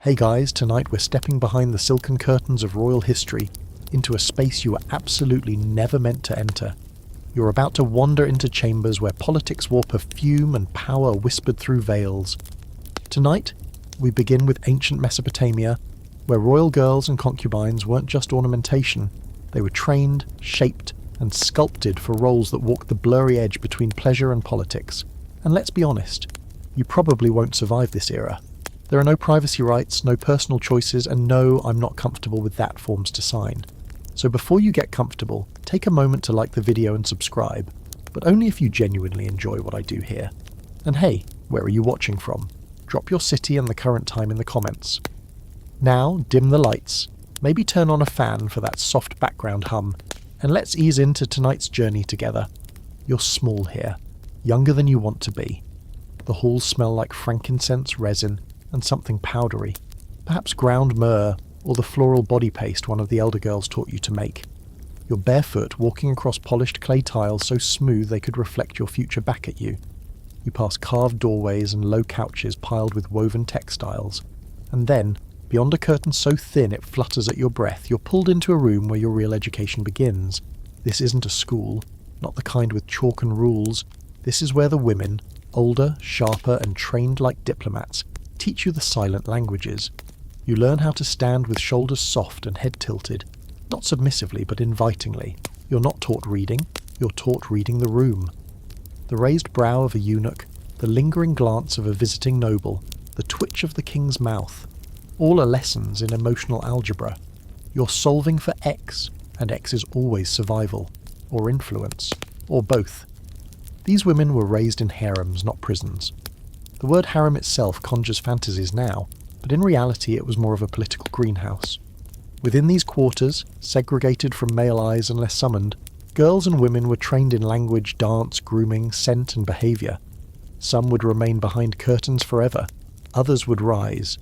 Hey guys, tonight we're stepping behind the silken curtains of royal history into a space you were absolutely never meant to enter. You're about to wander into chambers where politics wore perfume and power whispered through veils. Tonight, we begin with ancient Mesopotamia, where royal girls and concubines weren't just ornamentation, they were trained, shaped, and sculpted for roles that walked the blurry edge between pleasure and politics. And let's be honest, you probably won't survive this era. There are no privacy rights, no personal choices, and no, I'm not comfortable with that forms to sign. So before you get comfortable, take a moment to like the video and subscribe, but only if you genuinely enjoy what I do here. And hey, where are you watching from? Drop your city and the current time in the comments. Now, dim the lights, maybe turn on a fan for that soft background hum, and let's ease into tonight's journey together. You're small here, younger than you want to be. The halls smell like frankincense, resin, and something powdery, perhaps ground myrrh or the floral body paste one of the elder girls taught you to make. You're barefoot, walking across polished clay tiles so smooth they could reflect your future back at you. You pass carved doorways and low couches piled with woven textiles, and then, beyond a curtain so thin it flutters at your breath, you're pulled into a room where your real education begins. This isn't a school, not the kind with chalk and rules. This is where the women, older, sharper, and trained like diplomats, teach you the silent languages. You learn how to stand with shoulders soft and head tilted, not submissively but invitingly. You're not taught reading, you're taught reading the room. The raised brow of a eunuch, the lingering glance of a visiting noble, the twitch of the king's mouth, all are lessons in emotional algebra. You're solving for X, and X is always survival, or influence, or both. These women were raised in harems, not prisons. The word harem itself conjures fantasies now, but in reality it was more of a political greenhouse. Within these quarters, segregated from male eyes unless summoned, girls and women were trained in language, dance, grooming, scent, and behaviour. Some would remain behind curtains forever, others would rise.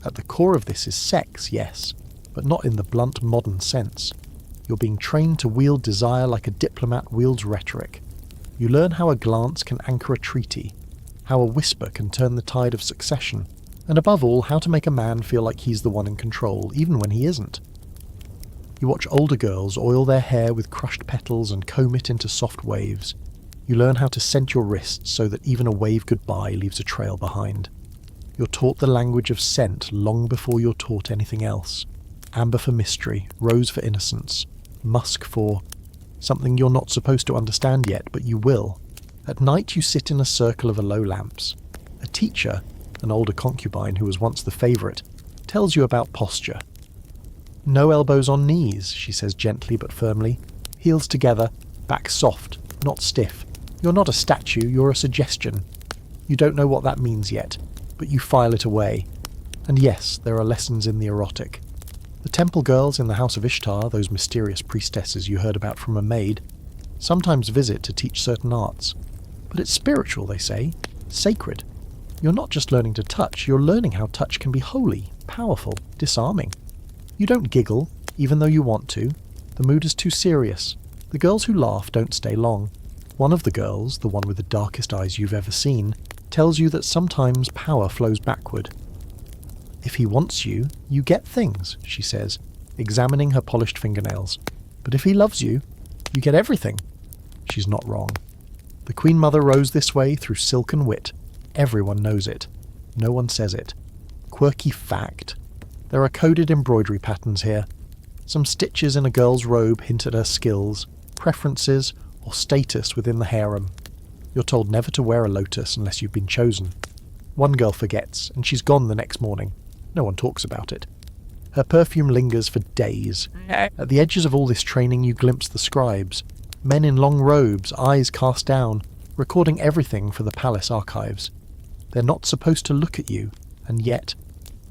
At the core of this is sex, yes, but not in the blunt modern sense. You're being trained to wield desire like a diplomat wields rhetoric. You learn how a glance can anchor a treaty, how a whisper can turn the tide of succession, and above all, how to make a man feel like he's the one in control, even when he isn't. You watch older girls oil their hair with crushed petals and comb it into soft waves. You learn how to scent your wrists so that even a wave goodbye leaves a trail behind. You're taught the language of scent long before you're taught anything else. Amber for mystery, rose for innocence, musk for something you're not supposed to understand yet, but you will. At night you sit in a circle of aloe lamps. A teacher, an older concubine who was once the favourite, tells you about posture. No elbows on knees, she says gently but firmly. Heels together, back soft, not stiff. You're not a statue, you're a suggestion. You don't know what that means yet, but you file it away. And yes, there are lessons in the erotic. The temple girls in the house of Ishtar, those mysterious priestesses you heard about from a maid, sometimes visit to teach certain arts. But it's spiritual, they say, sacred. You're not just learning to touch, you're learning how touch can be holy, powerful, disarming. You don't giggle, even though you want to. The mood is too serious. The girls who laugh don't stay long. One of the girls, the one with the darkest eyes you've ever seen, tells you that sometimes power flows backward. If he wants you, you get things, she says, examining her polished fingernails. But if he loves you, you get everything. She's not wrong. The Queen Mother rose this way through silken wit. Everyone knows it. No one says it. Quirky fact. There are coded embroidery patterns here. Some stitches in a girl's robe hint at her skills, preferences, or status within the harem. You're told never to wear a lotus unless you've been chosen. One girl forgets, and she's gone the next morning. No one talks about it. Her perfume lingers for days. At the edges of all this training you glimpse the scribes. Men in long robes, eyes cast down, recording everything for the palace archives. They're not supposed to look at you, and yet,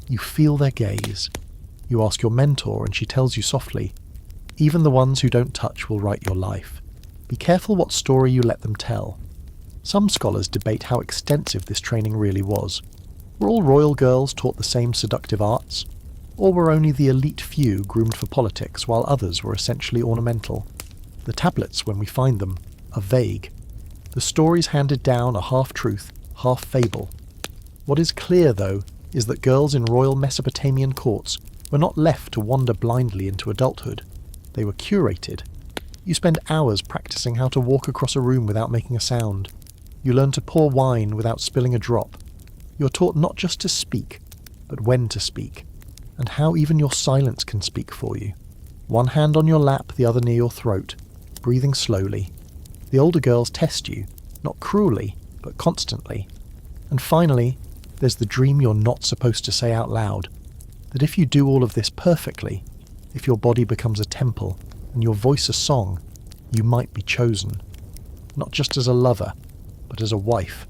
you feel their gaze. You ask your mentor, and she tells you softly, even the ones who don't touch will write your life. Be careful what story you let them tell. Some scholars debate how extensive this training really was. Were all royal girls taught the same seductive arts? Or were only the elite few groomed for politics, while others were essentially ornamental? The tablets, when we find them, are vague. The stories handed down are half truth, half fable. What is clear, though, is that girls in royal Mesopotamian courts were not left to wander blindly into adulthood. They were curated. You spend hours practicing how to walk across a room without making a sound. You learn to pour wine without spilling a drop. You're taught not just to speak, but when to speak, and how even your silence can speak for you. One hand on your lap, the other near your throat, breathing slowly. The older girls test you, not cruelly, but constantly. And finally, there's the dream you're not supposed to say out loud, that if you do all of this perfectly, if your body becomes a temple and your voice a song, you might be chosen. Not just as a lover, but as a wife,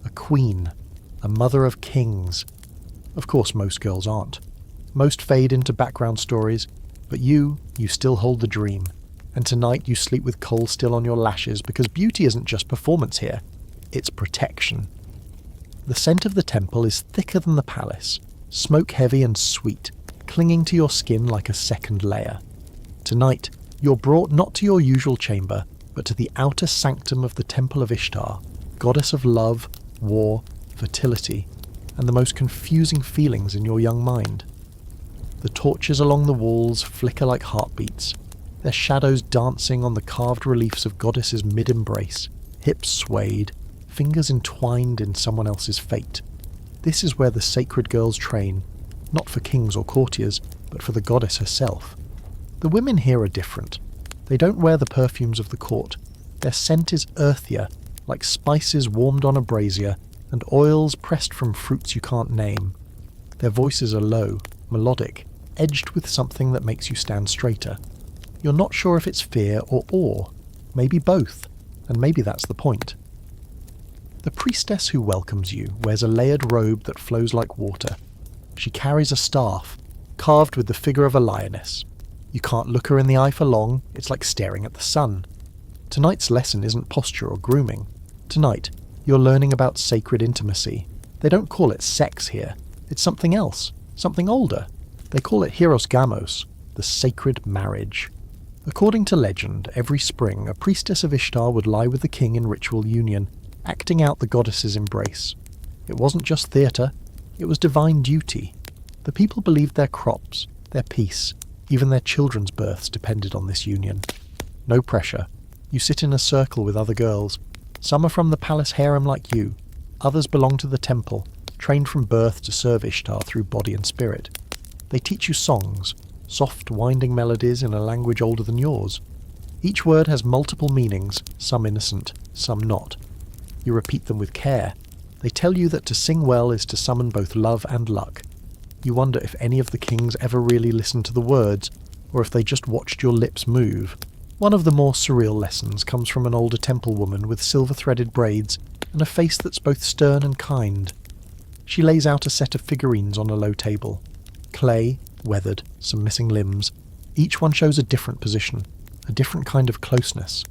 a queen, a mother of kings. Of course, most girls aren't. Most fade into background stories, but you still hold the dream. And tonight you sleep with coal still on your lashes because beauty isn't just performance here, it's protection. The scent of the temple is thicker than the palace, smoke-heavy and sweet, clinging to your skin like a second layer. Tonight, you're brought not to your usual chamber, but to the outer sanctum of the Temple of Ishtar, goddess of love, war, fertility, and the most confusing feelings in your young mind. The torches along the walls flicker like heartbeats, their shadows dancing on the carved reliefs of goddesses mid-embrace, hips swayed, fingers entwined in someone else's fate. This is where the sacred girls train, not for kings or courtiers, but for the goddess herself. The women here are different. They don't wear the perfumes of the court. Their scent is earthier, like spices warmed on a brazier, and oils pressed from fruits you can't name. Their voices are low, melodic, edged with something that makes you stand straighter. You're not sure if it's fear or awe, maybe both, and maybe that's the point. The priestess who welcomes you wears a layered robe that flows like water. She carries a staff, carved with the figure of a lioness. You can't look her in the eye for long, it's like staring at the sun. Tonight's lesson isn't posture or grooming. Tonight, you're learning about sacred intimacy. They don't call it sex here. It's something else, something older. They call it hieros, the sacred marriage. According to legend, every spring a priestess of Ishtar would lie with the king in ritual union, acting out the goddess's embrace. It wasn't just theatre, it was divine duty. The people believed their crops, their peace, even their children's births depended on this union. No pressure. You sit in a circle with other girls. Some are from the palace harem like you. Others belong to the temple, trained from birth to serve Ishtar through body and spirit. They teach you songs, soft, winding melodies in a language older than yours. Each word has multiple meanings, some innocent, some not. You repeat them with care. They tell you that to sing well is to summon both love and luck. You wonder if any of the kings ever really listened to the words, or if they just watched your lips move. One of the more surreal lessons comes from an older temple woman with silver-threaded braids and a face that's both stern and kind. She lays out a set of figurines on a low table. Clay, weathered, some missing limbs. Each one shows a different position, a different kind of closeness.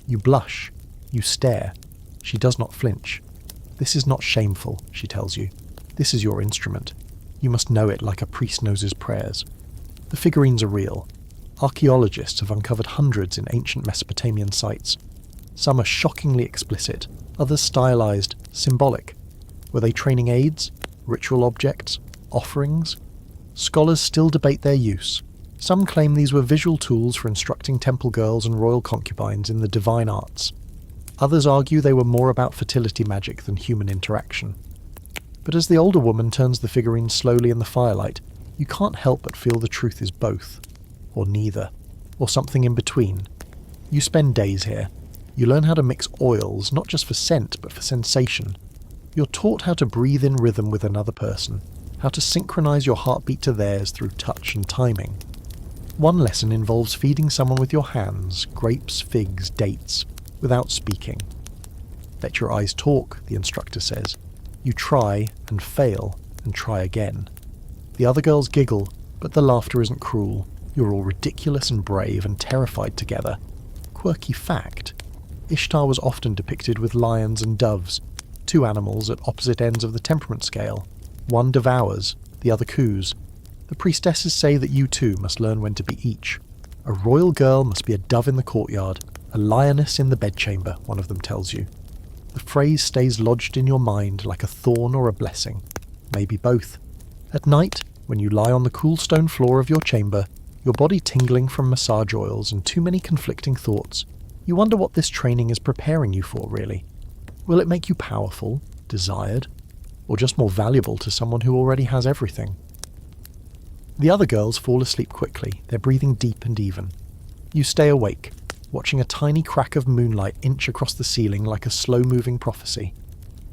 You blush. You stare. She does not flinch. This is not shameful, she tells you. This is your instrument. You must know it like a priest knows his prayers. The figurines are real. Archaeologists have uncovered hundreds in ancient Mesopotamian sites. Some are shockingly explicit, others stylized, symbolic. Were they training aids? Ritual objects? Offerings? Scholars still debate their use. Some claim these were visual tools for instructing temple girls and royal concubines in the divine arts. Others argue they were more about fertility magic than human interaction. But as the older woman turns the figurines slowly in the firelight, you can't help but feel the truth is both. Or neither. Or something in between. You spend days here. You learn how to mix oils, not just for scent, but for sensation. You're taught how to breathe in rhythm with another person, how to synchronize your heartbeat to theirs through touch and timing. One lesson involves feeding someone with your hands, grapes, figs, dates, without speaking. Let your eyes talk, the instructor says. You try and fail and try again. The other girls giggle, but the laughter isn't cruel. You're all ridiculous and brave and terrified together. Quirky fact. Ishtar was often depicted with lions and doves, two animals at opposite ends of the temperament scale. One devours, the other coos. The priestesses say that you too must learn when to be each. A royal girl must be a dove in the courtyard, a lioness in the bedchamber, one of them tells you. The phrase stays lodged in your mind like a thorn or a blessing. Maybe both. At night, when you lie on the cool stone floor of your chamber, your body tingling from massage oils and too many conflicting thoughts, you wonder what this training is preparing you for, really. Will it make you powerful, desired, or just more valuable to someone who already has everything? The other girls fall asleep quickly, their breathing deep and even. You stay awake, watching a tiny crack of moonlight inch across the ceiling like a slow-moving prophecy.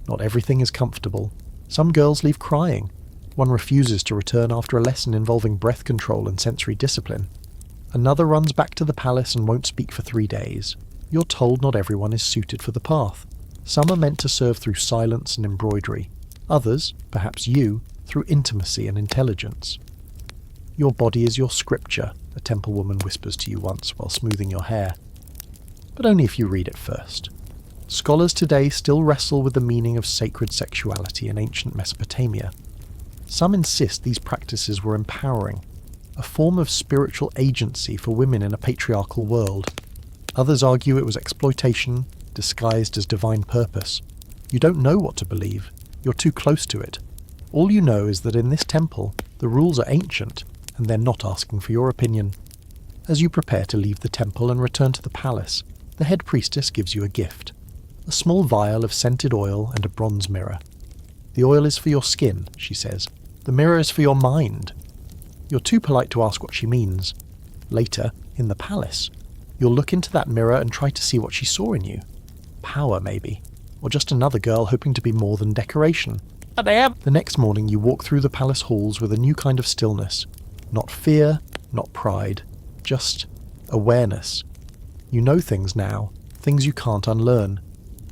Not everything is comfortable. Some girls leave crying. One refuses to return after a lesson involving breath control and sensory discipline. Another runs back to the palace and won't speak for 3 days. You're told not everyone is suited for the path. Some are meant to serve through silence and embroidery. Others, perhaps you, through intimacy and intelligence. Your body is your scripture, a temple woman whispers to you once while smoothing your hair. But only if you read it first. Scholars today still wrestle with the meaning of sacred sexuality in ancient Mesopotamia. Some insist these practices were empowering, a form of spiritual agency for women in a patriarchal world. Others argue it was exploitation, disguised as divine purpose. You don't know what to believe. You're too close to it. All you know is that in this temple, the rules are ancient, and they're not asking for your opinion. As you prepare to leave the temple and return to the palace, the head priestess gives you a gift. A small vial of scented oil and a bronze mirror. The oil is for your skin, she says. The mirror is for your mind. You're too polite to ask what she means. Later, in the palace, you'll look into that mirror and try to see what she saw in you. Power, maybe. Or just another girl hoping to be more than decoration. The next morning you walk through the palace halls with a new kind of stillness. Not fear, not pride. Just awareness. You know things now, things you can't unlearn.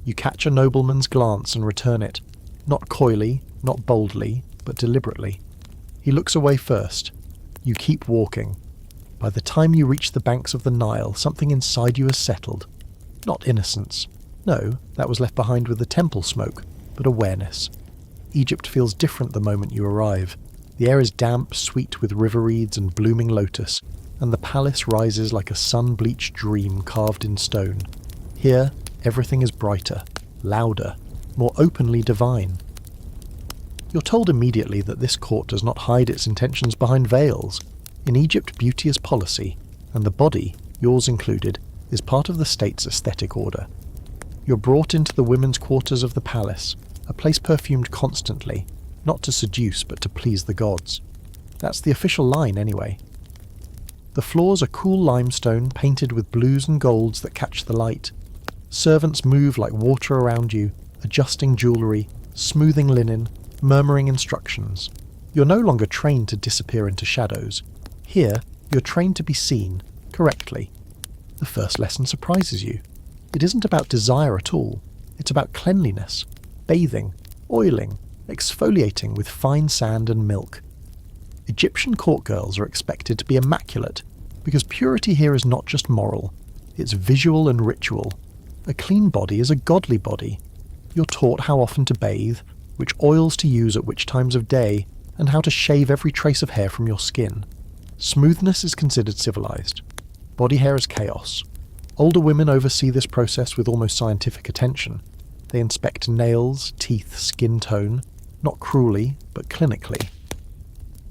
You catch a nobleman's glance and return it. Not coyly, not boldly, but deliberately. He looks away first. You keep walking. By the time you reach the banks of the Nile, something inside you has settled. Not innocence. No, that was left behind with the temple smoke, but awareness. Egypt feels different the moment you arrive. The air is damp, sweet with river reeds and blooming lotus, and the palace rises like a sun-bleached dream carved in stone. Here, everything is brighter, louder, more openly divine. You're told immediately that this court does not hide its intentions behind veils. In Egypt, beauty is policy, and the body, yours included, is part of the state's aesthetic order. You're brought into the women's quarters of the palace, a place perfumed constantly, not to seduce but to please the gods. That's the official line anyway. The floors are cool limestone painted with blues and golds that catch the light. Servants move like water around you, adjusting jewellery, smoothing linen, murmuring instructions. You're no longer trained to disappear into shadows. Here, you're trained to be seen, correctly. The first lesson surprises you. It isn't about desire at all. It's about cleanliness, bathing, oiling, exfoliating with fine sand and milk. Egyptian court girls are expected to be immaculate, because purity here is not just moral, it's visual and ritual. A clean body is a godly body. You're taught how often to bathe, which oils to use at which times of day, and how to shave every trace of hair from your skin. Smoothness is considered civilized. Body hair is chaos. Older women oversee this process with almost scientific attention. They inspect nails, teeth, skin tone, not cruelly, but clinically.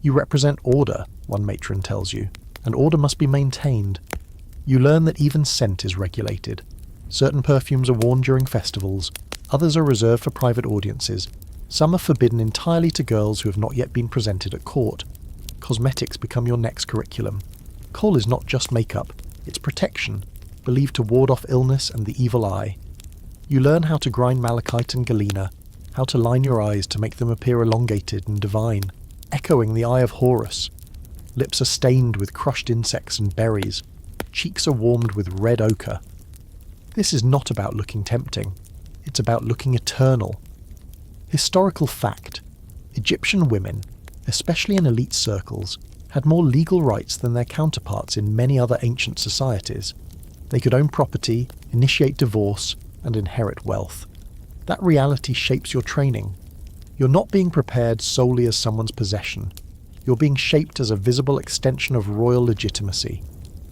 You represent order, one matron tells you, and order must be maintained. You learn that even scent is regulated. Certain perfumes are worn during festivals, others are reserved for private audiences. Some are forbidden entirely to girls who have not yet been presented at court. Cosmetics become your next curriculum. Kohl is not just makeup, it's protection, believed to ward off illness and the evil eye. You learn how to grind malachite and galena, how to line your eyes to make them appear elongated and divine, echoing the eye of Horus. Lips are stained with crushed insects and berries. Cheeks are warmed with red ochre. This is not about looking tempting. It's about looking eternal. Historical fact: Egyptian women, especially in elite circles, had more legal rights than their counterparts in many other ancient societies. They could own property, initiate divorce, and inherit wealth. That reality shapes your training. You're not being prepared solely as someone's possession. You're being shaped as a visible extension of royal legitimacy.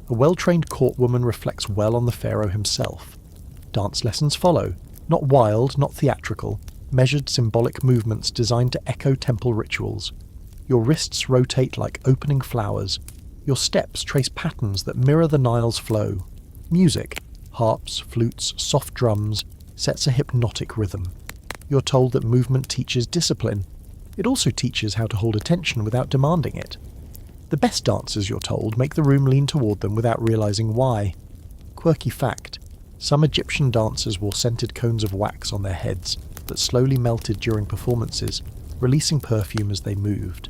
A well-trained courtwoman reflects well on the pharaoh himself. Dance lessons follow, not wild, not theatrical, measured symbolic movements designed to echo temple rituals. Your wrists rotate like opening flowers. Your steps trace patterns that mirror the Nile's flow. Music, harps, flutes, soft drums, sets a hypnotic rhythm. You're told that movement teaches discipline. It also teaches how to hold attention without demanding it. The best dancers, you're told, make the room lean toward them without realizing why. Quirky fact: some Egyptian dancers wore scented cones of wax on their heads that slowly melted during performances, releasing perfume as they moved.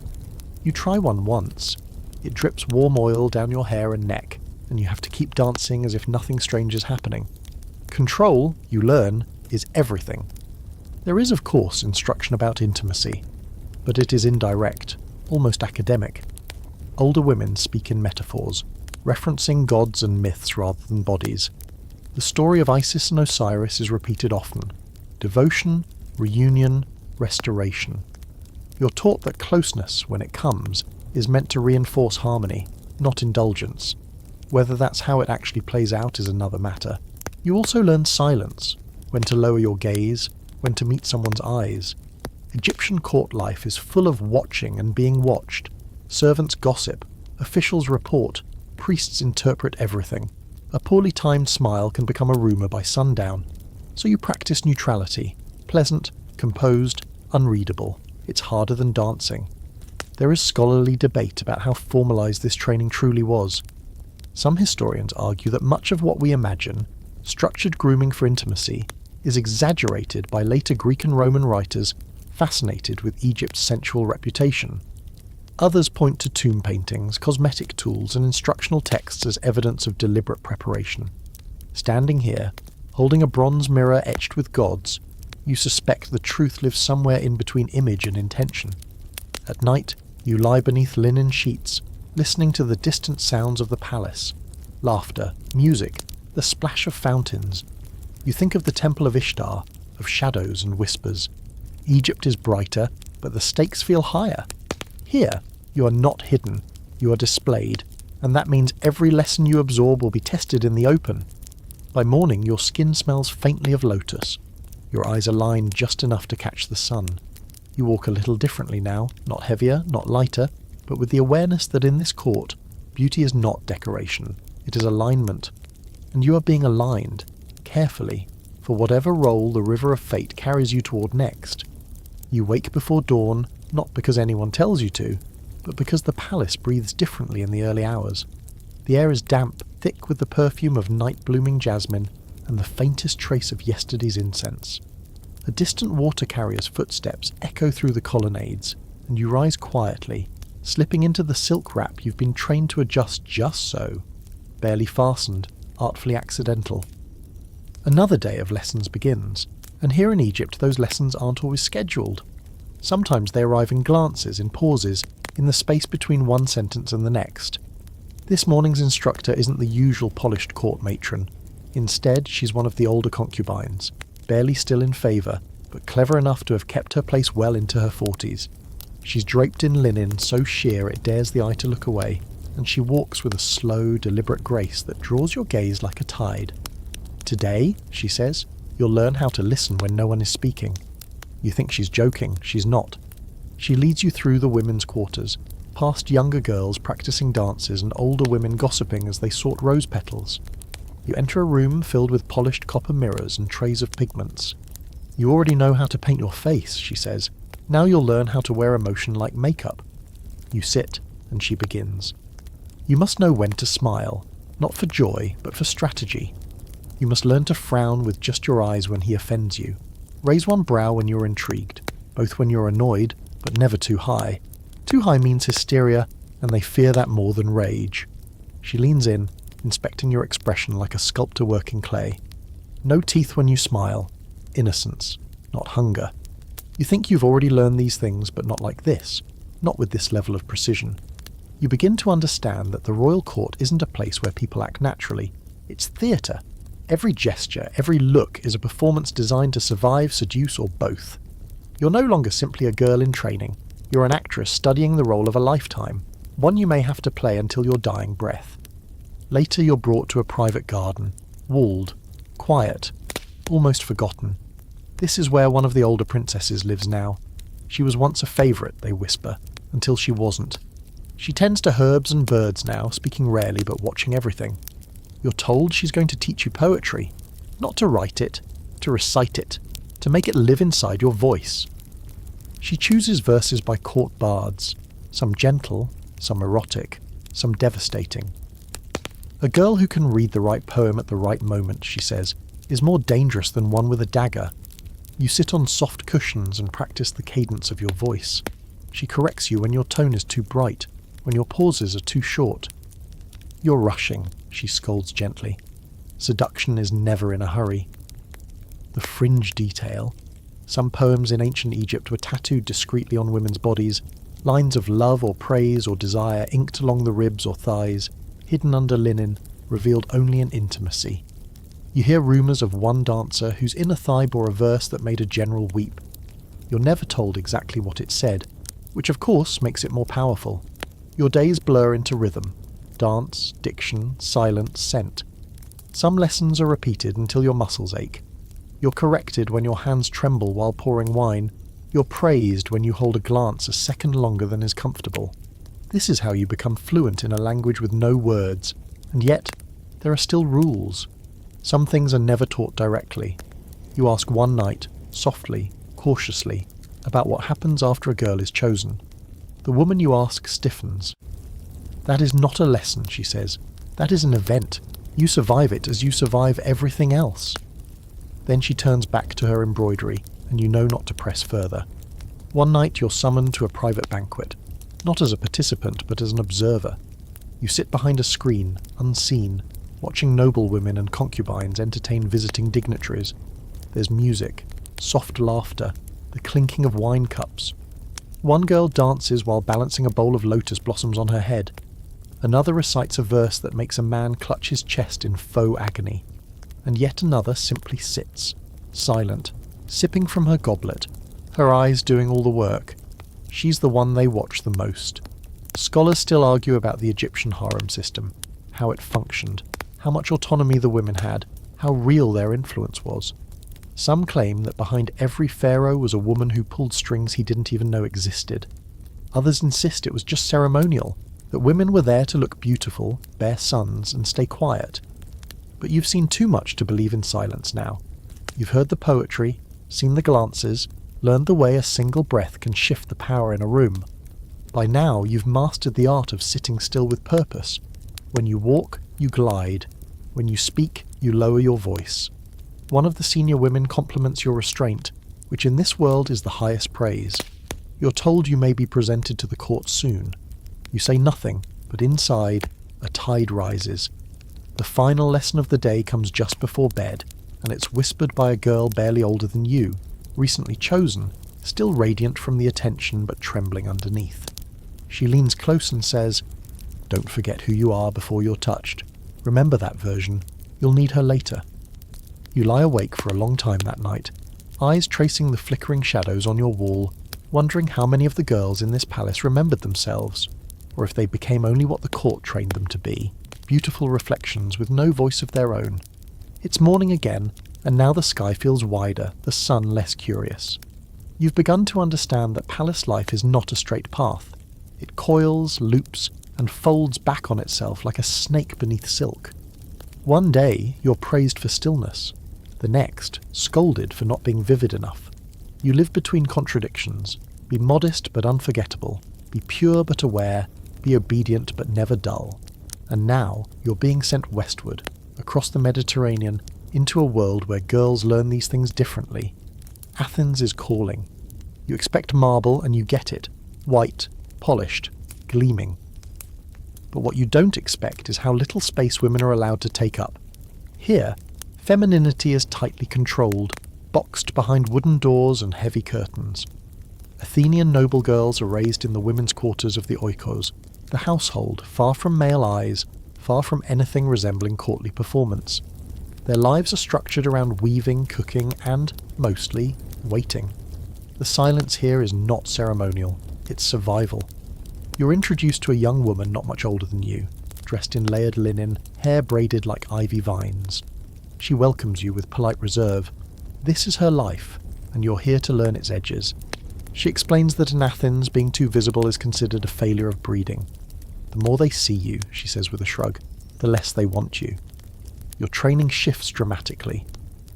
You try one once. It drips warm oil down your hair and neck, and you have to keep dancing as if nothing strange is happening. Control, you learn, is everything. There is, of course, instruction about intimacy, but it is indirect, almost academic. Older women speak in metaphors, referencing gods and myths rather than bodies. The story of Isis and Osiris is repeated often. Devotion, reunion, restoration. You're taught that closeness, when it comes, is meant to reinforce harmony, not indulgence. Whether that's how it actually plays out is another matter. You also learn silence, when to lower your gaze, when to meet someone's eyes. Egyptian court life is full of watching and being watched. Servants gossip, officials report, priests interpret everything. A poorly timed smile can become a rumour by sundown. So you practice neutrality, pleasant, composed, unreadable. It's harder than dancing. There is scholarly debate about how formalised this training truly was. Some historians argue that much of what we imagine, structured grooming for intimacy, is exaggerated by later Greek and Roman writers fascinated with Egypt's sensual reputation. Others point to tomb paintings, cosmetic tools, and instructional texts as evidence of deliberate preparation. Standing here, holding a bronze mirror etched with gods, you suspect the truth lives somewhere in between image and intention. At night, you lie beneath linen sheets, listening to the distant sounds of the palace. Laughter, music, the splash of fountains. You think of the temple of Ishtar, of shadows and whispers. Egypt is brighter, but the stakes feel higher. Here, you are not hidden, you are displayed, and that means every lesson you absorb will be tested in the open. By morning, your skin smells faintly of lotus. Your eyes are lined just enough to catch the sun. You walk a little differently now, not heavier, not lighter, but with the awareness that in this court, beauty is not decoration, it is alignment. And you are being aligned, carefully, for whatever role the river of fate carries you toward next. You wake before dawn, not because anyone tells you to, but because the palace breathes differently in the early hours. The air is damp, thick with the perfume of night-blooming jasmine and the faintest trace of yesterday's incense. A distant water carrier's footsteps echo through the colonnades, and you rise quietly, slipping into the silk wrap you've been trained to adjust just so, barely fastened, artfully accidental. Another day of lessons begins, and here in Egypt those lessons aren't always scheduled. Sometimes they arrive in glances, in pauses, in the space between one sentence and the next. This morning's instructor isn't the usual polished court matron. Instead, she's one of the older concubines, barely still in favour, but clever enough to have kept her place well into her 40s. She's draped in linen so sheer it dares the eye to look away, and she walks with a slow, deliberate grace that draws your gaze like a tide. Today, she says, you'll learn how to listen when no one is speaking. You think she's joking, she's not. She leads you through the women's quarters, past younger girls practicing dances and older women gossiping as they sort rose petals. You enter a room filled with polished copper mirrors and trays of pigments. You already know how to paint your face, she says. Now you'll learn how to wear emotion like makeup. You sit, and she begins. You must know when to smile, not for joy, but for strategy. You must learn to frown with just your eyes when he offends you. Raise one brow when you're intrigued, both when you're annoyed, but never too high. Too high means hysteria, and they fear that more than rage. She leans in, inspecting your expression like a sculptor working clay. No teeth when you smile. Innocence, not hunger. You think you've already learned these things, but not like this, not with this level of precision. You begin to understand that the royal court isn't a place where people act naturally. It's theatre. Every gesture, every look is a performance designed to survive, seduce, or both. You're no longer simply a girl in training. You're an actress studying the role of a lifetime, one you may have to play until your dying breath. Later you're brought to a private garden, walled, quiet, almost forgotten. This is where one of the older princesses lives now. She was once a favourite, they whisper, until she wasn't. She tends to herbs and birds now, speaking rarely but watching everything. You're told she's going to teach you poetry, not to write it, to recite it, to make it live inside your voice. She chooses verses by court bards, some gentle, some erotic, some devastating. A girl who can read the right poem at the right moment, she says, is more dangerous than one with a dagger. You sit on soft cushions and practice the cadence of your voice. She corrects you when your tone is too bright, when your pauses are too short. You're rushing, she scolds gently. Seduction is never in a hurry. The fringe detail. Some poems in ancient Egypt were tattooed discreetly on women's bodies, lines of love or praise or desire inked along the ribs or thighs, hidden under linen, revealed only in intimacy. You hear rumours of one dancer whose inner thigh bore a verse that made a general weep. You're never told exactly what it said, which of course makes it more powerful. Your days blur into rhythm, dance, diction, silence, scent. Some lessons are repeated until your muscles ache. You're corrected when your hands tremble while pouring wine. You're praised when you hold a glance a second longer than is comfortable. This is how you become fluent in a language with no words, and yet there are still rules. Some things are never taught directly. You ask one night, softly, cautiously, about what happens after a girl is chosen. The woman you ask stiffens. That is not a lesson, she says. That is an event. You survive it as you survive everything else. Then she turns back to her embroidery, and you know not to press further. One night you're summoned to a private banquet, not as a participant but as an observer. You sit behind a screen, unseen, watching noblewomen and concubines entertain visiting dignitaries. There's music, soft laughter, the clinking of wine cups. One girl dances while balancing a bowl of lotus blossoms on her head. Another recites a verse that makes a man clutch his chest in faux agony. And yet another simply sits, silent, sipping from her goblet, her eyes doing all the work. She's the one they watch the most. Scholars still argue about the Egyptian harem system, how it functioned, how much autonomy the women had, how real their influence was. Some claim that behind every pharaoh was a woman who pulled strings he didn't even know existed. Others insist it was just ceremonial, that women were there to look beautiful, bear sons, and stay quiet. But you've seen too much to believe in silence now. You've heard the poetry, seen the glances, learned the way a single breath can shift the power in a room. By now you've mastered the art of sitting still with purpose. When you walk, you glide. When you speak, you lower your voice. One of the senior women compliments your restraint, which in this world is the highest praise. You're told you may be presented to the court soon. You say nothing, but inside, a tide rises. The final lesson of the day comes just before bed, and it's whispered by a girl barely older than you, recently chosen, still radiant from the attention but trembling underneath. She leans close and says, "Don't forget who you are before you're touched. Remember that version. You'll need her later." You lie awake for a long time that night, eyes tracing the flickering shadows on your wall, wondering how many of the girls in this palace remembered themselves, or if they became only what the court trained them to be, beautiful reflections with no voice of their own. It's morning again, and now the sky feels wider, the sun less curious. You've begun to understand that palace life is not a straight path. It coils, loops, and folds back on itself like a snake beneath silk. One day, you're praised for stillness. The next, scolded for not being vivid enough. You live between contradictions. Be modest but unforgettable. Be pure but aware. Be obedient but never dull. And now, you're being sent westward, across the Mediterranean, into a world where girls learn these things differently. Athens is calling. You expect marble and you get it. White, polished, gleaming. But what you don't expect is how little space women are allowed to take up. Here, femininity is tightly controlled, boxed behind wooden doors and heavy curtains. Athenian noble girls are raised in the women's quarters of the oikos, the household, far from male eyes, far from anything resembling courtly performance. Their lives are structured around weaving, cooking, and, mostly, waiting. The silence here is not ceremonial, it's survival. You're introduced to a young woman not much older than you, dressed in layered linen, hair braided like ivy vines. She welcomes you with polite reserve. This is her life, and you're here to learn its edges. She explains that in Athens, being too visible is considered a failure of breeding. The more they see you, she says with a shrug, the less they want you. Your training shifts dramatically.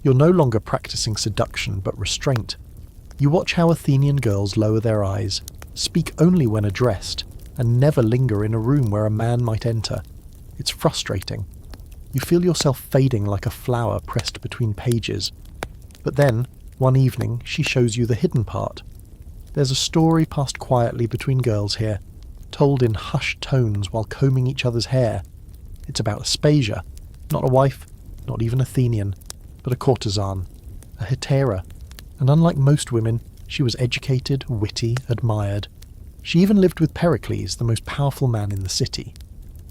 You're no longer practicing seduction, but restraint. You watch how Athenian girls lower their eyes, speak only when addressed, and never linger in a room where a man might enter. It's frustrating. You feel yourself fading like a flower pressed between pages. But then, one evening, she shows you the hidden part. There's a story passed quietly between girls here, told in hushed tones while combing each other's hair. It's about Aspasia, not a wife, not even Athenian, but a courtesan, a hetairai. And unlike most women, she was educated, witty, admired. She even lived with Pericles, the most powerful man in the city.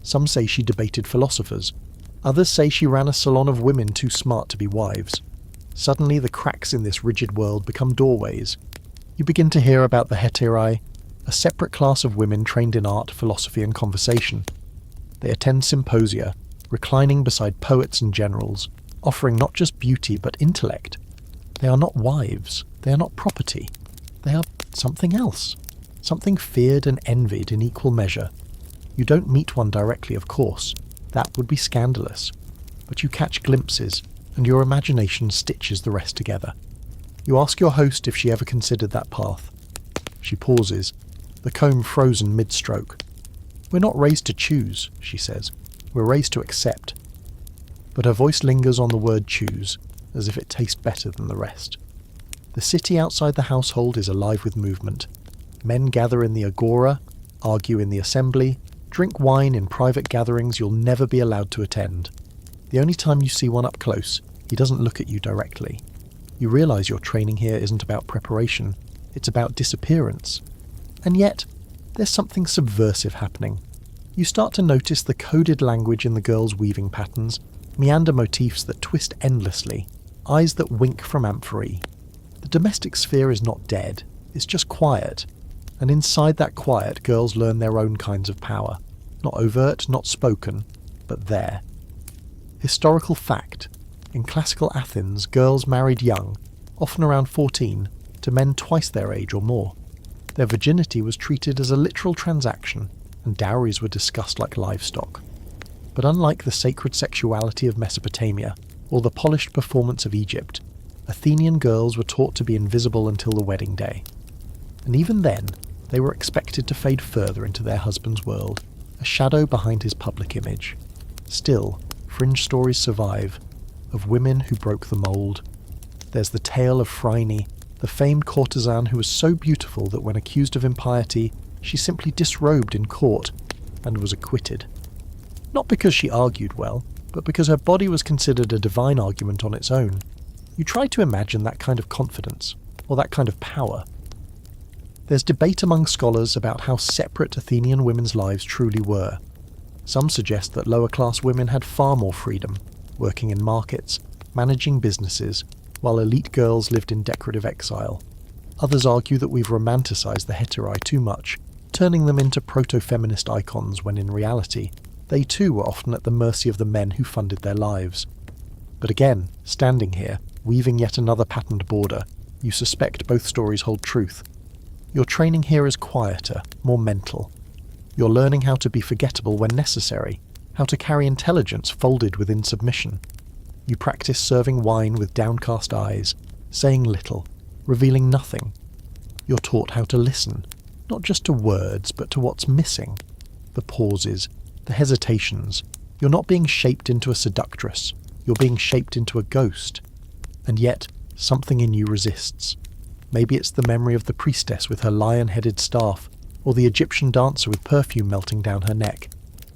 Some say she debated philosophers. Others say she ran a salon of women too smart to be wives. Suddenly the cracks in this rigid world become doorways. You begin to hear about the hetairai, a separate class of women trained in art, philosophy and conversation. They attend symposia, reclining beside poets and generals, offering not just beauty but intellect. They are not wives, they are not property, they are something else, something feared and envied in equal measure. You don't meet one directly, of course, that would be scandalous, but you catch glimpses, and your imagination stitches the rest together. You ask your host if she ever considered that path. She pauses, the comb frozen mid-stroke. We're not raised to choose, she says, we're raised to accept. But her voice lingers on the word choose, as if it tastes better than the rest. The city outside the household is alive with movement. Men gather in the agora, argue in the assembly, drink wine in private gatherings you'll never be allowed to attend. The only time you see one up close, he doesn't look at you directly. You realise your training here isn't about preparation, it's about disappearance. And yet, there's something subversive happening. You start to notice the coded language in the girls' weaving patterns, meander motifs that twist endlessly, eyes that wink from amphory. The domestic sphere is not dead, it's just quiet. And inside that quiet, girls learn their own kinds of power. Not overt, not spoken, but there. Historical fact. In classical Athens, girls married young, often around 14, to men twice their age or more. Their virginity was treated as a literal transaction, and dowries were discussed like livestock. But unlike the sacred sexuality of Mesopotamia, or the polished performance of Egypt, Athenian girls were taught to be invisible until the wedding day. And even then, they were expected to fade further into their husband's world, a shadow behind his public image. Still, fringe stories survive, of women who broke the mould. There's the tale of Phryne, the famed courtesan who was so beautiful that when accused of impiety, she simply disrobed in court and was acquitted. Not because she argued well, but because her body was considered a divine argument on its own. You try to imagine that kind of confidence, or that kind of power. There's debate among scholars about how separate Athenian women's lives truly were. Some suggest that lower-class women had far more freedom, working in markets, managing businesses, while elite girls lived in decorative exile. Others argue that we've romanticised the hetairai too much, turning them into proto-feminist icons when in reality, they too were often at the mercy of the men who funded their lives. But again, standing here, weaving yet another patterned border, you suspect both stories hold truth. Your training here is quieter, more mental. You're learning how to be forgettable when necessary, how to carry intelligence folded within submission. You practice serving wine with downcast eyes, saying little, revealing nothing. You're taught how to listen, not just to words, but to what's missing. The pauses, the hesitations. You're not being shaped into a seductress, you're being shaped into a ghost. And yet, something in you resists. Maybe it's the memory of the priestess with her lion-headed staff, or the Egyptian dancer with perfume melting down her neck.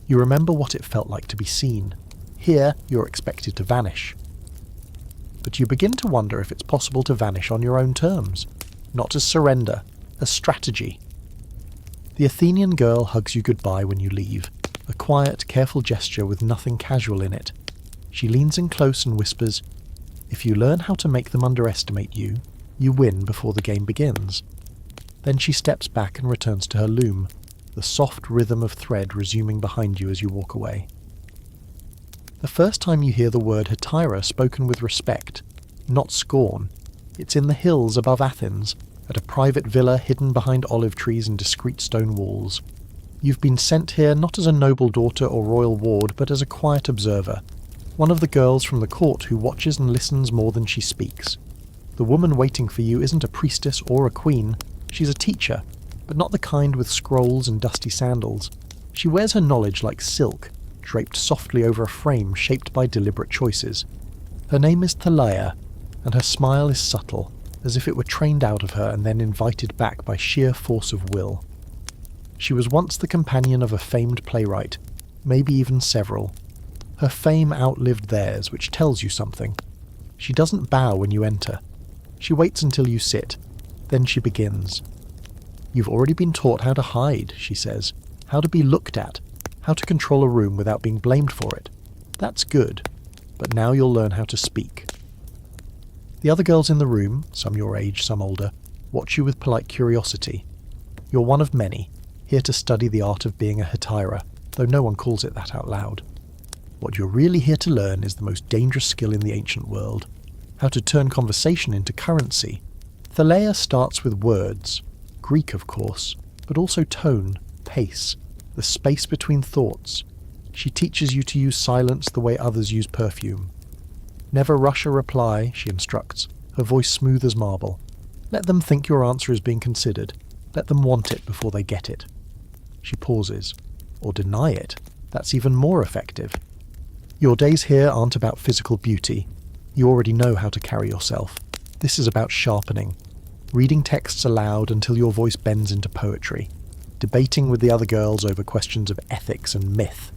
You remember what it felt like to be seen. Here, you're expected to vanish. But you begin to wonder if it's possible to vanish on your own terms, not as surrender, as strategy. The Athenian girl hugs you goodbye when you leave, a quiet, careful gesture with nothing casual in it. She leans in close and whispers, "If you learn how to make them underestimate you, you win before the game begins." Then she steps back and returns to her loom, the soft rhythm of thread resuming behind you as you walk away. The first time you hear the word hetaira spoken with respect, not scorn, it's in the hills above Athens, at a private villa hidden behind olive trees and discreet stone walls. You've been sent here not as a noble daughter or royal ward, but as a quiet observer, one of the girls from the court who watches and listens more than she speaks. The woman waiting for you isn't a priestess or a queen, she's a teacher, but not the kind with scrolls and dusty sandals. She wears her knowledge like silk, draped softly over a frame shaped by deliberate choices. Her name is Thalia, and her smile is subtle, as if it were trained out of her and then invited back by sheer force of will. She was once the companion of a famed playwright, maybe even several. Her fame outlived theirs, which tells you something. She doesn't bow when you enter. She waits until you sit. Then she begins. You've already been taught how to hide, she says, how to be looked at, how to control a room without being blamed for it. That's good, but now you'll learn how to speak. The other girls in the room, some your age, some older, watch you with polite curiosity. You're one of many, here to study the art of being a hetaira, though no one calls it that out loud. What you're really here to learn is the most dangerous skill in the ancient world, how to turn conversation into currency. Thalia starts with words, Greek of course, but also tone, pace, the space between thoughts. She teaches you to use silence the way others use perfume. Never rush a reply, she instructs, her voice smooth as marble. Let them think your answer is being considered. Let them want it before they get it. She pauses. Or deny it. That's even more effective. Your days here aren't about physical beauty. You already know how to carry yourself. This is about sharpening. Reading texts aloud until your voice bends into poetry. Debating with the other girls over questions of ethics and myth.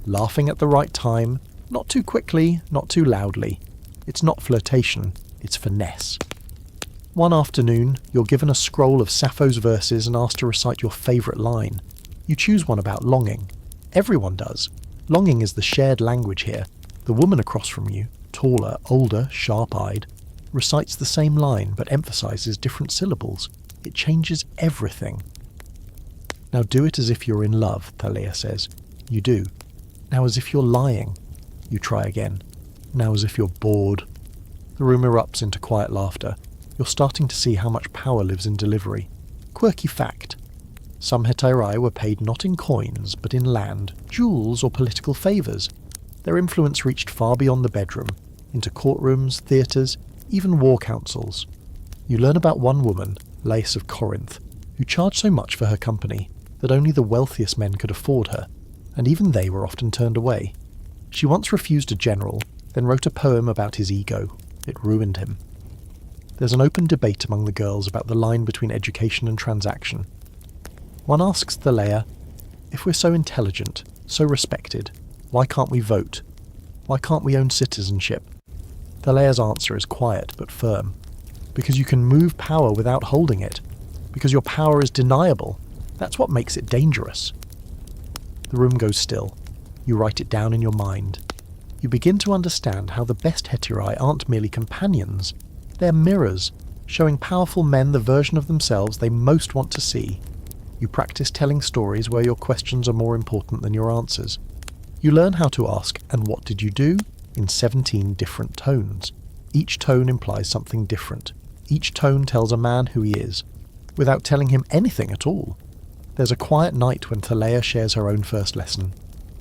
Laughing at the right time, not too quickly, not too loudly. It's not flirtation, it's finesse. One afternoon, you're given a scroll of Sappho's verses and asked to recite your favourite line. You choose one about longing. Everyone does. Longing is the shared language here. The woman across from you, taller, older, sharp-eyed, recites the same line but emphasises different syllables. It changes everything. Now do it as if you're in love, Thalia says. You do. Now as if you're lying. You try again. Now as if you're bored. The room erupts into quiet laughter. You're starting to see how much power lives in delivery. Quirky fact. Some hetairai were paid not in coins, but in land, jewels or political favours. Their influence reached far beyond the bedroom, into courtrooms, theatres, even war councils. You learn about one woman, Lais of Corinth, who charged so much for her company that only the wealthiest men could afford her, and even they were often turned away. She once refused a general, then wrote a poem about his ego. It ruined him. There's an open debate among the girls about the line between education and transaction. One asks Thalia, if we're so intelligent, so respected, why can't we vote? Why can't we own citizenship? Thalia's answer is quiet but firm. Because you can move power without holding it. Because your power is deniable. That's what makes it dangerous. The room goes still. You write it down in your mind. You begin to understand how the best hetairai aren't merely companions. They're mirrors, showing powerful men the version of themselves they most want to see. You practice telling stories where your questions are more important than your answers. You learn how to ask, "And what did you do?" in 17 different tones. Each tone implies something different. Each tone tells a man who he is, without telling him anything at all. There's a quiet night when Thalia shares her own first lesson.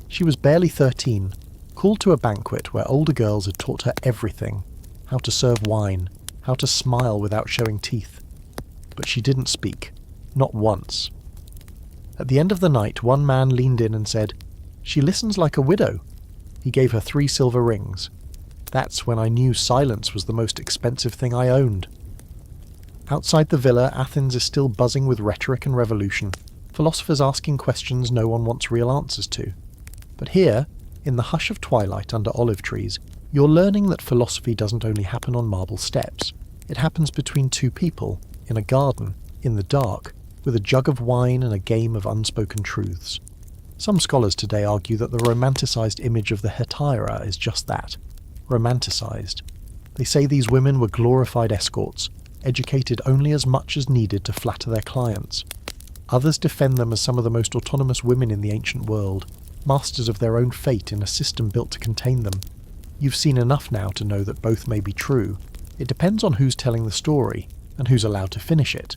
She was barely 13, called to a banquet where older girls had taught her everything. How to serve wine, how to smile without showing teeth. But she didn't speak. Not once. At the end of the night, one man leaned in and said, "She listens like a widow." He gave her 3 silver rings. That's when I knew silence was the most expensive thing I owned. Outside the villa, Athens is still buzzing with rhetoric and revolution, philosophers asking questions no one wants real answers to. But here, in the hush of twilight under olive trees, you're learning that philosophy doesn't only happen on marble steps. It happens between 2 people, in a garden, in the dark, with a jug of wine and a game of unspoken truths. Some scholars today argue that the romanticized image of the hetaira is just that, romanticized. They say these women were glorified escorts, educated only as much as needed to flatter their clients. Others defend them as some of the most autonomous women in the ancient world, masters of their own fate in a system built to contain them. You've seen enough now to know that both may be true. It depends on who's telling the story. and who's allowed to finish it.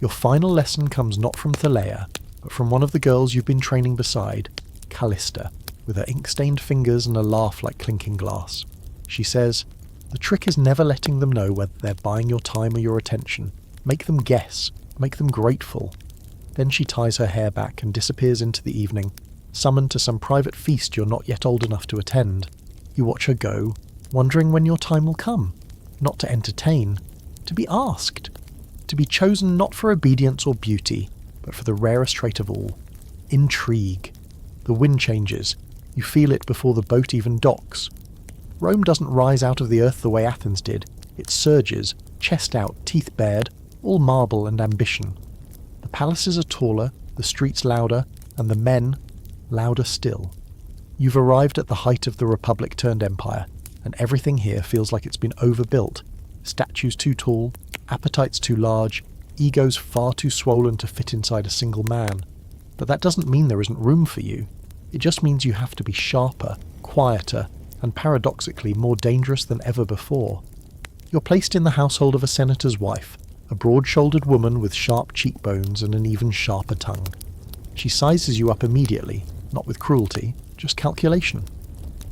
Your final lesson comes not from Thaleia, but from one of the girls you've been training beside, Callista, with her ink-stained fingers and a laugh like clinking glass. She says, "The trick is never letting them know whether they're buying your time or your attention. Make them guess. Make them grateful." Then she ties her hair back and disappears into the evening, summoned to some private feast you're not yet old enough to attend. You watch her go, wondering when your time will come. Not to entertain, to be asked. To be chosen not for obedience or beauty, but for the rarest trait of all, intrigue. The wind changes. You feel it before the boat even docks. Rome doesn't rise out of the earth the way Athens did. It surges, chest out, teeth bared, all marble and ambition. The palaces are taller, the streets louder, and the men louder still. You've arrived at the height of the Republic turned empire, and everything here feels like it's been overbuilt. Statues too tall, appetites too large, egos far too swollen to fit inside a single man. But that doesn't mean there isn't room for you. It just means you have to be sharper, quieter, and paradoxically more dangerous than ever before. You're placed in the household of a senator's wife, a broad-shouldered woman with sharp cheekbones and an even sharper tongue. She sizes you up immediately, not with cruelty, just calculation.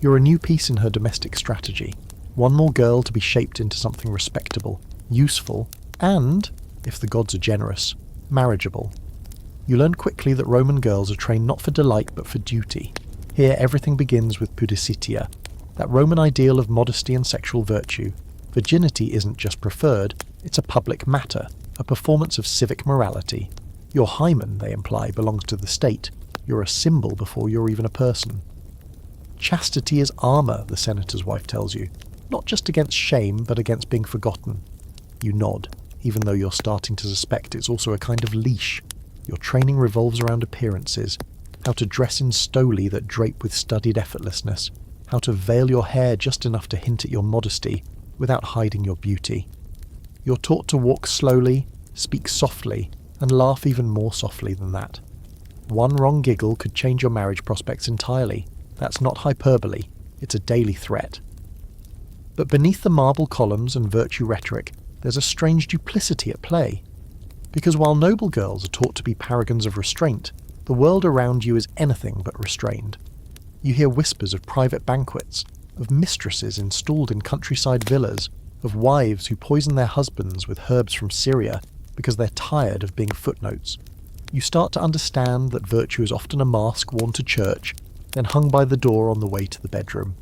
You're a new piece in her domestic strategy, one more girl to be shaped into something respectable, useful, and, if the gods are generous, marriageable. You learn quickly that Roman girls are trained not for delight but for duty. Here everything begins with pudicitia, that Roman ideal of modesty and sexual virtue. Virginity isn't just preferred, it's a public matter, a performance of civic morality. Your hymen, they imply, belongs to the state. You're a symbol before you're even a person. Chastity is armour, the senator's wife tells you, not just against shame, but against being forgotten. You nod, even though you're starting to suspect it's also a kind of leash. Your training revolves around appearances, how to dress in stoli that drape with studied effortlessness, how to veil your hair just enough to hint at your modesty without hiding your beauty. You're taught to walk slowly, speak softly, and laugh even more softly than that. One wrong giggle could change your marriage prospects entirely. That's not hyperbole, it's a daily threat. But beneath the marble columns and virtue rhetoric, there's a strange duplicity at play. Because while noble girls are taught to be paragons of restraint, the world around you is anything but restrained. You hear whispers of private banquets, of mistresses installed in countryside villas, of wives who poison their husbands with herbs from Syria because they're tired of being footnotes. You start to understand that virtue is often a mask worn to church, then hung by the door on the way to the bedroom.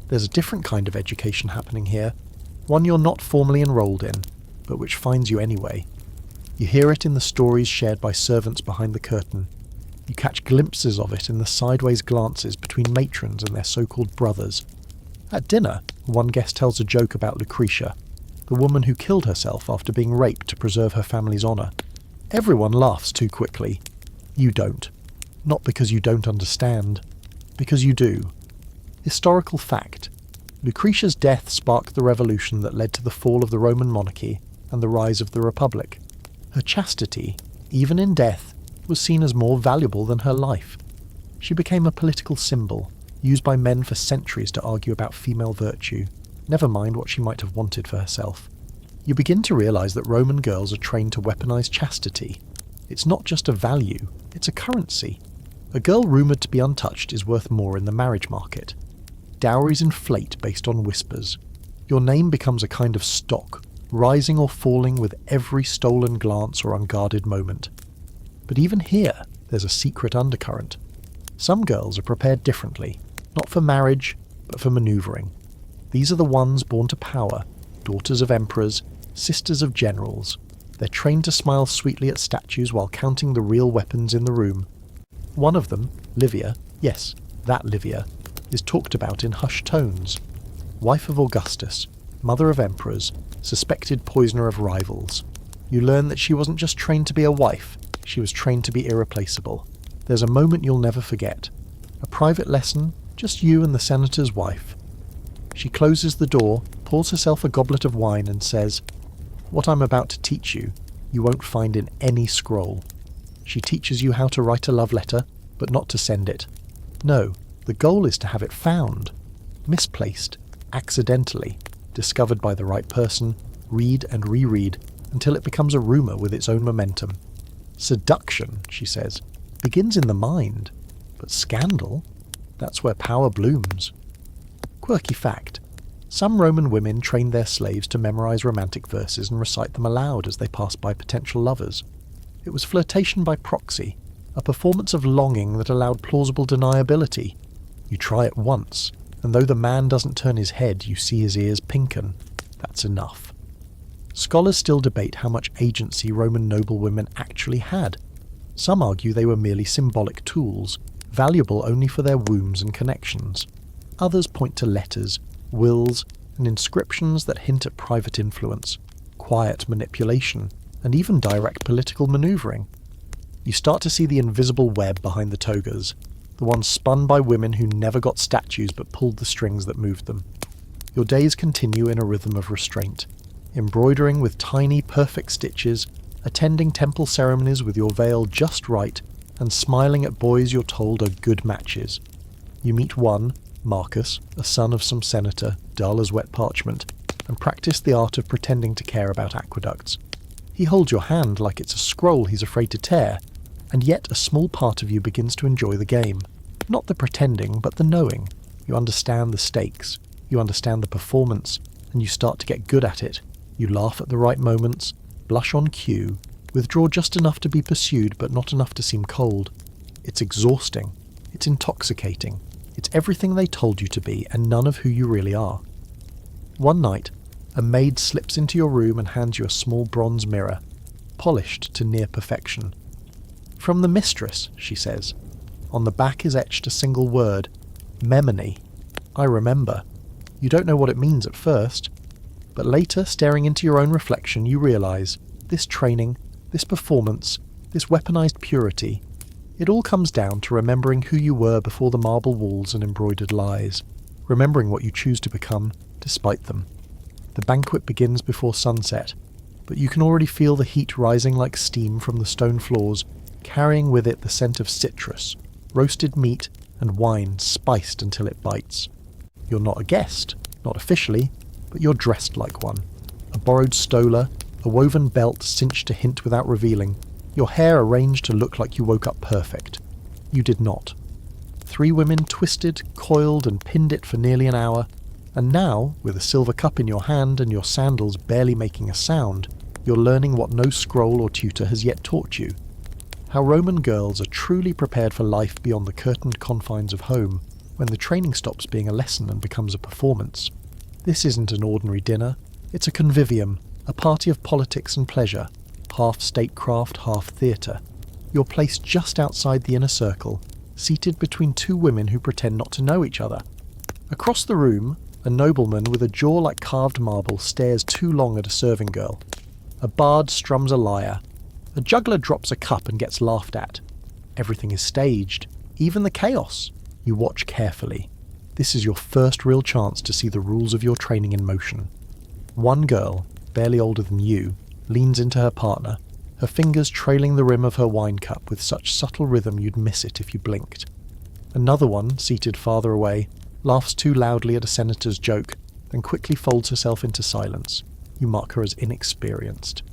There's a different kind of education happening here, one you're not formally enrolled in, but which finds you anyway. You hear it in the stories shared by servants behind the curtain. You catch glimpses of it in the sideways glances between matrons and their so-called brothers. At dinner, one guest tells a joke about Lucretia, the woman who killed herself after being raped to preserve her family's honour. Everyone laughs too quickly. You don't. Not because you don't understand. Because you do. Historical fact. Lucretia's death sparked the revolution that led to the fall of the Roman monarchy and the rise of the Republic. Her chastity, even in death, was seen as more valuable than her life. She became a political symbol, used by men for centuries to argue about female virtue, never mind what she might have wanted for herself. You begin to realise that Roman girls are trained to weaponize chastity. It's not just a value, it's a currency. A girl rumoured to be untouched is worth more in the marriage market. Dowries inflate based on whispers. Your name becomes a kind of stock, rising or falling with every stolen glance or unguarded moment. But even here, there's a secret undercurrent. Some girls are prepared differently, not for marriage, but for manoeuvring. These are the ones born to power, daughters of emperors, sisters of generals. They're trained to smile sweetly at statues while counting the real weapons in the room. One of them, Livia, yes, that Livia, is talked about in hushed tones. Wife of Augustus, mother of emperors, suspected poisoner of rivals. You learn that she wasn't just trained to be a wife, she was trained to be irreplaceable. There's a moment you'll never forget. A private lesson, just you and the senator's wife. She closes the door, pours herself a goblet of wine and says, "What I'm about to teach you, you won't find in any scroll." She teaches you how to write a love letter, but not to send it. No, the goal is to have it found. Misplaced, accidentally, discovered by the right person, read and reread, until it becomes a rumour with its own momentum. Seduction, she says, begins in the mind, but scandal? That's where power blooms. Quirky fact. Some Roman women trained their slaves to memorise romantic verses and recite them aloud as they passed by potential lovers. It was flirtation by proxy, a performance of longing that allowed plausible deniability. You try it once, and though the man doesn't turn his head, you see his ears pinken. That's enough. Scholars still debate how much agency Roman noblewomen actually had. Some argue they were merely symbolic tools, valuable only for their wombs and connections. Others point to letters, wills, and inscriptions that hint at private influence, quiet manipulation, and even direct political manoeuvring. You start to see the invisible web behind the togas, the ones spun by women who never got statues but pulled the strings that moved them. Your days continue in a rhythm of restraint, embroidering with tiny, perfect stitches, attending temple ceremonies with your veil just right, and smiling at boys you're told are good matches. You meet one, Marcus, a son of some senator, dull as wet parchment, and practice the art of pretending to care about aqueducts. He holds your hand like it's a scroll he's afraid to tear, and yet a small part of you begins to enjoy the game. Not the pretending, but the knowing. You understand the stakes, you understand the performance, and you start to get good at it. You laugh at the right moments, blush on cue, withdraw just enough to be pursued but not enough to seem cold. It's exhausting. It's intoxicating. It's everything they told you to be and none of who you really are. One night, a maid slips into your room and hands you a small bronze mirror, polished to near perfection. "From the mistress," she says. On the back is etched a single word, memory. I remember. You don't know what it means at first, but later, staring into your own reflection, you realise this training, this performance, this weaponized purity, it all comes down to remembering who you were before the marble walls and embroidered lies, remembering what you choose to become despite them. The banquet begins before sunset, but you can already feel the heat rising like steam from the stone floors, carrying with it the scent of citrus, roasted meat, and wine spiced until it bites. You're not a guest, not officially, but you're dressed like one. A borrowed stola, a woven belt cinched to hint without revealing, your hair arranged to look like you woke up perfect. You did not. 3 women twisted, coiled, and pinned it for nearly an hour, and now, with a silver cup in your hand and your sandals barely making a sound, you're learning what no scroll or tutor has yet taught you. How Roman girls are truly prepared for life beyond the curtained confines of home, when the training stops being a lesson and becomes a performance. This isn't an ordinary dinner, it's a convivium, a party of politics and pleasure, half statecraft, half theatre. You're placed just outside the inner circle, seated between 2 women who pretend not to know each other. Across the room, a nobleman with a jaw like carved marble stares too long at a serving girl. A bard strums a lyre. A juggler drops a cup and gets laughed at. Everything is staged, even the chaos. You watch carefully. This is your first real chance to see the rules of your training in motion. One girl, barely older than you, leans into her partner, her fingers trailing the rim of her wine cup with such subtle rhythm you'd miss it if you blinked. Another one, seated farther away, laughs too loudly at a senator's joke, then quickly folds herself into silence. You mark her as inexperienced.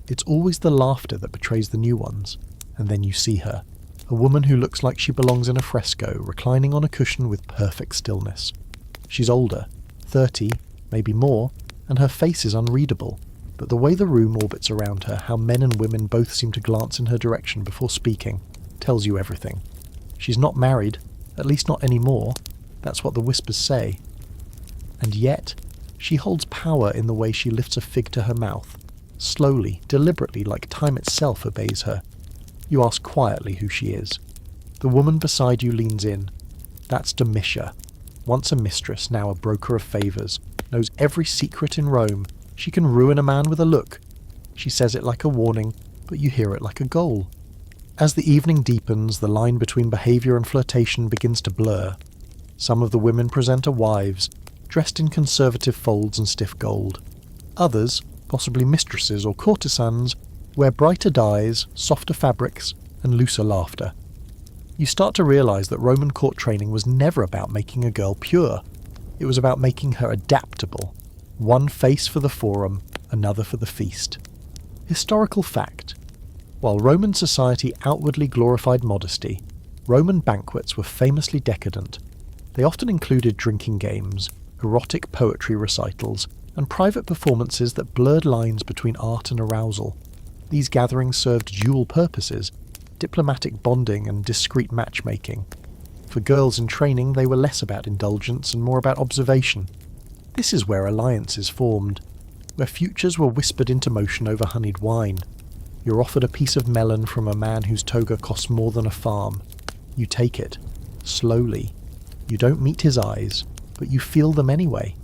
It's always the laughter that betrays the new ones, and then you see her, a woman who looks like she belongs in a fresco, reclining on a cushion with perfect stillness. She's older, 30, maybe more, and her face is unreadable, but the way the room orbits around her, how men and women both seem to glance in her direction before speaking, tells you everything. She's not married, at least not anymore, that's what the whispers say. And yet, she holds power in the way she lifts a fig to her mouth, slowly, deliberately, like time itself obeys her. You ask quietly who she is. The woman beside you leans in. That's Domitia, once a mistress, now a broker of favours, knows every secret in Rome. She can ruin a man with a look. She says it like a warning, but you hear it like a goal. As the evening deepens, the line between behaviour and flirtation begins to blur. Some of the women present as wives, dressed in conservative folds and stiff gold. Others, possibly mistresses or courtesans, wear brighter dyes, softer fabrics, and looser laughter. You start to realise that Roman court training was never about making a girl pure. It was about making her adaptable. One face for the forum, another for the feast. Historical fact. While Roman society outwardly glorified modesty, Roman banquets were famously decadent. They often included drinking games, erotic poetry recitals, and private performances that blurred lines between art and arousal. These gatherings served dual purposes: diplomatic bonding and discreet matchmaking. For girls in training, they were less about indulgence and more about observation. This is where alliances formed, where futures were whispered into motion over honeyed wine. You're offered a piece of melon from a man whose toga costs more than a farm. You take it, slowly. You don't meet his eyes, but you feel them anyway.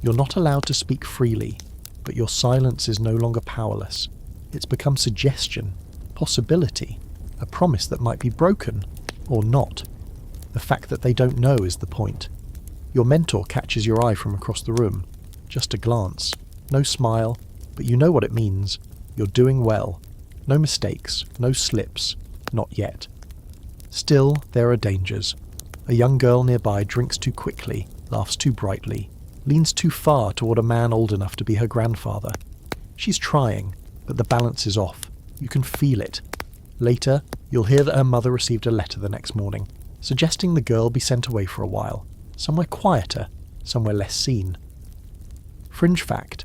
You're not allowed to speak freely, but your silence is no longer powerless. It's become suggestion, possibility, a promise that might be broken, or not. The fact that they don't know is the point. Your mentor catches your eye from across the room. Just a glance. No smile, but you know what it means. You're doing well. No mistakes, no slips. Not yet. Still, there are dangers. A young girl nearby drinks too quickly, laughs too brightly, leans too far toward a man old enough to be her grandfather. She's trying, but the balance is off. You can feel it. Later, you'll hear that her mother received a letter the next morning, suggesting the girl be sent away for a while, somewhere quieter, somewhere less seen. Fringe fact.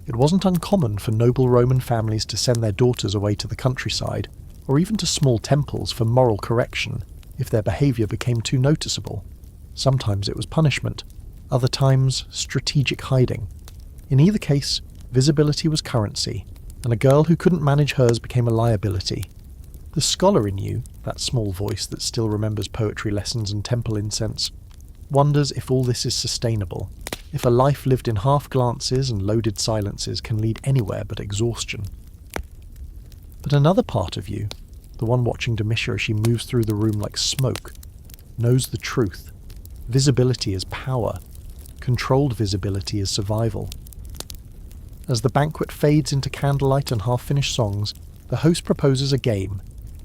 It wasn't uncommon for noble Roman families to send their daughters away to the countryside, or even to small temples for moral correction, if their behaviour became too noticeable. Sometimes it was punishment, other times strategic hiding. In either case, visibility was currency, and a girl who couldn't manage hers became a liability. The scholar in you, that small voice that still remembers poetry lessons and temple incense, wonders if all this is sustainable, if a life lived in half glances and loaded silences can lead anywhere but exhaustion. But another part of you, the one watching Demisha as she moves through the room like smoke, knows the truth. Visibility is power. Controlled visibility is survival. As the banquet fades into candlelight and half-finished songs, the host proposes a game.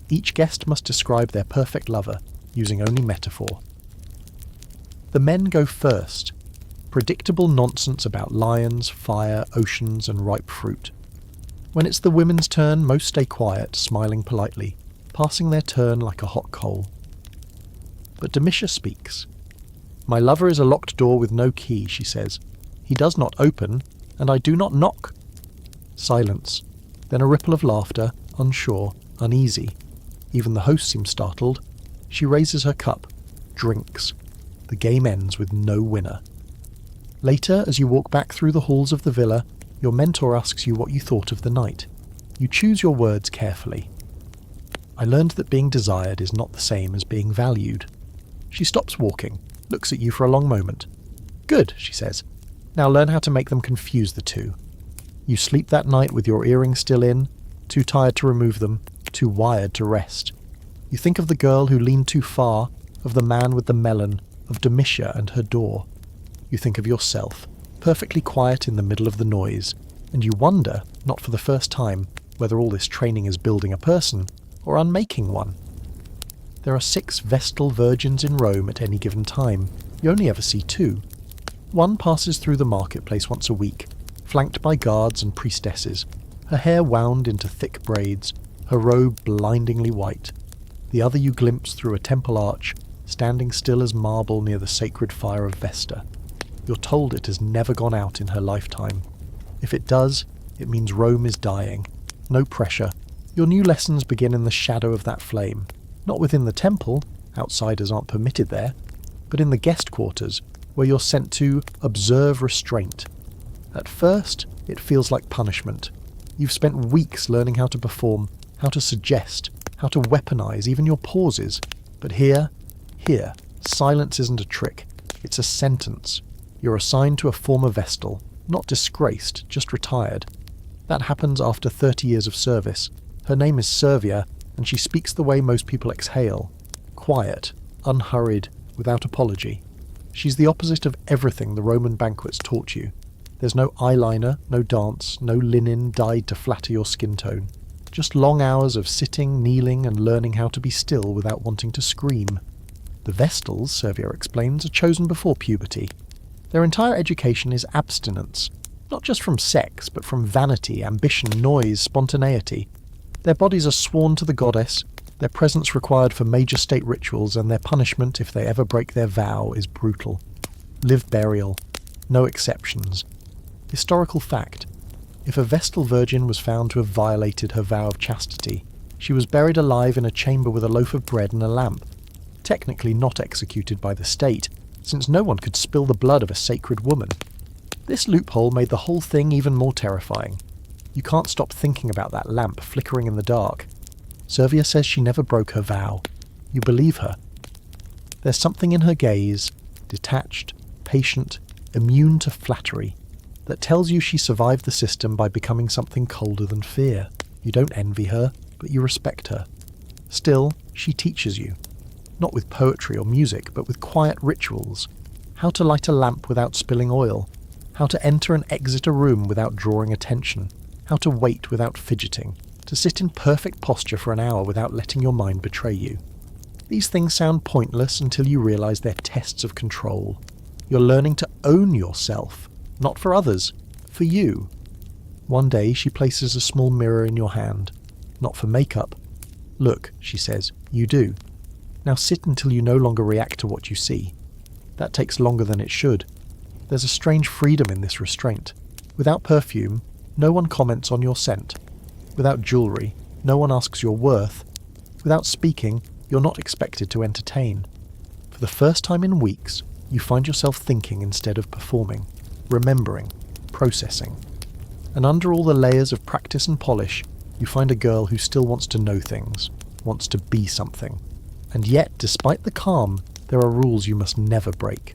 Each guest must describe their perfect lover, using only metaphor. The men go first. Predictable nonsense about lions, fire, oceans, and ripe fruit. When it's the women's turn, most stay quiet, smiling politely, passing their turn like a hot coal. But Demisha speaks. "My lover is a locked door with no key," she says. "He does not open, and I do not knock." Silence. Then a ripple of laughter, unsure, uneasy. Even the host seems startled. She raises her cup, drinks. The game ends with no winner. Later, as you walk back through the halls of the villa, your mentor asks you what you thought of the night. You choose your words carefully. "I learned that being desired is not the same as being valued." She stops walking, looks at you for a long moment. "Good," she says. "Now learn how to make them confuse the two." You sleep that night with your earrings still in, too tired to remove them, too wired to rest. You think of the girl who leaned too far, of the man with the melon, of Demisha and her door. You think of yourself, perfectly quiet in the middle of the noise, and you wonder, not for the first time, whether all this training is building a person, or unmaking one. There are 6 Vestal Virgins in Rome at any given time. You only ever see 2. One passes through the marketplace once a week, flanked by guards and priestesses, her hair wound into thick braids, her robe blindingly white. The other you glimpse through a temple arch, standing still as marble near the sacred fire of Vesta. You're told it has never gone out in her lifetime. If it does, it means Rome is dying. No pressure. Your new lessons begin in the shadow of that flame. Not within the temple, outsiders aren't permitted there, but in the guest quarters, where you're sent to observe restraint. At first, it feels like punishment. You've spent weeks learning how to perform, how to suggest, how to weaponize even your pauses. But here, silence isn't a trick. It's a sentence. You're assigned to a former Vestal, not disgraced, just retired. That happens after 30 years of service. Her name is Servia, and she speaks the way most people exhale. Quiet, unhurried, without apology. She's the opposite of everything the Roman banquets taught you. There's no eyeliner, no dance, no linen dyed to flatter your skin tone. Just long hours of sitting, kneeling, and learning how to be still without wanting to scream. The Vestals, Servia explains, are chosen before puberty. Their entire education is abstinence. Not just from sex, but from vanity, ambition, noise, spontaneity. Their bodies are sworn to the goddess, their presence required for major state rituals, and their punishment if they ever break their vow is brutal. Live burial. No exceptions. Historical fact. If a Vestal Virgin was found to have violated her vow of chastity, she was buried alive in a chamber with a loaf of bread and a lamp. Technically not executed by the state, since no one could spill the blood of a sacred woman. This loophole made the whole thing even more terrifying. You can't stop thinking about that lamp flickering in the dark. Servia says she never broke her vow. You believe her. There's something in her gaze, detached, patient, immune to flattery, that tells you she survived the system by becoming something colder than fear. You don't envy her, but you respect her. Still, she teaches you. Not with poetry or music, but with quiet rituals. How to light a lamp without spilling oil. How to enter and exit a room without drawing attention. How to wait without fidgeting. To sit in perfect posture for an hour without letting your mind betray you. These things sound pointless until you realize they're tests of control. You're learning to own yourself, not for others, for you. One day she places a small mirror in your hand, not for makeup. Look, she says, you do. Now sit until you no longer react to what you see. That takes longer than it should. There's a strange freedom in this restraint. Without perfume, no one comments on your scent. Without jewellery, no one asks your worth. Without speaking, you're not expected to entertain. For the first time in weeks, you find yourself thinking instead of performing, remembering, processing. And under all the layers of practice and polish, you find a girl who still wants to know things, wants to be something. And yet, despite the calm, there are rules you must never break.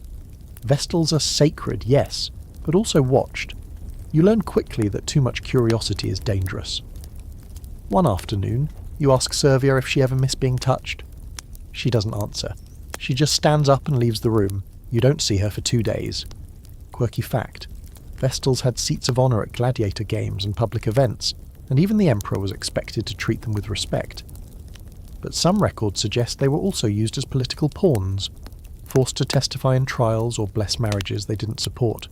Vestals are sacred, yes, but also watched. You learn quickly that too much curiosity is dangerous. One afternoon, you ask Servia if she ever missed being touched. She doesn't answer. She just stands up and leaves the room. You don't see her for 2 days. Quirky fact. Vestals had seats of honour at gladiator games and public events, and even the emperor was expected to treat them with respect. But some records suggest they were also used as political pawns, forced to testify in trials or bless marriages they didn't support.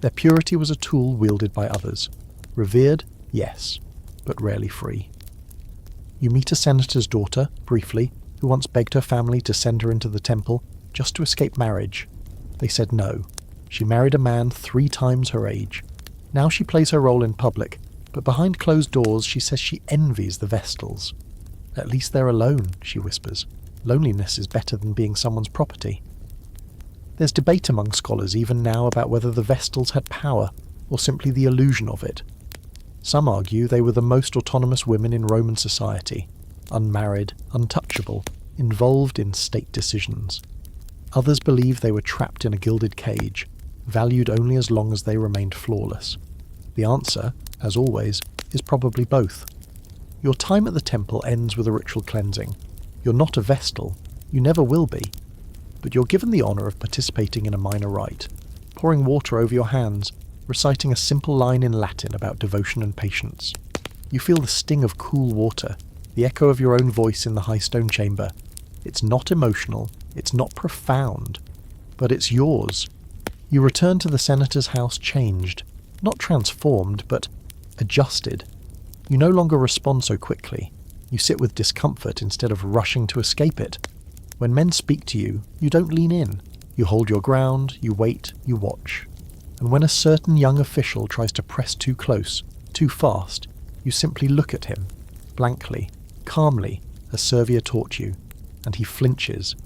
Their purity was a tool wielded by others. Revered, yes, but rarely free. You meet a senator's daughter, briefly, who once begged her family to send her into the temple just to escape marriage. They said no. She married a man 3 times her age. Now she plays her role in public, but behind closed doors she says she envies the Vestals. At least they're alone, she whispers. Loneliness is better than being someone's property. There's debate among scholars even now about whether the Vestals had power, or simply the illusion of it. Some argue they were the most autonomous women in Roman society, unmarried, untouchable, involved in state decisions. Others believe they were trapped in a gilded cage, valued only as long as they remained flawless. The answer, as always, is probably both. Your time at the temple ends with a ritual cleansing. You're not a Vestal, you never will be, but you're given the honour of participating in a minor rite, pouring water over your hands, reciting a simple line in Latin about devotion and patience. You feel the sting of cool water, the echo of your own voice in the high stone chamber. It's not emotional, it's not profound, but it's yours. You return to the senator's house changed, not transformed, but adjusted. You no longer respond so quickly. You sit with discomfort instead of rushing to escape it. When men speak to you, you don't lean in. You hold your ground, you wait, you watch. And when a certain young official tries to press too close, too fast, you simply look at him, blankly, calmly, as Servia taught you, and he flinches.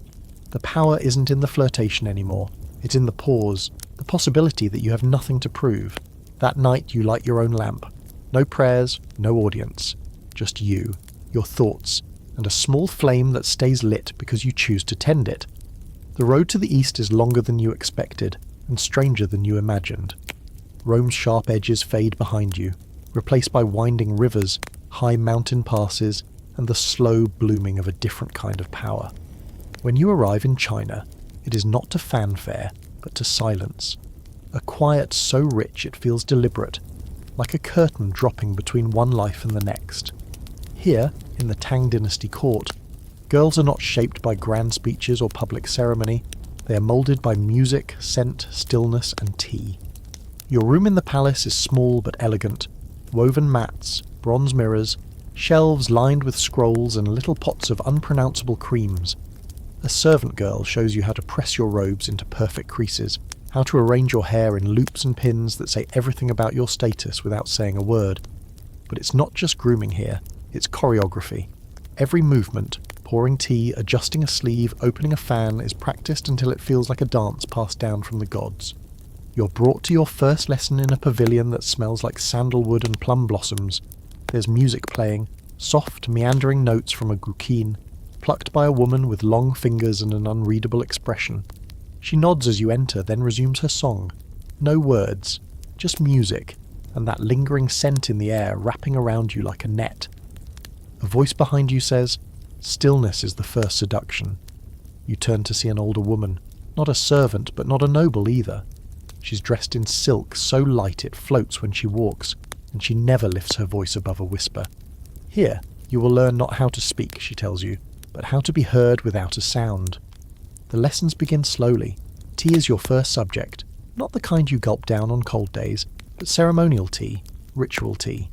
The power isn't in the flirtation anymore. It's in the pause, the possibility that you have nothing to prove. That night you light your own lamp. No prayers, no audience. Just you, your thoughts, and a small flame that stays lit because you choose to tend it. The road to the east is longer than you expected, and stranger than you imagined. Rome's sharp edges fade behind you, replaced by winding rivers, high mountain passes, and the slow blooming of a different kind of power. When you arrive in China, it is not to fanfare, but to silence. A quiet so rich it feels deliberate, like a curtain dropping between one life and the next. Here, in the Tang Dynasty court, girls are not shaped by grand speeches or public ceremony. They are moulded by music, scent, stillness, and tea. Your room in the palace is small but elegant. Woven mats, bronze mirrors, shelves lined with scrolls and little pots of unpronounceable creams. A servant girl shows you how to press your robes into perfect creases, how to arrange your hair in loops and pins that say everything about your status without saying a word. But it's not just grooming here, it's choreography. Every movement, pouring tea, adjusting a sleeve, opening a fan, is practiced until it feels like a dance passed down from the gods. You're brought to your first lesson in a pavilion that smells like sandalwood and plum blossoms. There's music playing, soft, meandering notes from a guqin, plucked by a woman with long fingers and an unreadable expression. She nods as you enter, then resumes her song. No words, just music, and that lingering scent in the air wrapping around you like a net. A voice behind you says, "Stillness is the first seduction." You turn to see an older woman, not a servant, but not a noble either. She's dressed in silk so light it floats when she walks, and she never lifts her voice above a whisper. Here, you will learn not how to speak, she tells you, but how to be heard without a sound. The lessons begin slowly. Tea is your first subject, not the kind you gulp down on cold days, but ceremonial tea, ritual tea.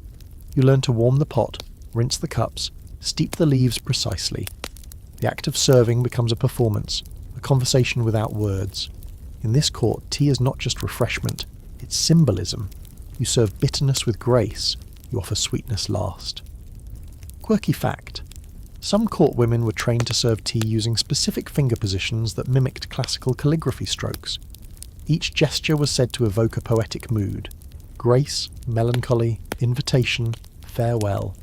You learn to warm the pot, rinse the cups, steep the leaves precisely. The act of serving becomes a performance, a conversation without words. In this court, tea is not just refreshment, it's symbolism. You serve bitterness with grace, you offer sweetness last. Quirky fact. Some court women were trained to serve tea using specific finger positions that mimicked classical calligraphy strokes. Each gesture was said to evoke a poetic mood. Grace, melancholy, invitation, farewell.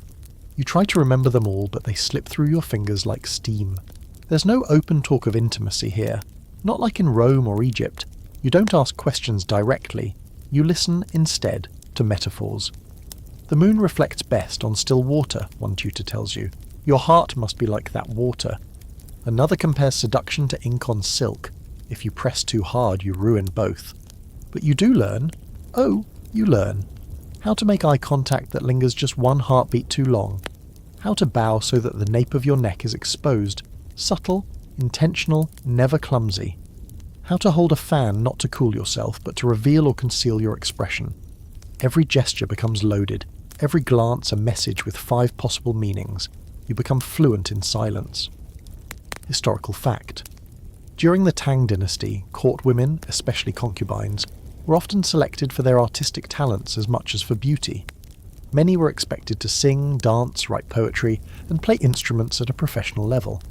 You try to remember them all, but they slip through your fingers like steam. There's no open talk of intimacy here. Not like in Rome or Egypt. You don't ask questions directly. You listen, instead, to metaphors. The moon reflects best on still water, one tutor tells you. Your heart must be like that water. Another compares seduction to ink on silk. If you press too hard, you ruin both. But you do learn. Oh, you learn. How to make eye contact that lingers just one heartbeat too long. How to bow so that the nape of your neck is exposed. Subtle, intentional, never clumsy. How to hold a fan not to cool yourself, but to reveal or conceal your expression. Every gesture becomes loaded, every glance a message with 5 possible meanings. You become fluent in silence. Historical fact. During the Tang Dynasty, court women, especially concubines, were often selected for their artistic talents as much as for beauty. Many were expected to sing, dance, write poetry, and play instruments at a professional level.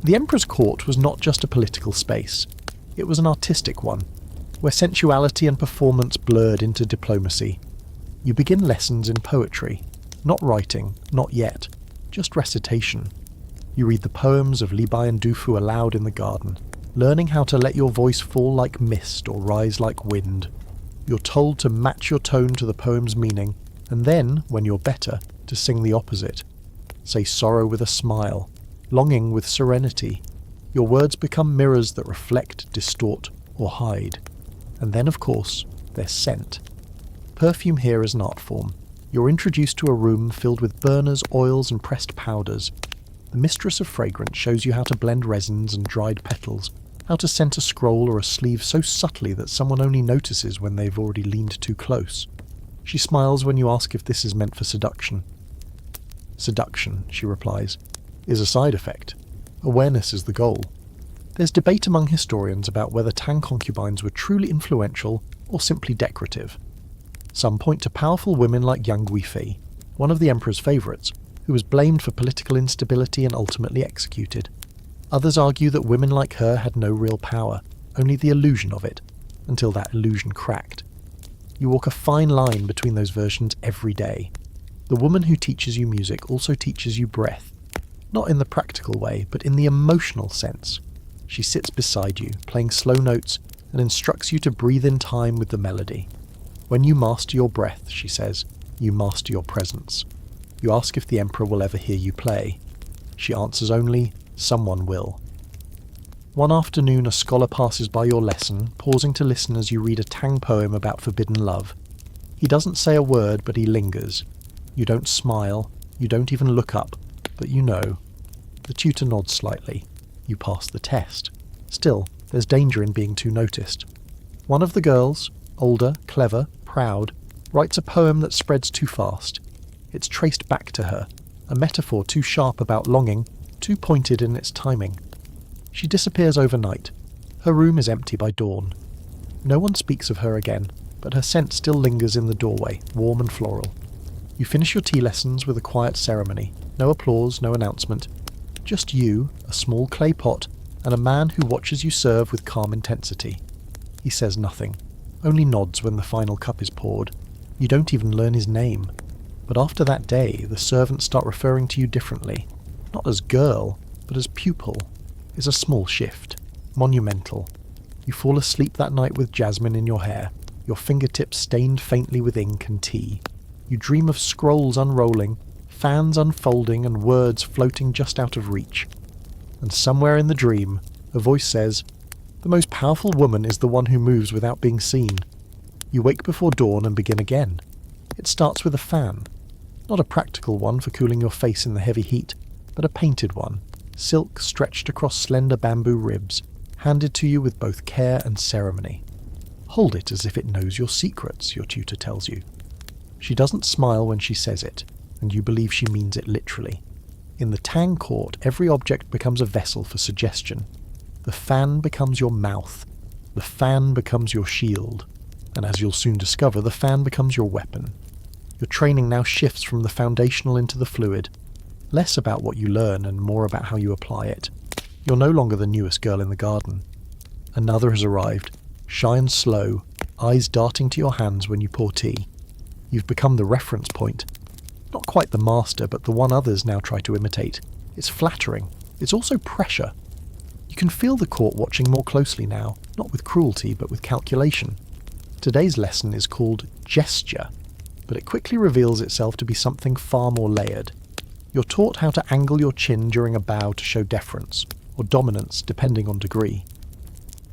The emperor's court was not just a political space. It was an artistic one, where sensuality and performance blurred into diplomacy. You begin lessons in poetry. Not writing, not yet, just recitation. You read the poems of Li Bai and Du Fu aloud in the garden, learning how to let your voice fall like mist or rise like wind. You're told to match your tone to the poem's meaning, and then, when you're better, to sing the opposite. Say sorrow with a smile, longing with serenity. Your words become mirrors that reflect, distort, or hide. And then, of course, there's scent. Perfume here is an art form. You're introduced to a room filled with burners, oils, and pressed powders. The mistress of fragrance shows you how to blend resins and dried petals, how to scent a scroll or a sleeve so subtly that someone only notices when they've already leaned too close. She smiles when you ask if this is meant for seduction. Seduction, she replies, is a side effect. Awareness is the goal. There's debate among historians about whether Tang concubines were truly influential or simply decorative. Some point to powerful women like Yang Guifei, one of the emperor's favourites, who was blamed for political instability and ultimately executed. Others argue that women like her had no real power, only the illusion of it, until that illusion cracked. You walk a fine line between those versions every day. The woman who teaches you music also teaches you breath. Not in the practical way, but in the emotional sense. She sits beside you, playing slow notes, and instructs you to breathe in time with the melody. When you master your breath, she says, you master your presence. You ask if the emperor will ever hear you play. She answers only, someone will. One afternoon a scholar passes by your lesson, pausing to listen as you read a Tang poem about forbidden love. He doesn't say a word, but he lingers. You don't smile, you don't even look up, but you know. The tutor nods slightly. You pass the test. Still, there's danger in being too noticed. One of the girls, older, clever, proud, writes a poem that spreads too fast. It's traced back to her, a metaphor too sharp about longing, too pointed in its timing. She disappears overnight. Her room is empty by dawn. No one speaks of her again, but her scent still lingers in the doorway, warm and floral. You finish your tea lessons with a quiet ceremony. No applause, no announcement. Just you, a small clay pot, and a man who watches you serve with calm intensity. He says nothing, only nods when the final cup is poured. You don't even learn his name. But after that day, the servants start referring to you differently. Not as girl, but as pupil. It's a small shift. Monumental. You fall asleep that night with jasmine in your hair, your fingertips stained faintly with ink and tea. You dream of scrolls unrolling, fans unfolding, and words floating just out of reach. And somewhere in the dream, a voice says, "The most powerful woman is the one who moves without being seen." You wake before dawn and begin again. It starts with a fan. Not a practical one for cooling your face in the heavy heat, but a painted one, silk stretched across slender bamboo ribs, handed to you with both care and ceremony. Hold it as if it knows your secrets, your tutor tells you. She doesn't smile when she says it, and you believe she means it literally. In the Tang court, every object becomes a vessel for suggestion. The fan becomes your mouth. The fan becomes your shield. And as you'll soon discover, the fan becomes your weapon. Your training now shifts from the foundational into the fluid. Less about what you learn and more about how you apply it. You're no longer the newest girl in the garden. Another has arrived, shy and slow, eyes darting to your hands when you pour tea. You've become the reference point. Not quite the master, but the one others now try to imitate. It's flattering. It's also pressure. You can feel the court watching more closely now, not with cruelty, but with calculation. Today's lesson is called gesture, but it quickly reveals itself to be something far more layered. You're taught how to angle your chin during a bow to show deference, or dominance depending on degree.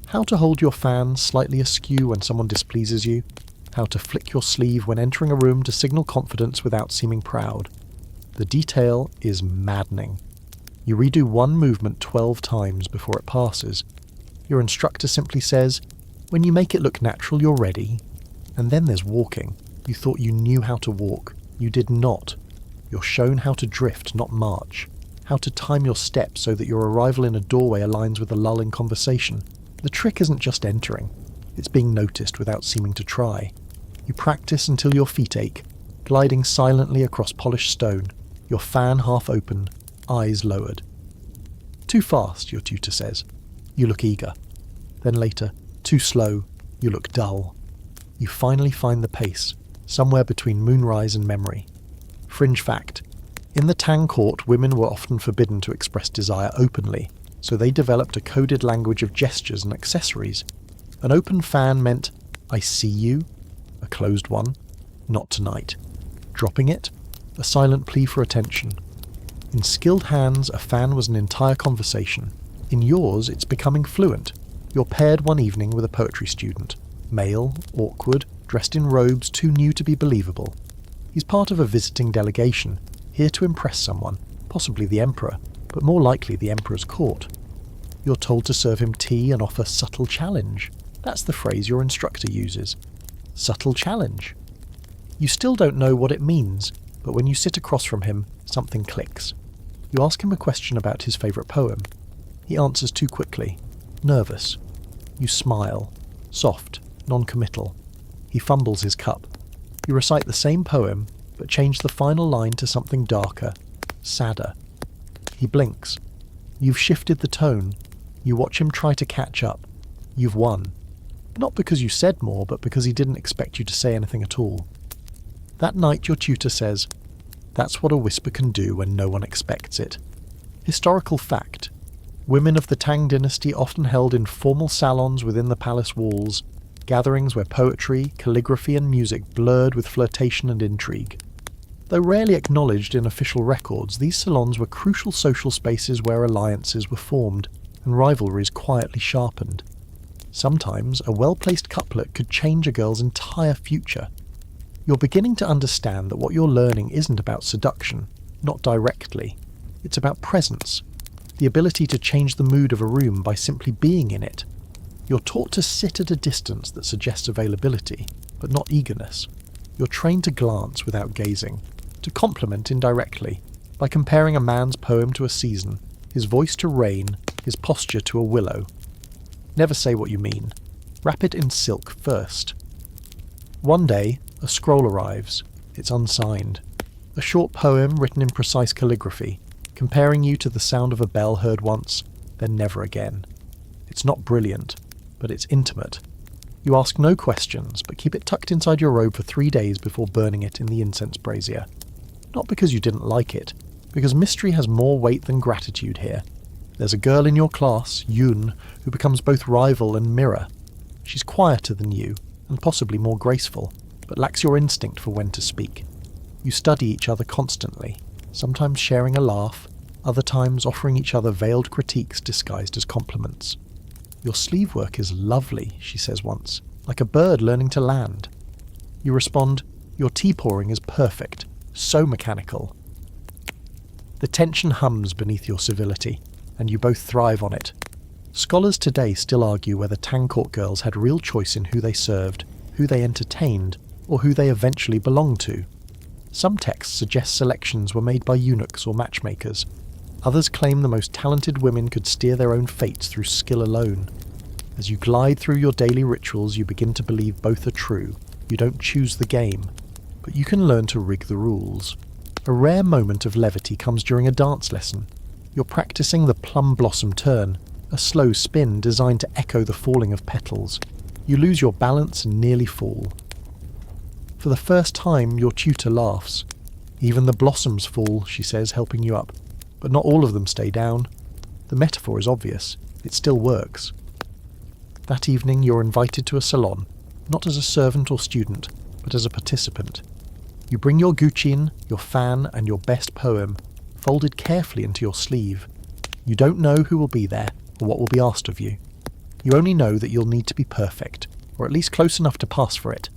How to hold your fan slightly askew when someone displeases you. How to flick your sleeve when entering a room to signal confidence without seeming proud. The detail is maddening. You redo one movement 12 times before it passes. Your instructor simply says, "When you make it look natural, you're ready." And then there's walking. You thought you knew how to walk. You did not. You're shown how to drift, not march. How to time your steps so that your arrival in a doorway aligns with a lull in conversation. The trick isn't just entering. It's being noticed without seeming to try. You practice until your feet ache, gliding silently across polished stone, your fan half open, eyes lowered. Too fast, your tutor says. You look eager. Then later, too slow, you look dull. You finally find the pace, somewhere between moonrise and memory. Fringe fact. In the Tang court, women were often forbidden to express desire openly, so they developed a coded language of gestures and accessories. An open fan meant, "I see you," a closed one, "Not tonight." Dropping it, a silent plea for attention. In skilled hands, a fan was an entire conversation. In yours, it's becoming fluent. You're paired one evening with a poetry student. Male, awkward, dressed in robes too new to be believable. He's part of a visiting delegation, here to impress someone, possibly the emperor, but more likely the emperor's court. You're told to serve him tea and offer subtle challenge. That's the phrase your instructor uses. Subtle challenge. You still don't know what it means, but when you sit across from him, something clicks. You ask him a question about his favourite poem. He answers too quickly. Nervous. You smile. Soft, non-committal. He fumbles his cup. You recite the same poem, but change the final line to something darker, sadder. He blinks. You've shifted the tone. You watch him try to catch up. You've won. Not because you said more, but because he didn't expect you to say anything at all. That night your tutor says, "That's what a whisper can do when no one expects it." Historical fact. Women of the Tang Dynasty often held informal salons within the palace walls, gatherings where poetry, calligraphy and music blurred with flirtation and intrigue. Though rarely acknowledged in official records, these salons were crucial social spaces where alliances were formed and rivalries quietly sharpened. Sometimes a well-placed couplet could change a girl's entire future. You're beginning to understand that what you're learning isn't about seduction, not directly. It's about presence, the ability to change the mood of a room by simply being in it. You're taught to sit at a distance that suggests availability, but not eagerness. You're trained to glance without gazing, to compliment indirectly, by comparing a man's poem to a season, his voice to rain, his posture to a willow. Never say what you mean. Wrap it in silk first. One day, a scroll arrives. It's unsigned. A short poem written in precise calligraphy, comparing you to the sound of a bell heard once, then never again. It's not brilliant, but it's intimate. You ask no questions, but keep it tucked inside your robe for 3 days before burning it in the incense brazier. Not because you didn't like it, because mystery has more weight than gratitude here. There's a girl in your class, Yun, who becomes both rival and mirror. She's quieter than you, and possibly more graceful, but lacks your instinct for when to speak. You study each other constantly, sometimes sharing a laugh, other times offering each other veiled critiques disguised as compliments. "Your sleeve work is lovely," she says once, "like a bird learning to land." You respond, "Your tea pouring is perfect, so mechanical." The tension hums beneath your civility, and you both thrive on it. Scholars today still argue whether Tang court girls had real choice in who they served, who they entertained, or who they eventually belonged to. Some texts suggest selections were made by eunuchs or matchmakers. Others claim the most talented women could steer their own fates through skill alone. As you glide through your daily rituals, you begin to believe both are true. You don't choose the game, but you can learn to rig the rules. A rare moment of levity comes during a dance lesson. You're practicing the plum blossom turn, a slow spin designed to echo the falling of petals. You lose your balance and nearly fall. For the first time, your tutor laughs. "Even the blossoms fall," she says, helping you up. But not all of them stay down. The metaphor is obvious. It still works. That evening, you're invited to a salon, not as a servant or student, but as a participant. You bring your guqin, your fan, and your best poem, folded carefully into your sleeve. You don't know who will be there, or what will be asked of you. You only know that you'll need to be perfect, or at least close enough to pass for it.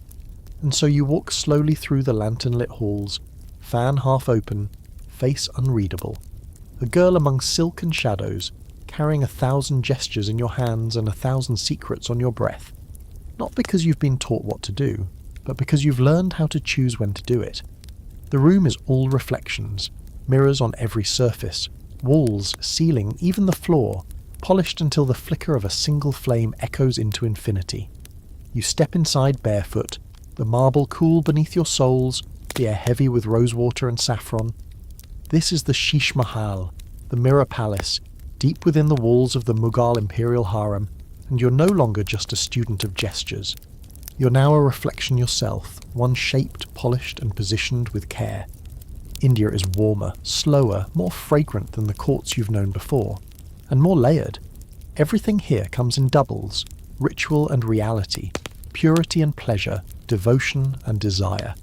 And so you walk slowly through the lantern-lit halls, fan half open, face unreadable. A girl among silk and shadows, carrying 1,000 gestures in your hands and 1,000 secrets on your breath. Not because you've been taught what to do, but because you've learned how to choose when to do it. The room is all reflections, mirrors on every surface, walls, ceiling, even the floor, polished until the flicker of a single flame echoes into infinity. You step inside barefoot, the marble cool beneath your soles, the air heavy with rosewater and saffron. This is the Sheesh Mahal, the mirror palace, deep within the walls of the Mughal imperial harem, and you're no longer just a student of gestures. You're now a reflection yourself, one shaped, polished, and positioned with care. India is warmer, slower, more fragrant than the courts you've known before, and more layered. Everything here comes in doubles, ritual and reality, purity and pleasure, devotion and desire.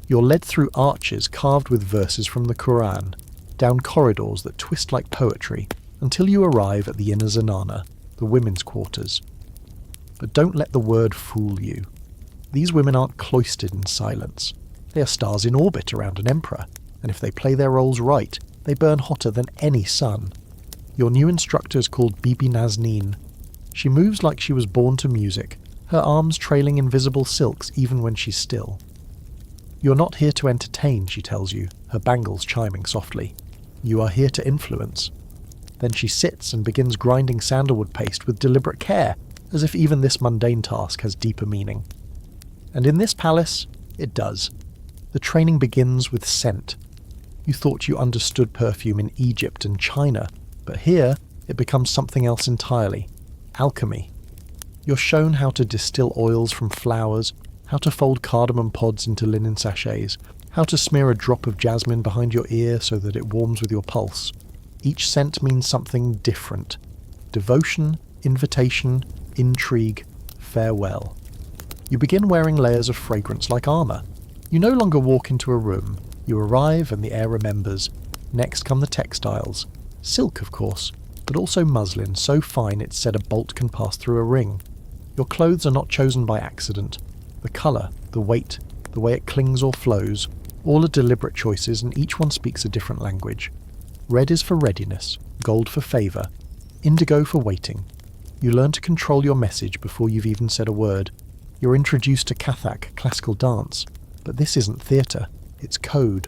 You're led through arches carved with verses from the Quran, down corridors that twist like poetry, until you arrive at the inner zanana, the women's quarters. But don't let the word fool you. These women aren't cloistered in silence. They are stars in orbit around an emperor, and if they play their roles right, they burn hotter than any sun. Your new instructor is called Bibi Nazneen. She moves like she was born to music, her arms trailing invisible silks even when she's still. You're not here to entertain, she tells you, her bangles chiming softly. You are here to influence. Then she sits and begins grinding sandalwood paste with deliberate care, as if even this mundane task has deeper meaning. And in this palace, it does. The training begins with scent. You thought you understood perfume in Egypt and China, but here it becomes something else entirely. Alchemy. You're shown how to distill oils from flowers, how to fold cardamom pods into linen sachets, how to smear a drop of jasmine behind your ear so that it warms with your pulse. Each scent means something different. Devotion, invitation, intrigue, farewell. You begin wearing layers of fragrance like armour. You no longer walk into a room. You arrive and the air remembers. Next come the textiles. Silk, of course, but also muslin so fine it's said a bolt can pass through a ring. Your clothes are not chosen by accident. The colour, the weight, the way it clings or flows, all are deliberate choices and each one speaks a different language. Red is for readiness, gold for favour, indigo for waiting. You learn to control your message before you've even said a word. You're introduced to Kathak, classical dance, but this isn't theatre, it's code.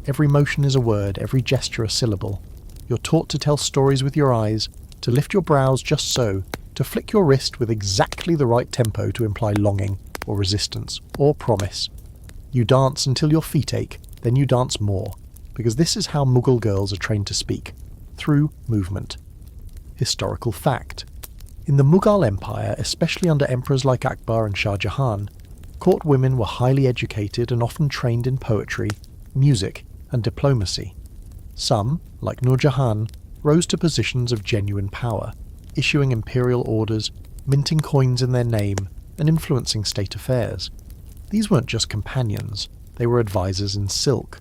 Every motion is a word, every gesture a syllable. You're taught to tell stories with your eyes, to lift your brows just so, to flick your wrist with exactly the right tempo to imply longing, or resistance, or promise. You dance until your feet ache, then you dance more, because this is how Mughal girls are trained to speak, through movement. Historical fact. In the Mughal Empire, especially under emperors like Akbar and Shah Jahan, court women were highly educated and often trained in poetry, music, and diplomacy. Some, like Nur Jahan, rose to positions of genuine power, issuing imperial orders, minting coins in their name, and influencing state affairs. These weren't just companions, they were advisors in silk.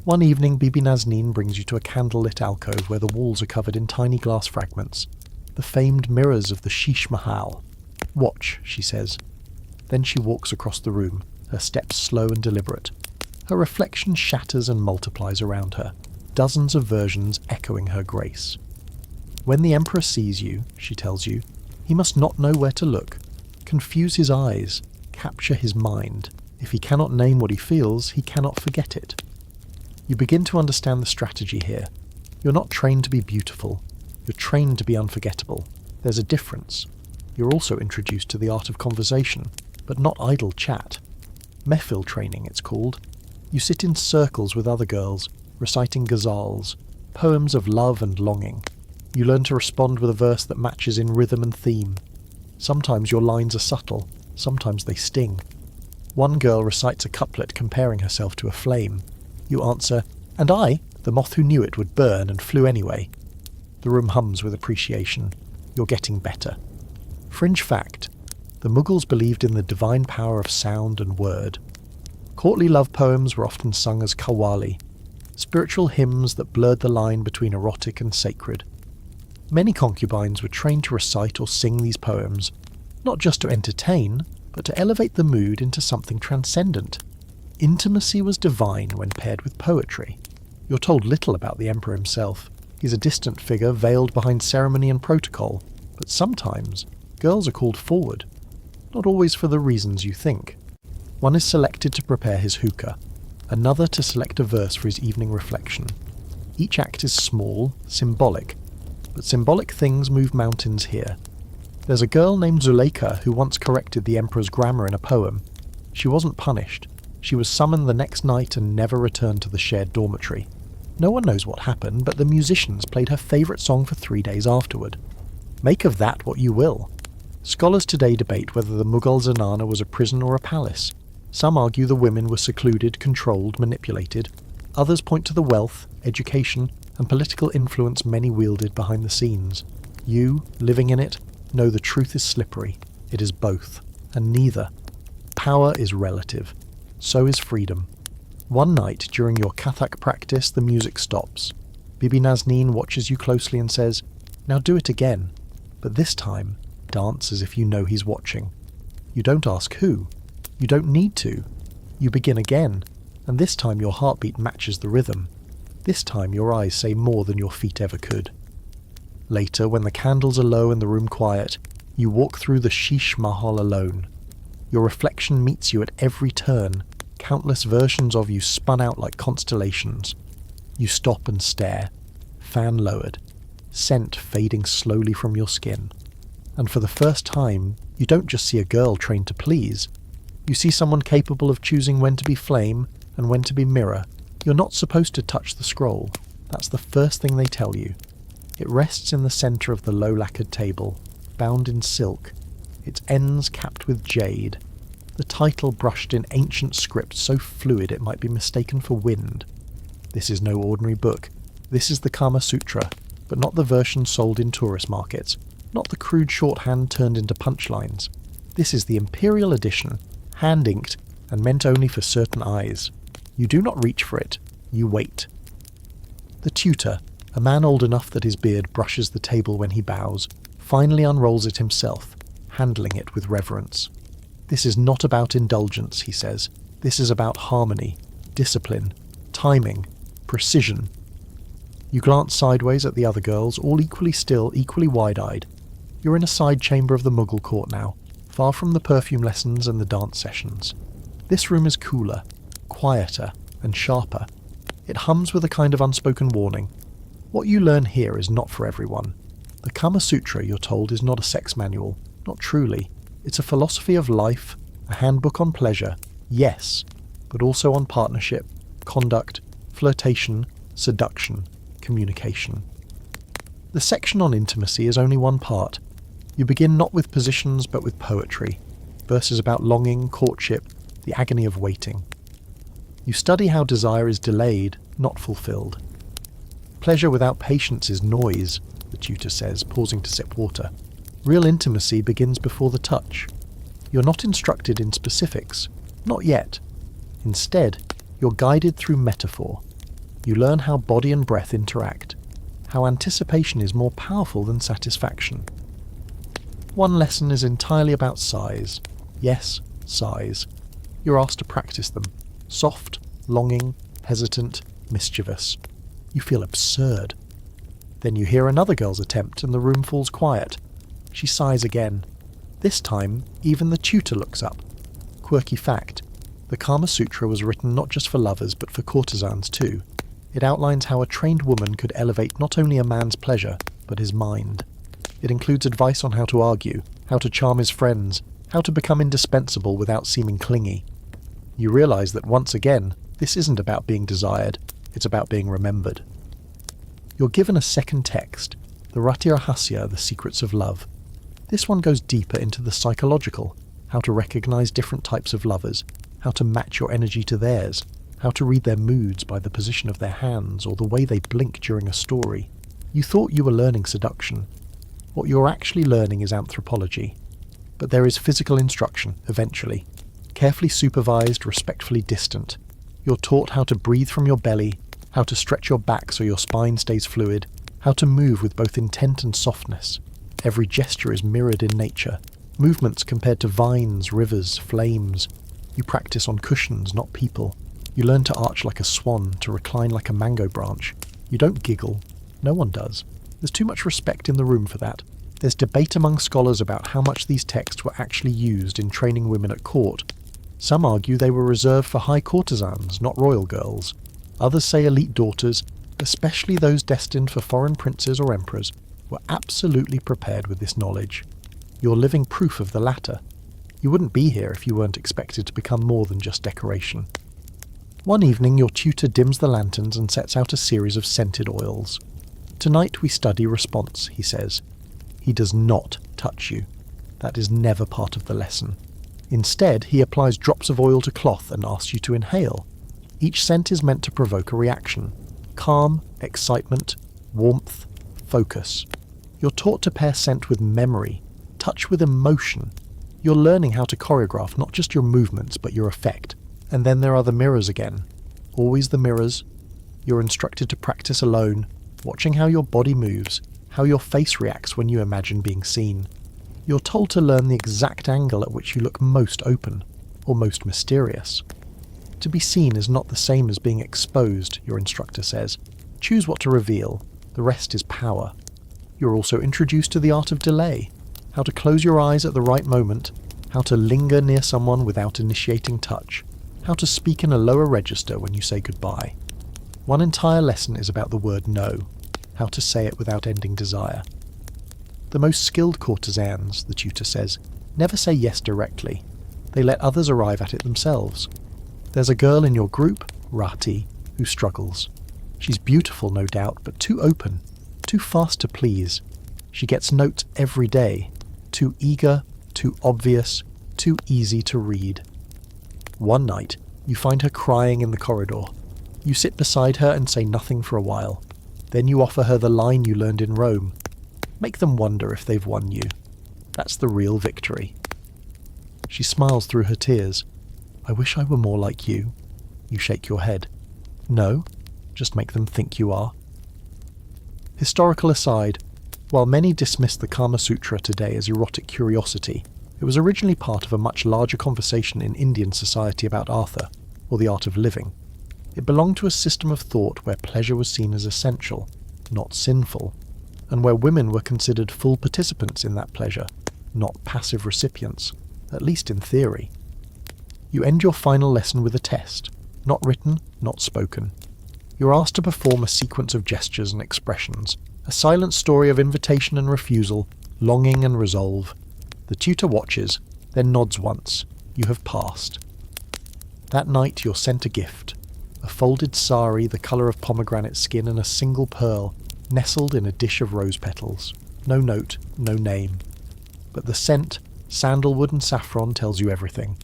One evening, Bibi Nazneen brings you to a candlelit alcove where the walls are covered in tiny glass fragments, the famed mirrors of the Sheesh Mahal. "Watch," she says. Then she walks across the room, her steps slow and deliberate. Her reflection shatters and multiplies around her, dozens of versions echoing her grace. When the emperor sees you, she tells you, he must not know where to look, confuse his eyes, capture his mind. If he cannot name what he feels, he cannot forget it. You begin to understand the strategy here. You're not trained to be beautiful. You're trained to be unforgettable. There's a difference. You're also introduced to the art of conversation, but not idle chat. Mehfil training, it's called. You sit in circles with other girls, reciting ghazals, poems of love and longing. You learn to respond with a verse that matches in rhythm and theme. Sometimes your lines are subtle, sometimes they sting. One girl recites a couplet comparing herself to a flame. You answer, "And I, the moth who knew it would burn and flew anyway." The room hums with appreciation. You're getting better. Fringe fact. The Mughals believed in the divine power of sound and word. Courtly love poems were often sung as qawwali, spiritual hymns that blurred the line between erotic and sacred. Many concubines were trained to recite or sing these poems, not just to entertain, but to elevate the mood into something transcendent. Intimacy was divine when paired with poetry. You're told little about the emperor himself. He's a distant figure veiled behind ceremony and protocol, but sometimes girls are called forward. Not always for the reasons you think. One is selected to prepare his hookah, another to select a verse for his evening reflection. Each act is small, symbolic, but symbolic things move mountains here. There's a girl named Zuleika who once corrected the emperor's grammar in a poem. She wasn't punished. She was summoned the next night and never returned to the shared dormitory. No one knows what happened, but the musicians played her favourite song for 3 days afterward. Make of that what you will. Scholars today debate whether the Mughal Zanana was a prison or a palace. Some argue the women were secluded, controlled, manipulated. Others point to the wealth, education, and political influence many wielded behind the scenes. You, living in it, know the truth is slippery. It is both, and neither. Power is relative. So is freedom. One night during your Kathak practice, the music stops. Bibi Nazneen watches you closely and says, "Now do it again. But this time, dance as if you know he's watching." You don't ask who. You don't need to. You begin again, and this time your heartbeat matches the rhythm. This time your eyes say more than your feet ever could. Later, when the candles are low and the room quiet, you walk through the Sheesh Mahal alone. Your reflection meets you at every turn, countless versions of you spun out like constellations. You stop and stare, fan lowered, scent fading slowly from your skin. And for the first time, you don't just see a girl trained to please. You see someone capable of choosing when to be flame and when to be mirror. You're not supposed to touch the scroll. That's the first thing they tell you. It rests in the centre of the low-lacquered table, bound in silk, its ends capped with jade, the title brushed in ancient script so fluid it might be mistaken for wind. This is no ordinary book. This is the Kama Sutra, but not the version sold in tourist markets, not the crude shorthand turned into punchlines. This is the imperial edition, hand-inked and meant only for certain eyes. You do not reach for it, you wait. The tutor, a man old enough that his beard brushes the table when he bows, finally unrolls it himself, handling it with reverence. This is not about indulgence, he says. This is about harmony, discipline, timing, precision. You glance sideways at the other girls, all equally still, equally wide-eyed. You're in a side chamber of the Mughal court now, far from the perfume lessons and the dance sessions. This room is cooler, quieter, and sharper. It hums with a kind of unspoken warning. What you learn here is not for everyone. The Kama Sutra, you're told, is not a sex manual. Not truly. It's a philosophy of life, a handbook on pleasure, yes, but also on partnership, conduct, flirtation, seduction, communication. The section on intimacy is only one part. You begin not with positions but with poetry, verses about longing, courtship, the agony of waiting. You study how desire is delayed, not fulfilled. Pleasure without patience is noise, the tutor says, pausing to sip water. Real intimacy begins before the touch. You're not instructed in specifics, not yet. Instead, you're guided through metaphor. You learn how body and breath interact, how anticipation is more powerful than satisfaction. One lesson is entirely about sighs. Yes, sighs. You're asked to practice them. Soft, longing, hesitant, mischievous. You feel absurd. Then you hear another girl's attempt and the room falls quiet. She sighs again. This time, even the tutor looks up. Quirky fact. The Kama Sutra was written not just for lovers but for courtesans too. It outlines how a trained woman could elevate not only a man's pleasure, but his mind. It includes advice on how to argue, how to charm his friends, how to become indispensable without seeming clingy. You realise that once again, this isn't about being desired, it's about being remembered. You're given a second text, the Rahasya, the Secrets of Love. This one goes deeper into the psychological, how to recognise different types of lovers, how to match your energy to theirs, how to read their moods by the position of their hands or the way they blink during a story. You thought you were learning seduction. What you're actually learning is anthropology. But there is physical instruction, eventually. Carefully supervised, respectfully distant. You're taught how to breathe from your belly, how to stretch your back so your spine stays fluid, how to move with both intent and softness. Every gesture is mirrored in nature. Movements compared to vines, rivers, flames. You practice on cushions, not people. You learn to arch like a swan, to recline like a mango branch. You don't giggle. No one does. There's too much respect in the room for that. There's debate among scholars about how much these texts were actually used in training women at court. Some argue they were reserved for high courtesans, not royal girls. Others say elite daughters, especially those destined for foreign princes or emperors, were absolutely prepared with this knowledge. You're living proof of the latter. You wouldn't be here if you weren't expected to become more than just decoration. One evening your tutor dims the lanterns and sets out a series of scented oils. Tonight we study response, he says. He does not touch you. That is never part of the lesson. Instead, he applies drops of oil to cloth and asks you to inhale. Each scent is meant to provoke a reaction. Calm, excitement, warmth, focus. You're taught to pair scent with memory, touch with emotion. You're learning how to choreograph not just your movements but your effect. And then there are the mirrors again. Always the mirrors. You're instructed to practice alone, watching how your body moves, how your face reacts when you imagine being seen. You're told to learn the exact angle at which you look most open, or most mysterious. To be seen is not the same as being exposed, your instructor says. Choose what to reveal. The rest is power. You're also introduced to the art of delay, how to close your eyes at the right moment, how to linger near someone without initiating touch, how to speak in a lower register when you say goodbye. One entire lesson is about the word no, how to say it without ending desire. The most skilled courtesans, the tutor says, never say yes directly. They let others arrive at it themselves. There's a girl in your group, Rati, who struggles. She's beautiful, no doubt, but too open, too fast to please. She gets notes every day, too eager, too obvious, too easy to read. One night, you find her crying in the corridor. You sit beside her and say nothing for a while. Then you offer her the line you learned in Rome. Make them wonder if they've won you. That's the real victory. She smiles through her tears. I wish I were more like you. You shake your head. No, just make them think you are. Historical aside, while many dismiss the Kama Sutra today as erotic curiosity, it was originally part of a much larger conversation in Indian society about Arthur, or the art of living. It belonged to a system of thought where pleasure was seen as essential, not sinful. and where women were considered full participants in that pleasure, not passive recipients, at least in theory. You end your final lesson with a test, not written, not spoken. You're asked to perform a sequence of gestures and expressions, a silent story of invitation and refusal, longing and resolve. The tutor watches, then nods once. You have passed. That night you're sent a gift, a folded sari the colour of pomegranate skin and a single pearl, nestled in a dish of rose petals. No note, no name. But the scent, sandalwood and saffron, tells you everything.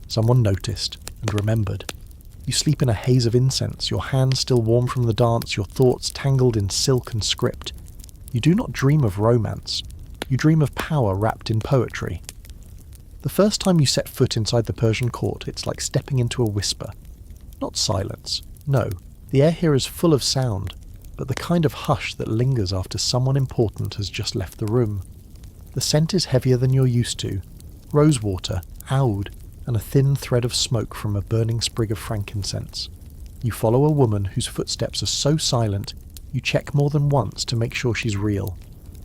Someone noticed and remembered. You sleep in a haze of incense, your hands still warm from the dance, your thoughts tangled in silk and script. You do not dream of romance. You dream of power wrapped in poetry. The first time you set foot inside the Persian court, it's like stepping into a whisper. Not silence. No, the air here is full of sound, but the kind of hush that lingers after someone important has just left the room. The scent is heavier than you're used to. Rosewater, oud, and a thin thread of smoke from a burning sprig of frankincense. You follow a woman whose footsteps are so silent, you check more than once to make sure she's real.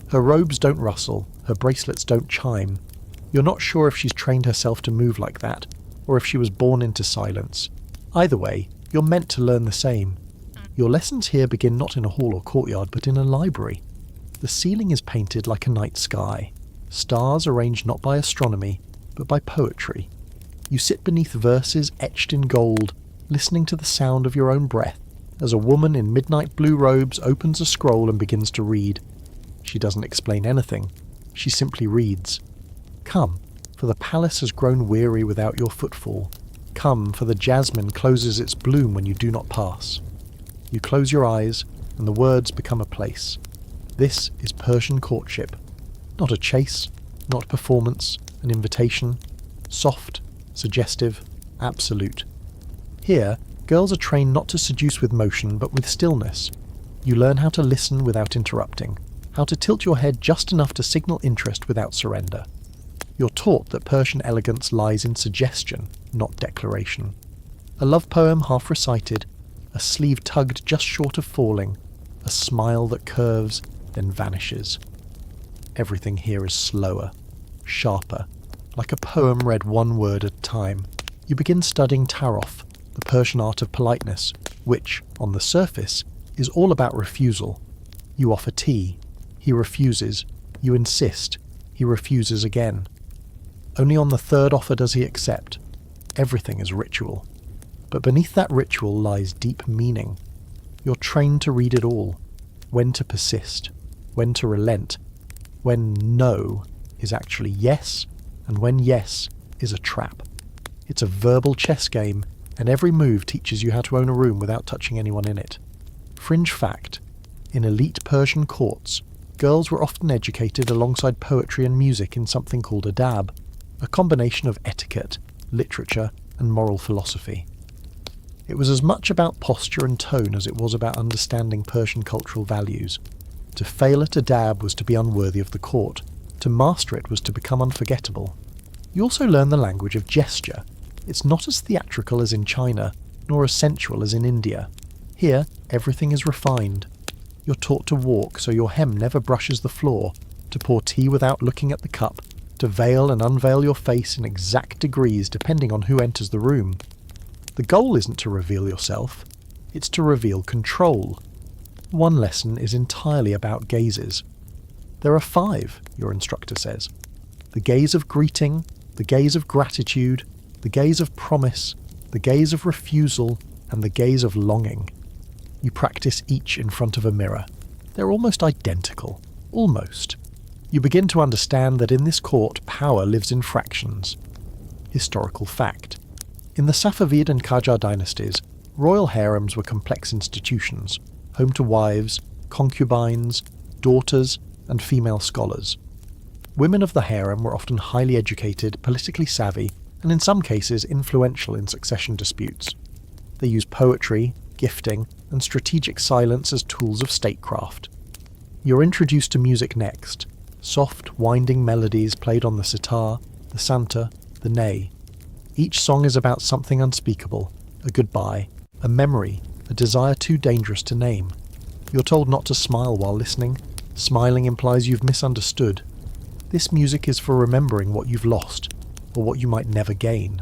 Her robes don't rustle, her bracelets don't chime. You're not sure if she's trained herself to move like that, or if she was born into silence. Either way, you're meant to learn the same. Your lessons here begin not in a hall or courtyard, but in a library. The ceiling is painted like a night sky. Stars arranged not by astronomy, but by poetry. You sit beneath verses etched in gold, listening to the sound of your own breath, as a woman in midnight blue robes opens a scroll and begins to read. She doesn't explain anything. She simply reads. Come, for the palace has grown weary without your footfall. Come, for the jasmine closes its bloom when you do not pass. You close your eyes, and the words become a place. This is Persian courtship. Not a chase, not performance, an invitation. Soft, suggestive, absolute. Here, girls are trained not to seduce with motion, but with stillness. You learn how to listen without interrupting, how to tilt your head just enough to signal interest without surrender. You're taught that Persian elegance lies in suggestion, not declaration. A love poem half recited, a sleeve tugged just short of falling, a smile that curves, then vanishes. Everything here is slower, sharper, like a poem read one word at a time. You begin studying tariff, the Persian art of politeness, which, on the surface, is all about refusal. You offer tea. He refuses. You insist. He refuses again. Only on the third offer does he accept. Everything is ritual. But beneath that ritual lies deep meaning. You're trained to read it all. When to persist. When to relent. When no is actually yes, and when yes is a trap. It's a verbal chess game, and every move teaches you how to own a room without touching anyone in it. Fringe fact, in elite Persian courts, girls were often educated alongside poetry and music in something called adab, a combination of etiquette, literature, and moral philosophy. It was as much about posture and tone as it was about understanding Persian cultural values. To fail at adab was to be unworthy of the court. To master it was to become unforgettable. You also learn the language of gesture. It's not as theatrical as in China, nor as sensual as in India. Here, everything is refined. You're taught to walk so your hem never brushes the floor, to pour tea without looking at the cup, to veil and unveil your face in exact degrees depending on who enters the room. The goal isn't to reveal yourself, it's to reveal control. One lesson is entirely about gazes. There are 5, your instructor says. The gaze of greeting, the gaze of gratitude, the gaze of promise, the gaze of refusal, and the gaze of longing. You practice each in front of a mirror. They're almost identical. Almost. You begin to understand that in this court, power lives in fractions. Historical fact. In the Safavid and Qajar dynasties, royal harems were complex institutions, home to wives, concubines, daughters, and female scholars. Women of the harem were often highly educated, politically savvy, and in some cases influential in succession disputes. They used poetry, gifting, and strategic silence as tools of statecraft. You're introduced to music next, soft, winding melodies played on the sitar, the santa, the ney. Each song is about something unspeakable, a goodbye, a memory, a desire too dangerous to name. You're told not to smile while listening. Smiling implies you've misunderstood. This music is for remembering what you've lost, or what you might never gain.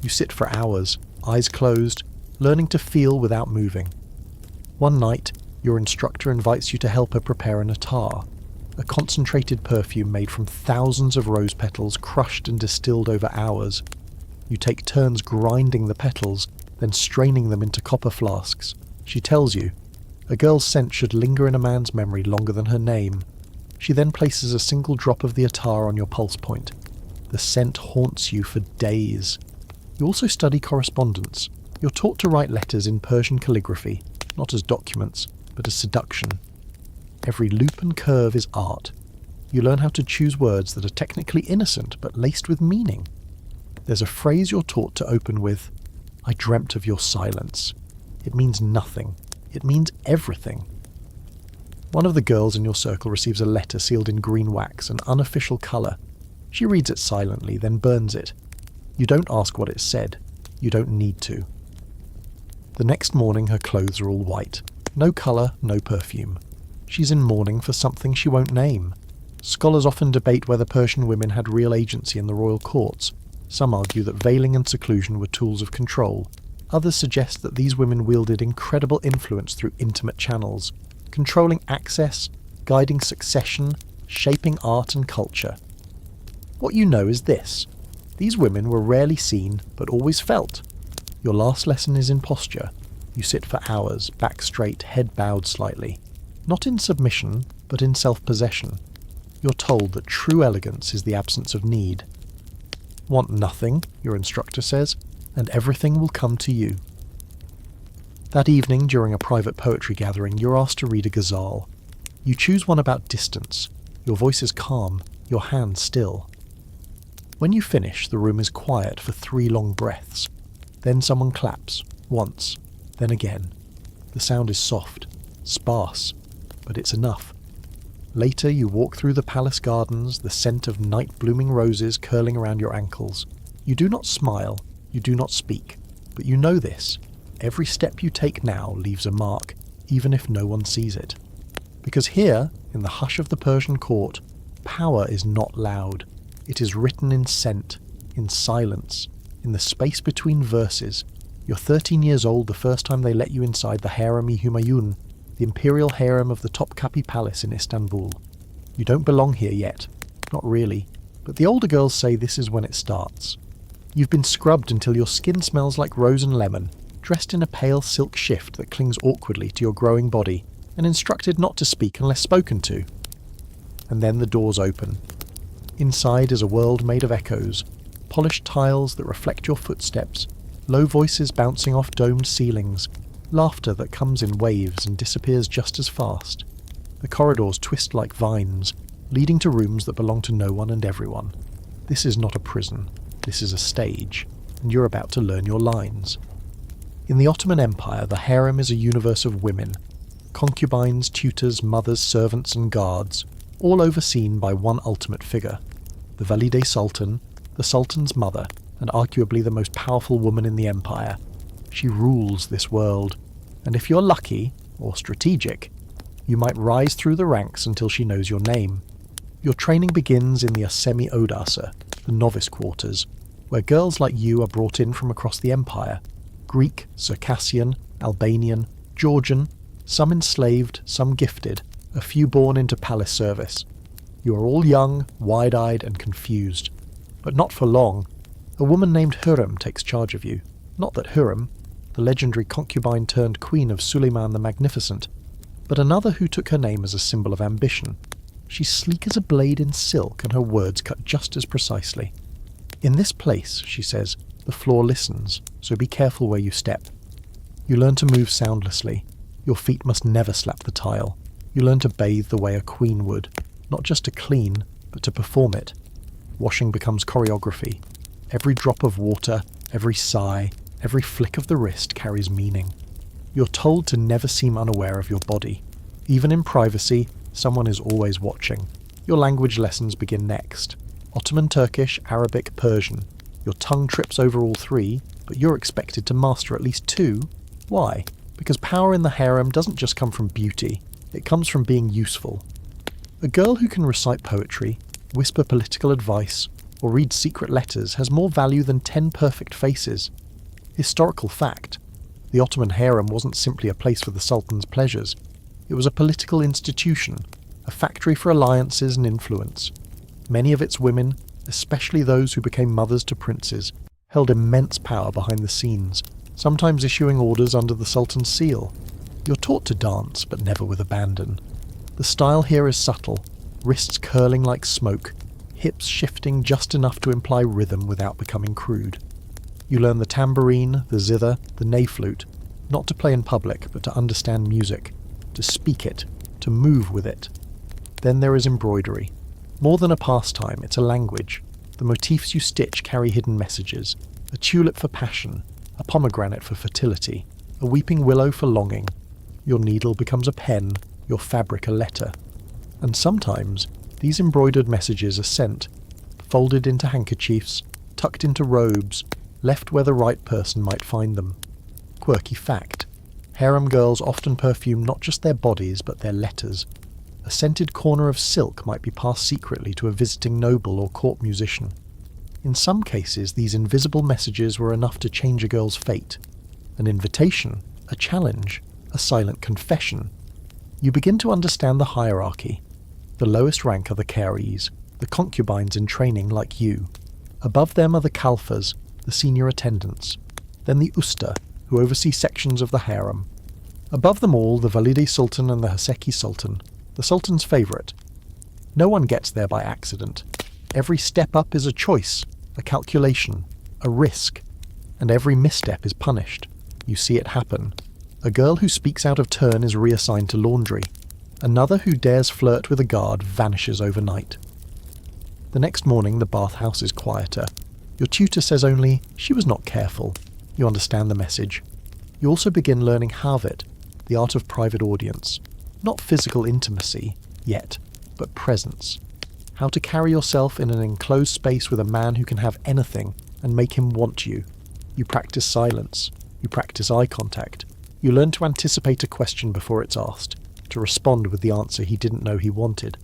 You sit for hours, eyes closed, learning to feel without moving. One night, your instructor invites you to help her prepare an attar, a concentrated perfume made from thousands of rose petals crushed and distilled over hours. You take turns grinding the petals, then straining them into copper flasks. She tells you, a girl's scent should linger in a man's memory longer than her name. She then places a single drop of the attar on your pulse point. The scent haunts you for days. You also study correspondence. You're taught to write letters in Persian calligraphy, not as documents, but as seduction. Every loop and curve is art. You learn how to choose words that are technically innocent but laced with meaning. There's a phrase you're taught to open with, "I dreamt of your silence." It means nothing. It means everything. One of the girls in your circle receives a letter sealed in green wax, an unofficial colour. She reads it silently, then burns it. You don't ask what it said. You don't need to. The next morning her clothes are all white. No colour, no perfume. She's in mourning for something she won't name. Scholars often debate whether Persian women had real agency in the royal courts. Some argue that veiling and seclusion were tools of control. Others suggest that these women wielded incredible influence through intimate channels, controlling access, guiding succession, shaping art and culture. What you know is this. These women were rarely seen, but always felt. Your last lesson is in posture. You sit for hours, back straight, head bowed slightly. Not in submission, but in self-possession. You're told that true elegance is the absence of need. Want nothing, your instructor says, and everything will come to you. That evening, during a private poetry gathering, you're asked to read a ghazal. You choose one about distance. Your voice is calm, your hand still. When you finish, the room is quiet for 3 long breaths. Then someone claps, once, then again. The sound is soft, sparse, but it's enough. Later you walk through the palace gardens, the scent of night-blooming roses curling around your ankles. You do not smile, you do not speak, but you know this. Every step you take now leaves a mark, even if no one sees it. Because here, in the hush of the Persian court, power is not loud. It is written in scent, in silence, in the space between verses. You're 13 years old the first time they let you inside the harem-i Humayun, the imperial harem of the Topkapi Palace in Istanbul. You don't belong here yet. Not really. But the older girls say this is when it starts. You've been scrubbed until your skin smells like rose and lemon, dressed in a pale silk shift that clings awkwardly to your growing body, and instructed not to speak unless spoken to. And then the doors open. Inside is a world made of echoes, polished tiles that reflect your footsteps, low voices bouncing off domed ceilings, laughter that comes in waves and disappears just as fast. The corridors twist like vines, leading to rooms that belong to no one and everyone. This is not a prison. This is a stage, and you're about to learn your lines. In the Ottoman Empire, the harem is a universe of women, concubines, tutors, mothers, servants and guards, all overseen by one ultimate figure, the Valide Sultan, the Sultan's mother, and arguably the most powerful woman in the empire. She rules this world, and if you're lucky, or strategic, you might rise through the ranks until she knows your name. Your training begins in the Asemi Odasa, the novice quarters, where girls like you are brought in from across the empire. Greek, Circassian, Albanian, Georgian, some enslaved, some gifted, a few born into palace service. You are all young, wide-eyed and confused. But not for long. A woman named Hürrem takes charge of you. Not that Hürrem, the legendary concubine turned queen of Suleiman the Magnificent, but another who took her name as a symbol of ambition. She's sleek as a blade in silk and her words cut just as precisely. In this place, she says, the floor listens, so be careful where you step. You learn to move soundlessly. Your feet must never slap the tile. You learn to bathe the way a queen would, not just to clean, but to perform it. Washing becomes choreography. Every drop of water, every sigh, every flick of the wrist carries meaning. You're told to never seem unaware of your body. Even in privacy, someone is always watching. Your language lessons begin next. Ottoman Turkish, Arabic, Persian. Your tongue trips over all 3, but you're expected to master at least 2. Why? Because power in the harem doesn't just come from beauty, it comes from being useful. A girl who can recite poetry, whisper political advice, or read secret letters has more value than 10 perfect faces. Historical fact: the Ottoman harem wasn't simply a place for the Sultan's pleasures. It was a political institution, a factory for alliances and influence. Many of its women, especially those who became mothers to princes, held immense power behind the scenes, sometimes issuing orders under the Sultan's seal. You're taught to dance, but never with abandon. The style here is subtle, wrists curling like smoke, hips shifting just enough to imply rhythm without becoming crude. You learn the tambourine, the zither, the ney flute, not to play in public, but to understand music, to speak it, to move with it. Then there is embroidery. More than a pastime, it's a language. The motifs you stitch carry hidden messages. A tulip for passion, a pomegranate for fertility, a weeping willow for longing. Your needle becomes a pen, your fabric a letter. And sometimes, these embroidered messages are sent, folded into handkerchiefs, tucked into robes, left where the right person might find them. Quirky fact: harem girls often perfume not just their bodies but their letters. A scented corner of silk might be passed secretly to a visiting noble or court musician. In some cases, these invisible messages were enough to change a girl's fate. An invitation, a challenge, a silent confession. You begin to understand the hierarchy. The lowest rank are the careys, the concubines in training like you. Above them are the kalfas, the senior attendants. Then the usta, who oversee sections of the harem. Above them all, the Valide Sultan and the Haseki Sultan, the Sultan's favourite. No one gets there by accident. Every step up is a choice, a calculation, a risk, and every misstep is punished. You see it happen. A girl who speaks out of turn is reassigned to laundry. Another who dares flirt with a guard vanishes overnight. The next morning the bathhouse is quieter. Your tutor says only, "She was not careful." You understand the message. You also begin learning Harvit, the art of private audience. Not physical intimacy, yet, but presence. How to carry yourself in an enclosed space with a man who can have anything and make him want you. You practice silence. You practice eye contact. You learn to anticipate a question before it's asked, to respond with the answer he didn't know he wanted.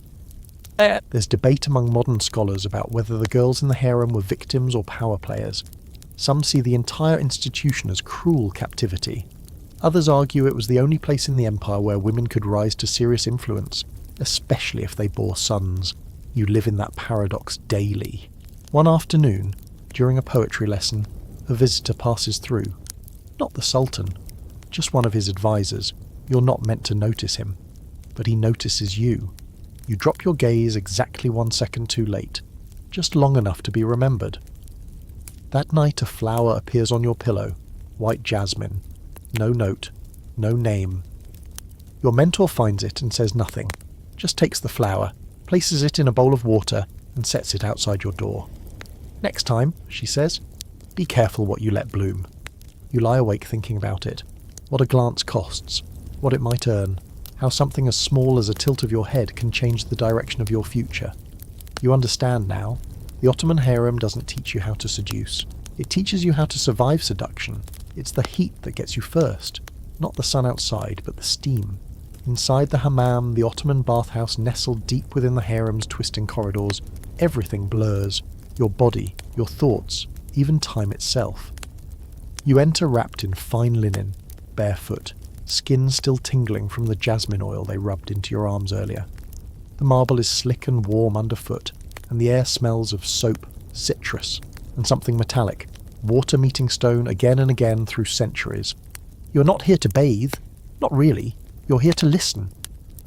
There's debate among modern scholars about whether the girls in the harem were victims or power players. Some see the entire institution as cruel captivity. Others argue it was the only place in the empire where women could rise to serious influence, especially if they bore sons. You live in that paradox daily. One afternoon, during a poetry lesson, a visitor passes through. Not the Sultan, just one of his advisors. You're not meant to notice him, but he notices you. You drop your gaze exactly 1 second too late, just long enough to be remembered. That night a flower appears on your pillow, white jasmine. No note, no name. Your mentor finds it and says nothing, just takes the flower, places it in a bowl of water, and sets it outside your door. "Next time," she says, "be careful what you let bloom." You lie awake thinking about it, what a glance costs, what it might earn, how something as small as a tilt of your head can change the direction of your future. You understand now. The Ottoman harem doesn't teach you how to seduce. It teaches you how to survive seduction. It's the heat that gets you first, not the sun outside, but the steam. Inside the hammam, the Ottoman bathhouse nestled deep within the harem's twisting corridors, everything blurs. Your body, your thoughts, even time itself. You enter wrapped in fine linen, barefoot, skin still tingling from the jasmine oil they rubbed into your arms earlier. The marble is slick and warm underfoot, and the air smells of soap, citrus, and something metallic, water meeting stone again and again through centuries. You're not here to bathe. Not really. You're here to listen.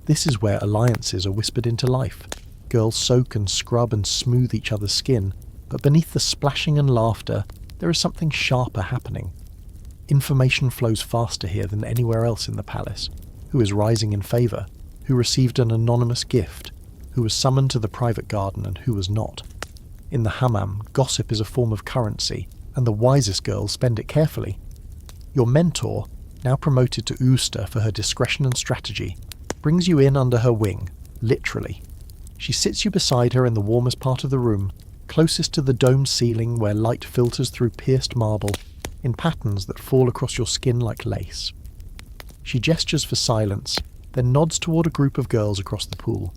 This is where alliances are whispered into life. Girls soak and scrub and smooth each other's skin, but beneath the splashing and laughter, there is something sharper happening. Information flows faster here than anywhere else in the palace. Who is rising in favour? Who received an anonymous gift? Who was summoned to the private garden and who was not? In the hammam, gossip is a form of currency, and the wisest girls spend it carefully. Your mentor, now promoted to usta for her discretion and strategy, brings you in under her wing, literally. She sits you beside her in the warmest part of the room, closest to the domed ceiling where light filters through pierced marble, in patterns that fall across your skin like lace. She gestures for silence, then nods toward a group of girls across the pool.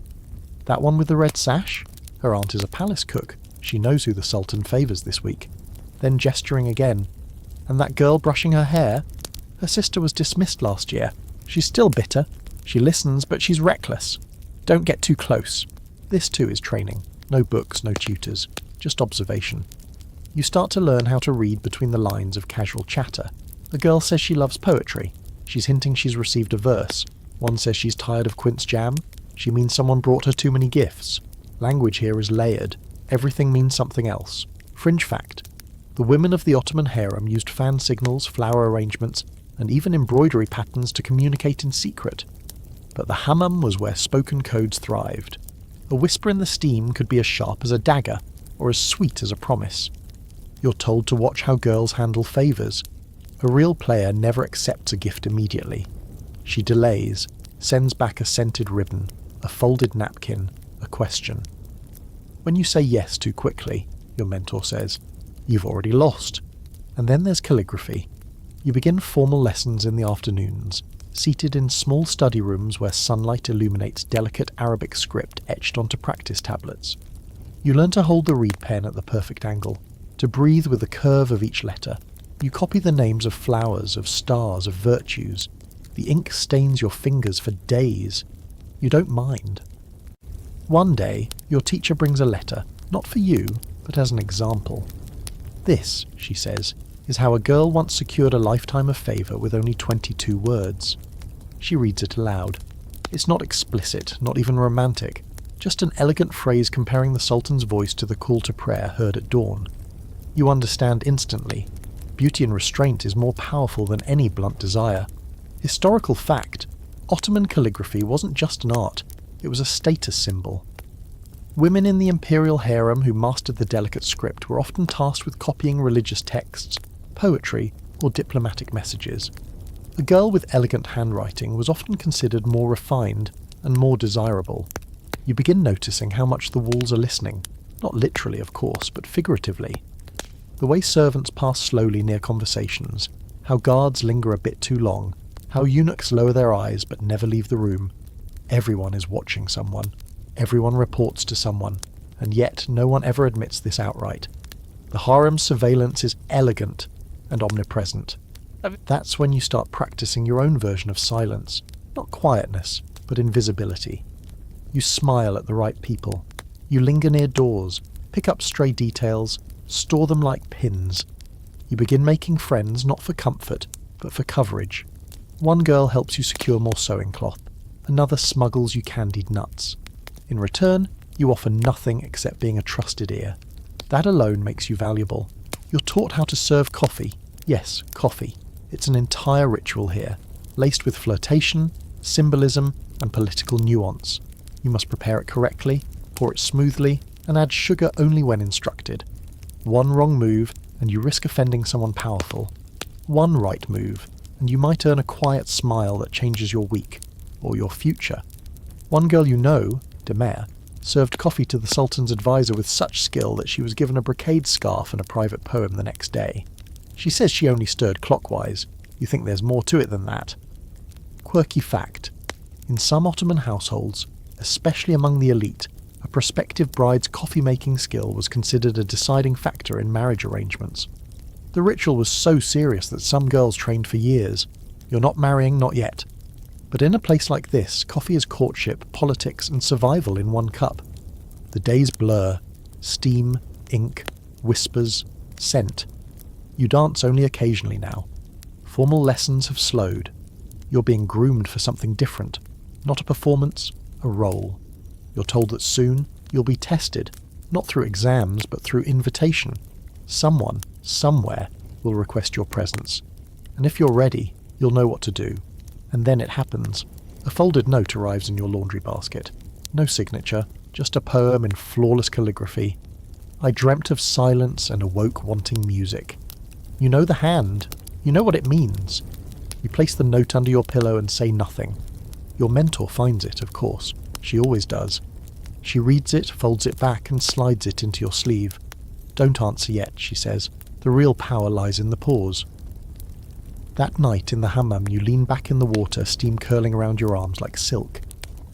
That one with the red sash? Her aunt is a palace cook. She knows who the Sultan favours this week. Then gesturing again. And that girl brushing her hair? Her sister was dismissed last year. She's still bitter. She listens, but she's reckless. Don't get too close. This too is training. No books, no tutors. Just observation. You start to learn how to read between the lines of casual chatter. A girl says she loves poetry. She's hinting she's received a verse. One says she's tired of quince jam. She means someone brought her too many gifts. Language here is layered. Everything means something else. Fringe fact. The women of the Ottoman harem used fan signals, flower arrangements, and even embroidery patterns to communicate in secret. But the hammam was where spoken codes thrived. A whisper in the steam could be as sharp as a dagger, or as sweet as a promise. You're told to watch how girls handle favours. A real player never accepts a gift immediately. She delays, sends back a scented ribbon, a folded napkin, a question. When you say yes too quickly, your mentor says, you've already lost. And then there's calligraphy. You begin formal lessons in the afternoons, seated in small study rooms where sunlight illuminates delicate Arabic script etched onto practice tablets. You learn to hold the reed pen at the perfect angle, to breathe with the curve of each letter. You copy the names of flowers, of stars, of virtues. The ink stains your fingers for days. You don't mind. One day, your teacher brings a letter, not for you, but as an example. This, she says, is how a girl once secured a lifetime of favour with only 22 words. She reads it aloud. It's not explicit, not even romantic, just an elegant phrase comparing the Sultan's voice to the call to prayer heard at dawn. You understand instantly. Beauty and restraint is more powerful than any blunt desire. Historical fact, Ottoman calligraphy wasn't just an art, it was a status symbol. Women in the imperial harem who mastered the delicate script were often tasked with copying religious texts, poetry, or diplomatic messages. A girl with elegant handwriting was often considered more refined and more desirable. You begin noticing how much the walls are listening, not literally of course, but figuratively. The way servants pass slowly near conversations, how guards linger a bit too long, how eunuchs lower their eyes but never leave the room. Everyone is watching someone. Everyone reports to someone, and yet no one ever admits this outright. The harem's surveillance is elegant and omnipresent. That's when you start practicing your own version of silence, not quietness, but invisibility. You smile at the right people. You linger near doors, pick up stray details, store them like pins. You begin making friends not for comfort, but for coverage. One girl helps you secure more sewing cloth. Another smuggles you candied nuts. In return, you offer nothing except being a trusted ear. That alone makes you valuable. You're taught how to serve coffee. Yes, coffee. It's an entire ritual here, laced with flirtation, symbolism, and political nuance. You must prepare it correctly, pour it smoothly, and add sugar only when instructed. One wrong move, and you risk offending someone powerful. One right move, and you might earn a quiet smile that changes your week, or your future. One girl you know, Demare, served coffee to the Sultan's advisor with such skill that she was given a brocade scarf and a private poem the next day. She says she only stirred clockwise. You think there's more to it than that. Quirky fact. In some Ottoman households, especially among the elite, a prospective bride's coffee-making skill was considered a deciding factor in marriage arrangements. The ritual was so serious that some girls trained for years. You're not marrying, not yet. But in a place like this, coffee is courtship, politics, and survival in one cup. The days blur. Steam, ink, whispers, scent. You dance only occasionally now. Formal lessons have slowed. You're being groomed for something different. Not a performance, a role. You're told that soon you'll be tested, not through exams, but through invitation. Someone, somewhere, will request your presence. And if you're ready, you'll know what to do. And then it happens. A folded note arrives in your laundry basket. No signature, just a poem in flawless calligraphy. I dreamt of silence and awoke wanting music. You know the hand. You know what it means. You place the note under your pillow and say nothing. Your mentor finds it, of course. She always does. She reads it, folds it back, and slides it into your sleeve. Don't answer yet, she says. The real power lies in the pause. That night in the hammam you lean back in the water, steam curling around your arms like silk.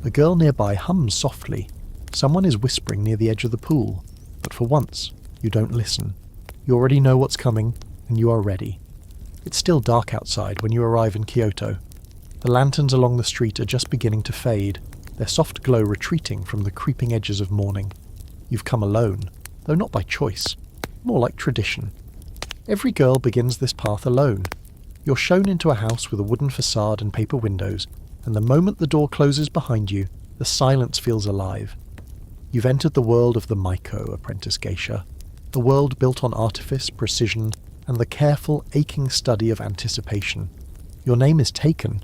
A girl nearby hums softly. Someone is whispering near the edge of the pool, but for once, you don't listen. You already know what's coming, and you are ready. It's still dark outside when you arrive in Kyoto. The lanterns along the street are just beginning to fade, their soft glow retreating from the creeping edges of morning. You've come alone, though not by choice, more like tradition. Every girl begins this path alone. You're shown into a house with a wooden facade and paper windows, and the moment the door closes behind you, the silence feels alive. You've entered the world of the maiko, apprentice geisha, a world built on artifice, precision, and the careful, aching study of anticipation. Your name is taken.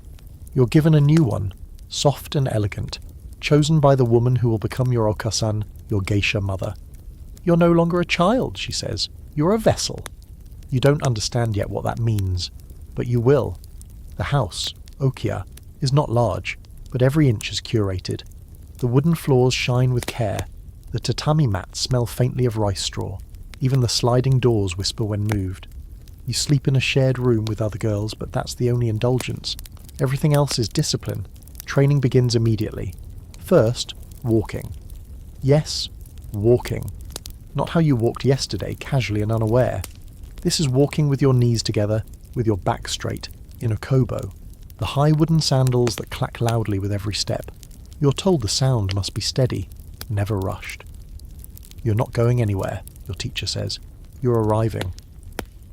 You're given a new one, soft and elegant, chosen by the woman who will become your okasan, your geisha mother. You're no longer a child, she says. You're a vessel. You don't understand yet what that means, but you will. The house, Okia, is not large, but every inch is curated. The wooden floors shine with care. The tatami mats smell faintly of rice straw. Even the sliding doors whisper when moved. You sleep in a shared room with other girls, but that's the only indulgence. Everything else is discipline. Training begins immediately. First, walking. Yes, walking. Not how you walked yesterday, casually and unaware. This is walking with your knees together, with your back straight, in a kobo. The high wooden sandals that clack loudly with every step. You're told the sound must be steady, never rushed. You're not going anywhere, your teacher says. You're arriving.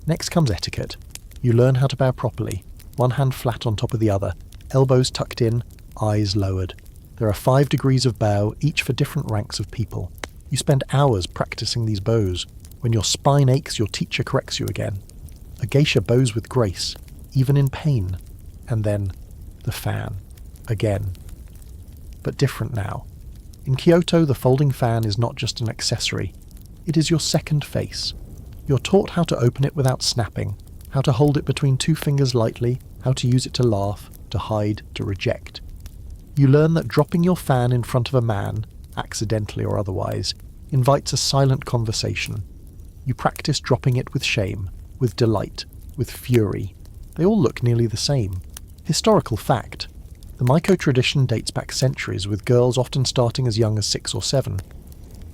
Next comes etiquette. You learn how to bow properly, one hand flat on top of the other, elbows tucked in, eyes lowered. There are 5 degrees of bow, each for different ranks of people. You spend hours practicing these bows. When your spine aches, your teacher corrects you again. A geisha bows with grace, even in pain. And then, the fan. Again. But different now. In Kyoto, the folding fan is not just an accessory. It is your second face. You're taught how to open it without snapping, how to hold it between 2 fingers lightly, how to use it to laugh, to hide, to reject. You learn that dropping your fan in front of a man, accidentally or otherwise, invites a silent conversation. You practice dropping it with shame, with delight, with fury. They all look nearly the same. Historical fact. The maiko tradition dates back centuries, with girls often starting as young as 6 or 7.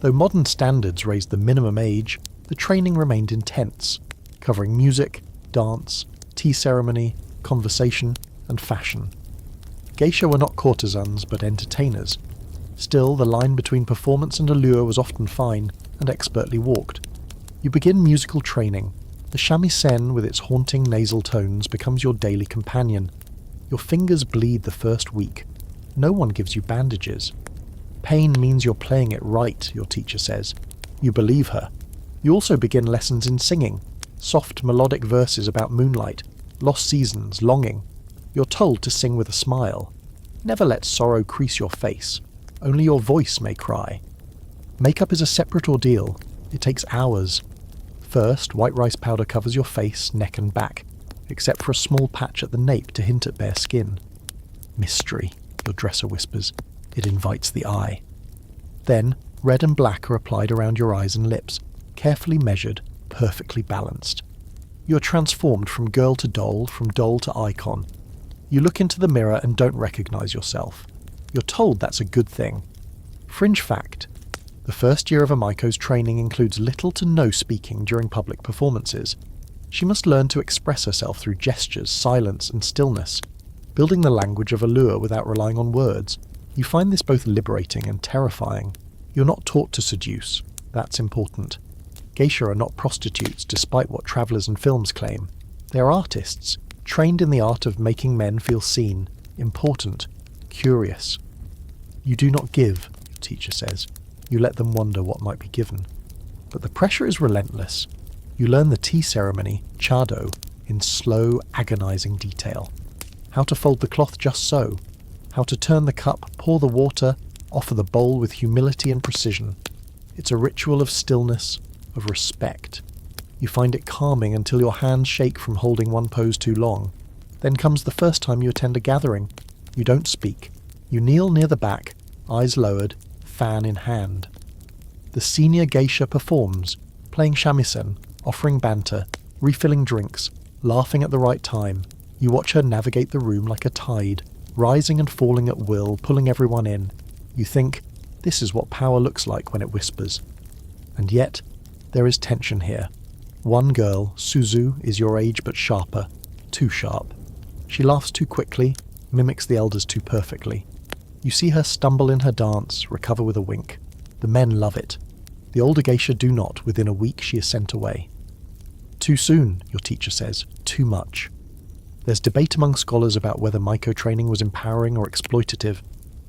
Though modern standards raised the minimum age, the training remained intense, covering music, dance, tea ceremony, conversation, and fashion. Geisha were not courtesans, but entertainers. Still, the line between performance and allure was often fine, and expertly walked. You begin musical training. The shamisen, with its haunting nasal tones, becomes your daily companion. Your fingers bleed the first week. No one gives you bandages. Pain means you're playing it right, your teacher says. You believe her. You also begin lessons in singing, soft melodic verses about moonlight, lost seasons, longing. You're told to sing with a smile. Never let sorrow crease your face. Only your voice may cry. Makeup is a separate ordeal. It takes hours. First, white rice powder covers your face, neck and back, except for a small patch at the nape to hint at bare skin. Mystery, your dresser whispers. It invites the eye. Then, red and black are applied around your eyes and lips, carefully measured, perfectly balanced. You are transformed from girl to doll, from doll to icon. You look into the mirror and don't recognize yourself. You're told that's a good thing. Fringe fact. The first year of a maiko's training includes little to no speaking during public performances. She must learn to express herself through gestures, silence, and stillness, building the language of allure without relying on words. You find this both liberating and terrifying. You're not taught to seduce. That's important. Geisha are not prostitutes, despite what travellers and films claim. They are artists, trained in the art of making men feel seen, important, curious. You do not give, your teacher says. You let them wonder what might be given. But the pressure is relentless. You learn the tea ceremony, chado, in slow, agonizing detail. How to fold the cloth just so. How to turn the cup, pour the water, offer the bowl with humility and precision. It's a ritual of stillness, of respect. You find it calming until your hands shake from holding one pose too long. Then comes the first time you attend a gathering. You don't speak. You kneel near the back, eyes lowered, fan in hand. The senior geisha performs, playing shamisen, offering banter, refilling drinks, laughing at the right time. You watch her navigate the room like a tide, rising and falling at will, pulling everyone in. You think, This is what power looks like when it whispers. And yet, there is tension here. One girl, Suzu, is your age but sharper. Too sharp. She laughs too quickly, mimics the elders too perfectly. You see her stumble in her dance, recover with a wink. The men love it. The older geisha do not. Within a week she is sent away. Too soon, your teacher says. Too much. There's debate among scholars about whether maiko training was empowering or exploitative.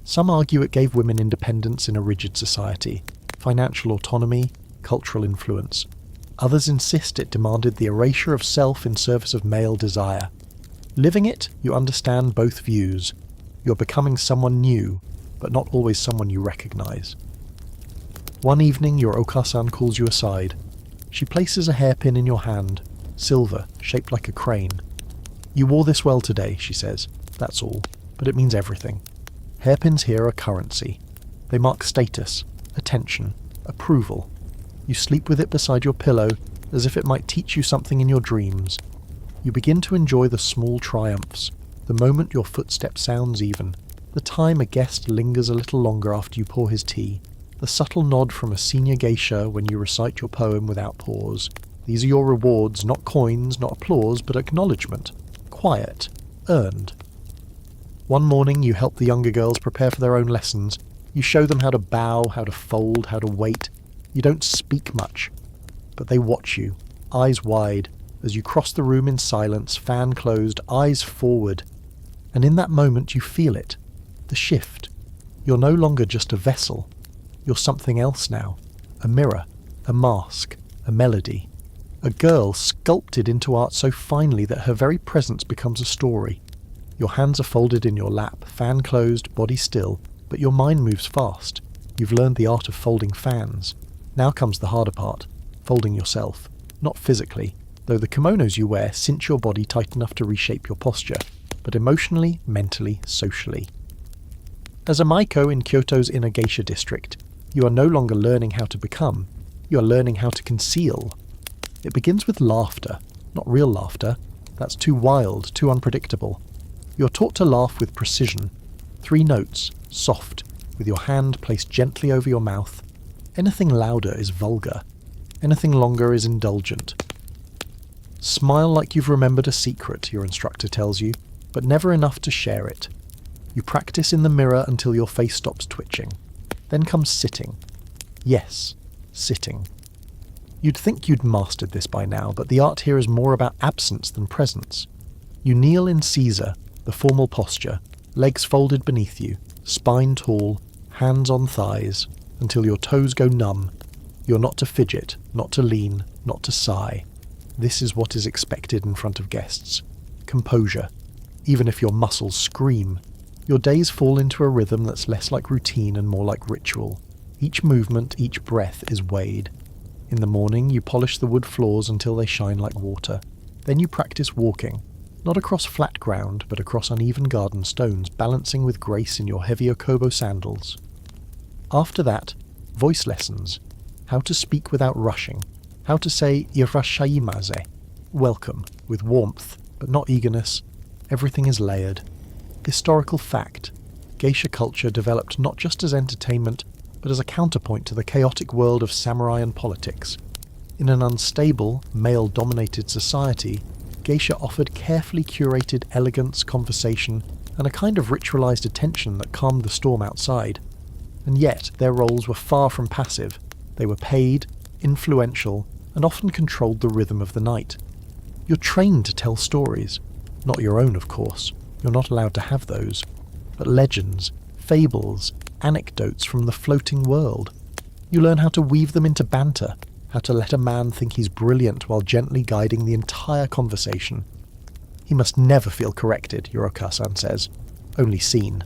Some argue it gave women independence in a rigid society, financial autonomy, cultural influence. Others insist it demanded the erasure of self in service of male desire. Living it, you understand both views. You're becoming someone new, but not always someone you recognize. One evening, your Okasan calls you aside. She places a hairpin in your hand, silver, shaped like a crane. You wore this well today, she says. That's all, but it means everything. Hairpins here are currency. They mark status, attention, approval. You sleep with it beside your pillow, as if it might teach you something in your dreams. You begin to enjoy the small triumphs, the moment your footstep sounds even, the time a guest lingers a little longer after you pour his tea, the subtle nod from a senior geisha when you recite your poem without pause. These are your rewards, not coins, not applause, but acknowledgement. Quiet. Earned. One morning you help the younger girls prepare for their own lessons. You show them how to bow, how to fold, how to wait. You don't speak much, but they watch you, eyes wide, as you cross the room in silence, fan closed, eyes forward. And in that moment you feel it. The shift. You're no longer just a vessel. You're something else now. A mirror, a mask, a melody. A girl sculpted into art so finely that her very presence becomes a story. Your hands are folded in your lap, fan closed, body still, but your mind moves fast. You've learned the art of folding fans. Now comes the harder part, folding yourself. Not physically, though the kimonos you wear cinch your body tight enough to reshape your posture, but emotionally, mentally, socially. As a maiko in Kyoto's inner geisha district, you are no longer learning how to become, you are learning how to conceal. It begins with laughter, not real laughter. That's too wild, too unpredictable. You're taught to laugh with precision. 3 notes, soft, with your hand placed gently over your mouth. Anything louder is vulgar. Anything longer is indulgent. Smile like you've remembered a secret, your instructor tells you, but never enough to share it. You practice in the mirror until your face stops twitching. Then comes sitting. Yes, sitting. You'd think you'd mastered this by now, but the art here is more about absence than presence. You kneel in Caesar, the formal posture, legs folded beneath you, spine tall, hands on thighs, until your toes go numb. You're not to fidget, not to lean, not to sigh. This is what is expected in front of guests. Composure. Even if your muscles scream, your days fall into a rhythm that's less like routine and more like ritual. Each movement, each breath is weighed. In the morning, you polish the wood floors until they shine like water. Then you practice walking, not across flat ground, but across uneven garden stones, balancing with grace in your heavy okobo sandals. After that, voice lessons. How to speak without rushing. How to say irashaimaze, welcome, with warmth, but not eagerness. Everything is layered. Historical fact. Geisha culture developed not just as entertainment, but as a counterpoint to the chaotic world of samurai and politics. In an unstable, male-dominated society, geisha offered carefully curated elegance, conversation, and a kind of ritualized attention that calmed the storm outside. And yet, their roles were far from passive. They were paid, influential, and often controlled the rhythm of the night. You're trained to tell stories. Not your own, of course. You're not allowed to have those. But legends, fables, anecdotes from the floating world. You learn how to weave them into banter, how to let a man think he's brilliant while gently guiding the entire conversation. He must never feel corrected, your Okasan says. Only seen.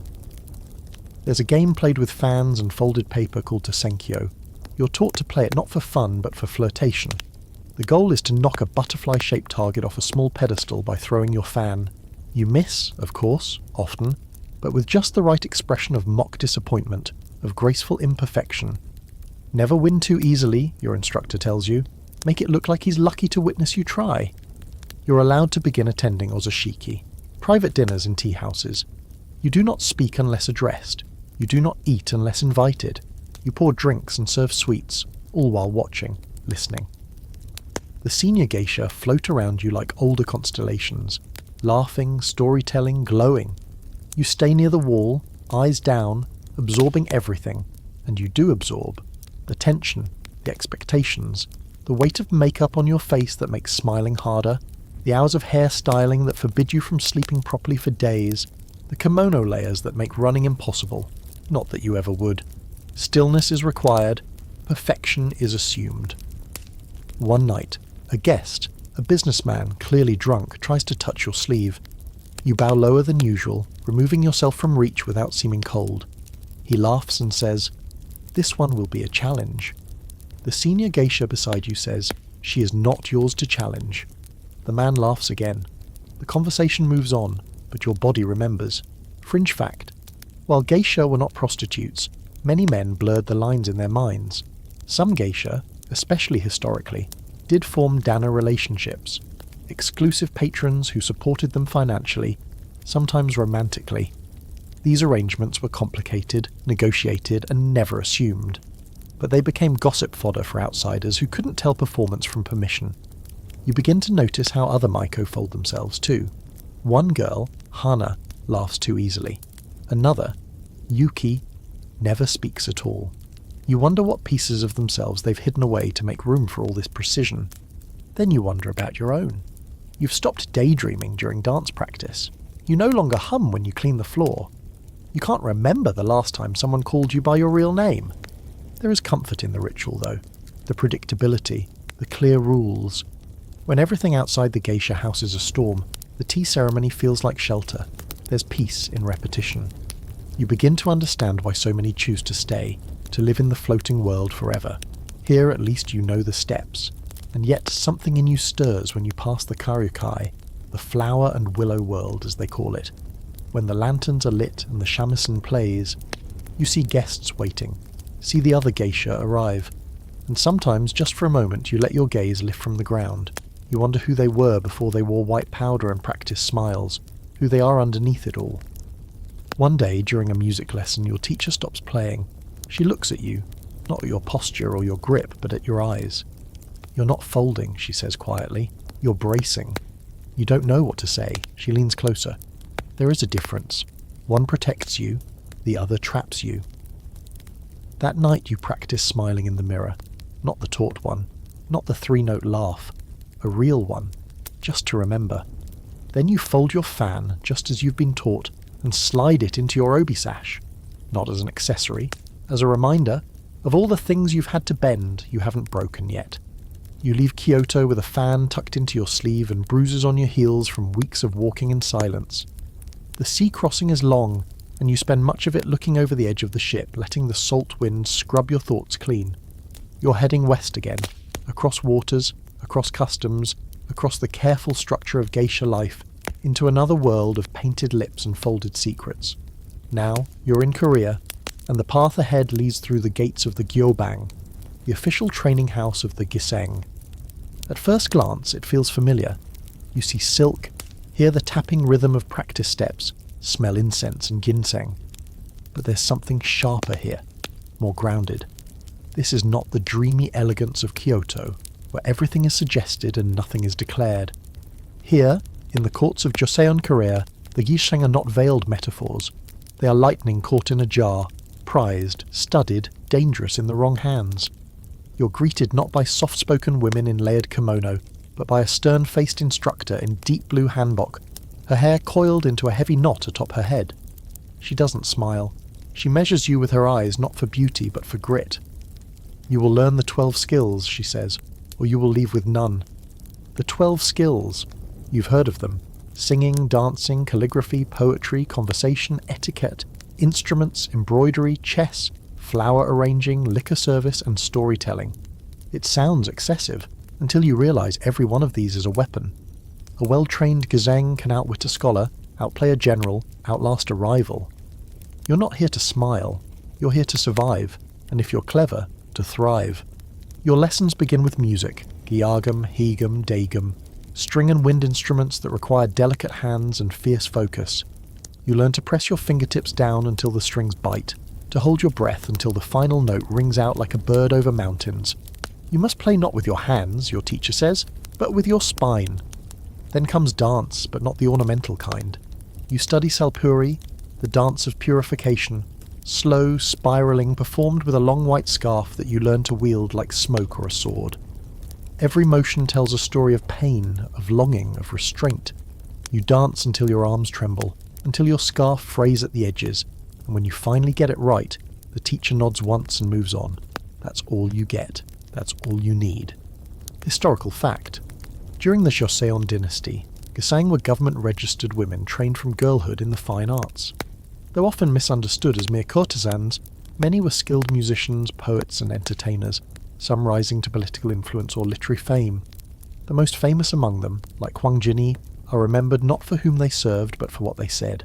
There's a game played with fans and folded paper called Tesenkyo. You're taught to play it not for fun, but for flirtation. The goal is to knock a butterfly-shaped target off a small pedestal by throwing your fan. You miss, of course, often, but with just the right expression of mock disappointment, of graceful imperfection. Never win too easily, your instructor tells you. Make it look like he's lucky to witness you try. You're allowed to begin attending ozoshiki, private dinners in tea houses. You do not speak unless addressed. You do not eat unless invited. You pour drinks and serve sweets, all while watching, listening. The senior geisha float around you like older constellations, laughing, storytelling, glowing. You stay near the wall, eyes down, absorbing everything, and you do absorb. The tension, the expectations, the weight of makeup on your face that makes smiling harder, the hours of hair styling that forbid you from sleeping properly for days, the kimono layers that make running impossible, not that you ever would. Stillness is required, perfection is assumed. One night, a guest, a businessman clearly drunk, tries to touch your sleeve. You bow lower than usual, removing yourself from reach without seeming cold. He laughs and says, "This one will be a challenge." The senior geisha beside you says, "She is not yours to challenge." The man laughs again. The conversation moves on, but your body remembers. Fringe fact: while geisha were not prostitutes, many men blurred the lines in their minds. Some geisha, especially historically, did form dana relationships, exclusive patrons who supported them financially, sometimes romantically. These arrangements were complicated, negotiated, and never assumed. But they became gossip fodder for outsiders who couldn't tell performance from permission. You begin to notice how other maiko fold themselves too. One girl, Hana, laughs too easily. Another, Yuki, never speaks at all. You wonder what pieces of themselves they've hidden away to make room for all this precision. Then you wonder about your own. You've stopped daydreaming during dance practice. You no longer hum when you clean the floor. You can't remember the last time someone called you by your real name. There is comfort in the ritual, though. The predictability, the clear rules. When everything outside the geisha house is a storm, the tea ceremony feels like shelter. There's peace in repetition. You begin to understand why so many choose to stay, to live in the floating world forever. Here at least you know the steps, and yet something in you stirs when you pass the karyukai, the flower and willow world as they call it. When the lanterns are lit and the shamisen plays, you see guests waiting, see the other geisha arrive, and sometimes just for a moment you let your gaze lift from the ground. You wonder who they were before they wore white powder and practiced smiles, who they are underneath it all. One day during a music lesson your teacher stops playing. She looks at you, not at your posture or your grip, but at your eyes. "You're not folding," she says quietly. "You're bracing." You don't know what to say. She leans closer. There is a difference. One protects you, the other traps you. That night you practice smiling in the mirror. Not the taught one, not the three-note laugh. A real one, just to remember. Then you fold your fan, just as you've been taught, and slide it into your obi sash. Not as an accessory, as a reminder of all the things you've had to bend you haven't broken yet. You leave Kyoto with a fan tucked into your sleeve and bruises on your heels from weeks of walking in silence. The sea crossing is long, and you spend much of it looking over the edge of the ship, letting the salt wind scrub your thoughts clean. You're heading west again, across waters, across customs, across the careful structure of geisha life, into another world of painted lips and folded secrets. Now you're in Korea, and the path ahead leads through the gates of the Gyobang, the official training house of the Giseng. At first glance it feels familiar. You see silk, hear the tapping rhythm of practice steps, smell incense and ginseng. But there's something sharper here, more grounded. This is not the dreamy elegance of Kyoto, where everything is suggested and nothing is declared. Here, in the courts of Joseon Korea, the Giseng are not veiled metaphors. They are lightning caught in a jar, prized, studied, dangerous in the wrong hands. You're greeted not by soft-spoken women in layered kimono, but by a stern-faced instructor in deep blue hanbok, her hair coiled into a heavy knot atop her head. She doesn't smile. She measures you with her eyes not for beauty but for grit. "You will learn the 12 skills," she says, "or you will leave with none." The 12 skills. You've heard of them. Singing, dancing, calligraphy, poetry, conversation, etiquette, instruments, embroidery, chess, flower arranging, liquor service, and storytelling. It sounds excessive, until you realize every one of these is a weapon. A well-trained Giseng can outwit a scholar, outplay a general, outlast a rival. You're not here to smile. You're here to survive, and if you're clever, to thrive. Your lessons begin with music, gyagum, hegum, daegum, string and wind instruments that require delicate hands and fierce focus. You learn to press your fingertips down until the strings bite, to hold your breath until the final note rings out like a bird over mountains. You must play not with your hands, your teacher says, but with your spine. Then comes dance, but not the ornamental kind. You study Salpuri, the dance of purification, slow, spiralling, performed with a long white scarf that you learn to wield like smoke or a sword. Every motion tells a story of pain, of longing, of restraint. You dance until your arms tremble, until your scarf frays at the edges, and when you finally get it right, the teacher nods once and moves on. That's all you get. That's all you need. Historical fact. During the Joseon dynasty, Gesang were government-registered women trained from girlhood in the fine arts. Though often misunderstood as mere courtesans, many were skilled musicians, poets and entertainers, some rising to political influence or literary fame. The most famous among them, like Hwang Jinni, are remembered not for whom they served but for what they said.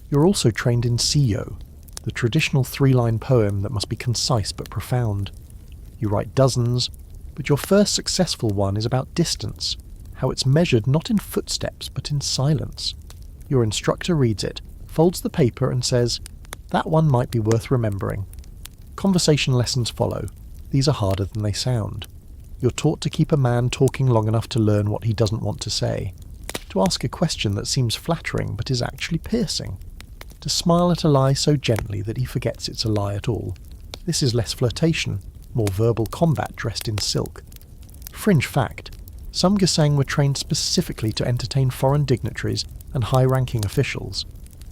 You're also trained in siyo, the traditional three-line poem that must be concise but profound. You write dozens, but your first successful one is about distance, how it's measured not in footsteps but in silence. Your instructor reads it, folds the paper and says, "That one might be worth remembering." Conversation lessons follow. These are harder than they sound. You're taught to keep a man talking long enough to learn what he doesn't want to say, to ask a question that seems flattering but is actually piercing, to smile at a lie so gently that he forgets it's a lie at all. This is less flirtation, more verbal combat dressed in silk. Fringe fact, some Gesang were trained specifically to entertain foreign dignitaries and high-ranking officials.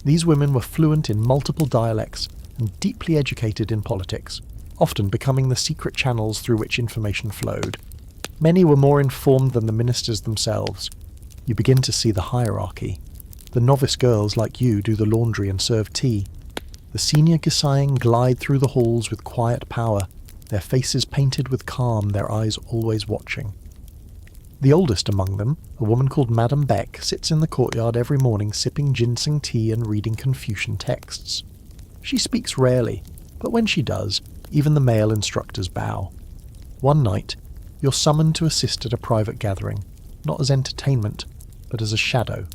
These women were fluent in multiple dialects and deeply educated in politics, often becoming the secret channels through which information flowed. Many were more informed than the ministers themselves. You begin to see the hierarchy. The novice girls like you do the laundry and serve tea. The senior Gesang glide through the halls with quiet power, their faces painted with calm, their eyes always watching. The oldest among them, a woman called Madame Beck, sits in the courtyard every morning sipping ginseng tea and reading Confucian texts. She speaks rarely, but when she does, even the male instructors bow. One night, you're summoned to assist at a private gathering, not as entertainment, but as a shadow.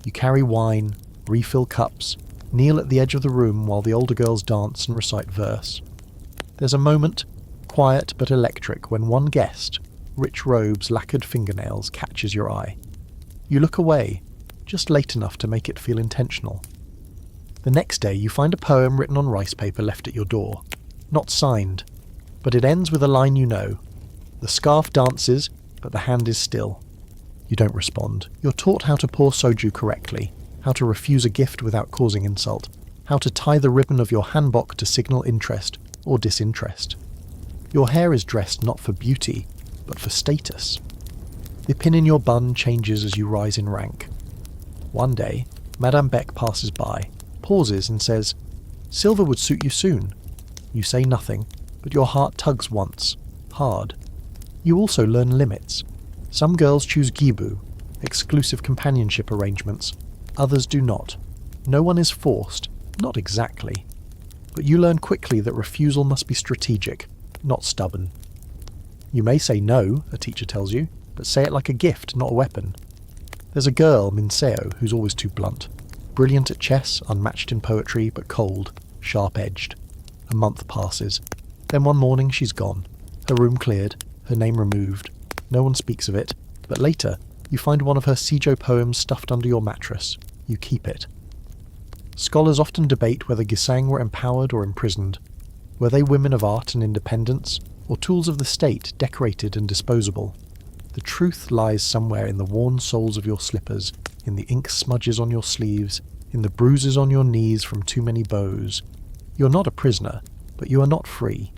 You carry wine, refill cups, kneel at the edge of the room while the older girls dance and recite verse. There's a moment, quiet but electric, when one guest, rich robes, lacquered fingernails, catches your eye. You look away, just late enough to make it feel intentional. The next day you find a poem written on rice paper left at your door. Not signed, but it ends with a line you know. The scarf dances, but the hand is still. You don't respond. You're taught how to pour soju correctly, how to refuse a gift without causing insult, how to tie the ribbon of your hanbok to signal interest or disinterest. Your hair is dressed not for beauty, but for status. The pin in your bun changes as you rise in rank. One day, Madame Beck passes by, pauses and says, "Silver would suit you soon." You say nothing, but your heart tugs once, hard. You also learn limits. Some girls choose gibu, exclusive companionship arrangements. Others do not. No one is forced, not exactly. But you learn quickly that refusal must be strategic, not stubborn. You may say no, a teacher tells you, but say it like a gift, not a weapon. There's a girl, Minseo, who's always too blunt. Brilliant at chess, unmatched in poetry, but cold, sharp-edged. A month passes. Then one morning she's gone. Her room cleared, her name removed. No one speaks of it, but later you find one of her Seijo poems stuffed under your mattress. You keep it. Scholars often debate whether Gesang were empowered or imprisoned. Were they women of art and independence, or tools of the state decorated and disposable? The truth lies somewhere in the worn soles of your slippers, in the ink smudges on your sleeves, in the bruises on your knees from too many bows. You're not a prisoner, but you are not free.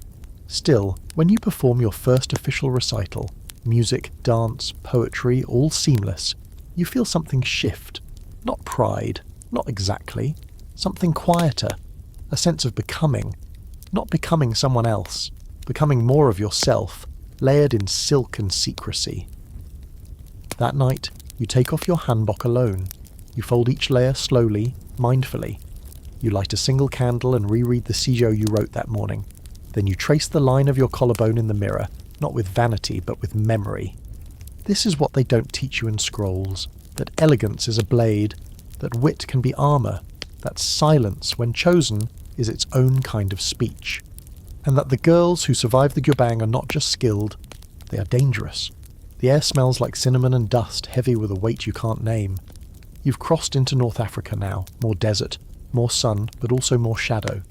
Still, when you perform your first official recital, music, dance, poetry, all seamless, you feel something shift. Not pride, not exactly. Something quieter. A sense of becoming. Not becoming someone else. Becoming more of yourself, layered in silk and secrecy. That night, you take off your hanbok alone. You fold each layer slowly, mindfully. You light a single candle and reread the Seijo you wrote that morning. Then you trace the line of your collarbone in the mirror, not with vanity but with memory. This is what they don't teach you in scrolls, that elegance is a blade, that wit can be armour, that silence, when chosen, is its own kind of speech, and that the girls who survive the gyubang are not just skilled, they are dangerous. The air smells like cinnamon and dust, heavy with a weight you can't name. You've crossed into North Africa now, more desert, more sun, but also more shadow.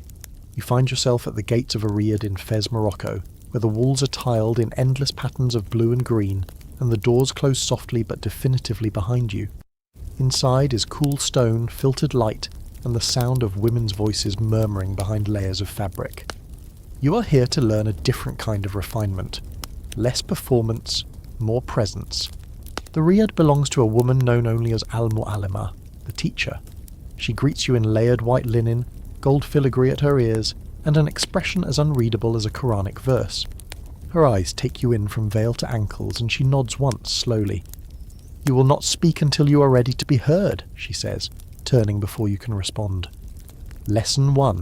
You find yourself at the gates of a riad in Fez, Morocco, where the walls are tiled in endless patterns of blue and green, and the doors close softly but definitively behind you. Inside is cool stone, filtered light, and the sound of women's voices murmuring behind layers of fabric. You are here to learn a different kind of refinement. Less performance, more presence. The riad belongs to a woman known only as al-Mu'allima, the teacher. She greets you in layered white linen, gold filigree at her ears, and an expression as unreadable as a Quranic verse. Her eyes take you in from veil to ankles, and she nods once, slowly. "You will not speak until you are ready to be heard," she says, turning before you can respond. Lesson 1.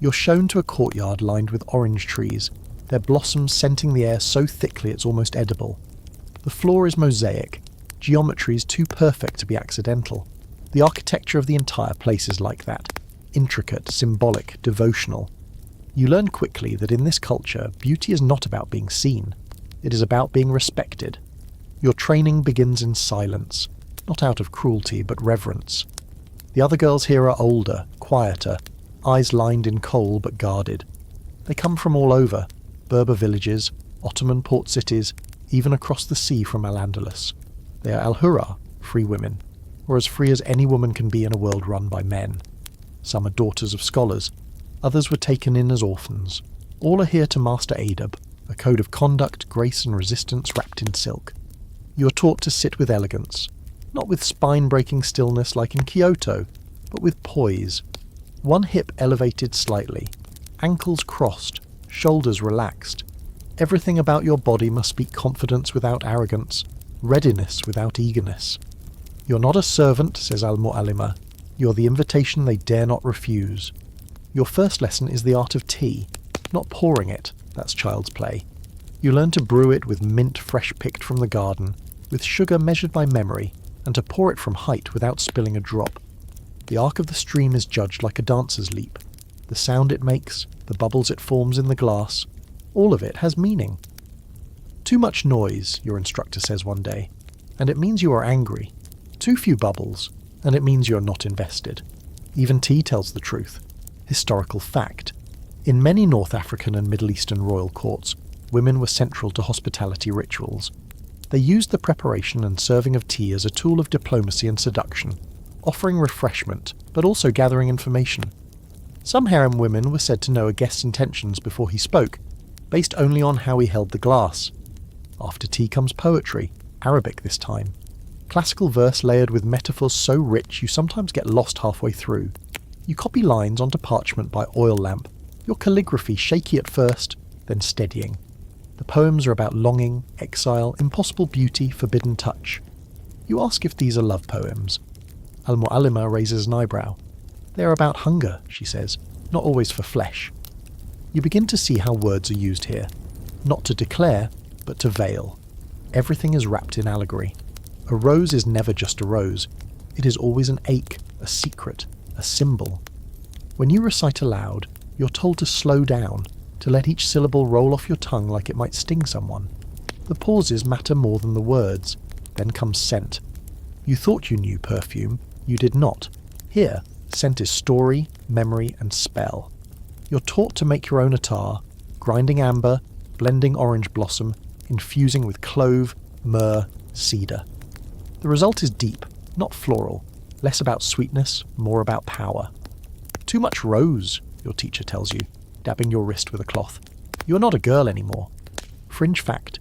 You're shown to a courtyard lined with orange trees, their blossoms scenting the air so thickly it's almost edible. The floor is mosaic, geometry is too perfect to be accidental. The architecture of the entire place is like that. Intricate, symbolic, devotional. You learn quickly that in this culture, beauty is not about being seen. It is about being respected. Your training begins in silence, not out of cruelty but reverence. The other girls here are older, quieter, eyes lined in kohl but guarded. They come from all over, Berber villages, Ottoman port cities, even across the sea from Al-Andalus. They are al-Hurra, free women, or as free as any woman can be in a world run by men. Some are daughters of scholars, others were taken in as orphans. All are here to master adab, a code of conduct, grace and resistance wrapped in silk. You are taught to sit with elegance, not with spine-breaking stillness like in Kyoto, but with poise. One hip elevated slightly, ankles crossed, shoulders relaxed. Everything about your body must speak confidence without arrogance, readiness without eagerness. You're not a servant, says al-Mu'allima. You're the invitation they dare not refuse. Your first lesson is the art of tea, not pouring it, that's child's play. You learn to brew it with mint fresh picked from the garden, with sugar measured by memory, and to pour it from height without spilling a drop. The arc of the stream is judged like a dancer's leap. The sound it makes, the bubbles it forms in the glass, all of it has meaning. Too much noise, your instructor says one day, and it means you are angry. Too few bubbles, and it means you're not invested. Even tea tells the truth. Historical fact. In many North African and Middle Eastern royal courts, women were central to hospitality rituals. They used the preparation and serving of tea as a tool of diplomacy and seduction, offering refreshment, but also gathering information. Some harem women were said to know a guest's intentions before he spoke, based only on how he held the glass. After tea comes poetry, Arabic this time. Classical verse layered with metaphors so rich you sometimes get lost halfway through. You copy lines onto parchment by oil lamp, your calligraphy shaky at first, then steadying. The poems are about longing, exile, impossible beauty, forbidden touch. You ask if these are love poems. Al-Mu'allima raises an eyebrow. They are about hunger, she says, not always for flesh. You begin to see how words are used here. Not to declare, but to veil. Everything is wrapped in allegory. A rose is never just a rose. It is always an ache, a secret, a symbol. When you recite aloud, you're told to slow down, to let each syllable roll off your tongue like it might sting someone. The pauses matter more than the words. Then comes scent. You thought you knew perfume. You did not. Here, scent is story, memory, and spell. You're taught to make your own attar, grinding amber, blending orange blossom, infusing with clove, myrrh, cedar. The result is deep, not floral, less about sweetness, more about power. Too much rose, your teacher tells you, dabbing your wrist with a cloth. You're not a girl anymore. Fringe fact.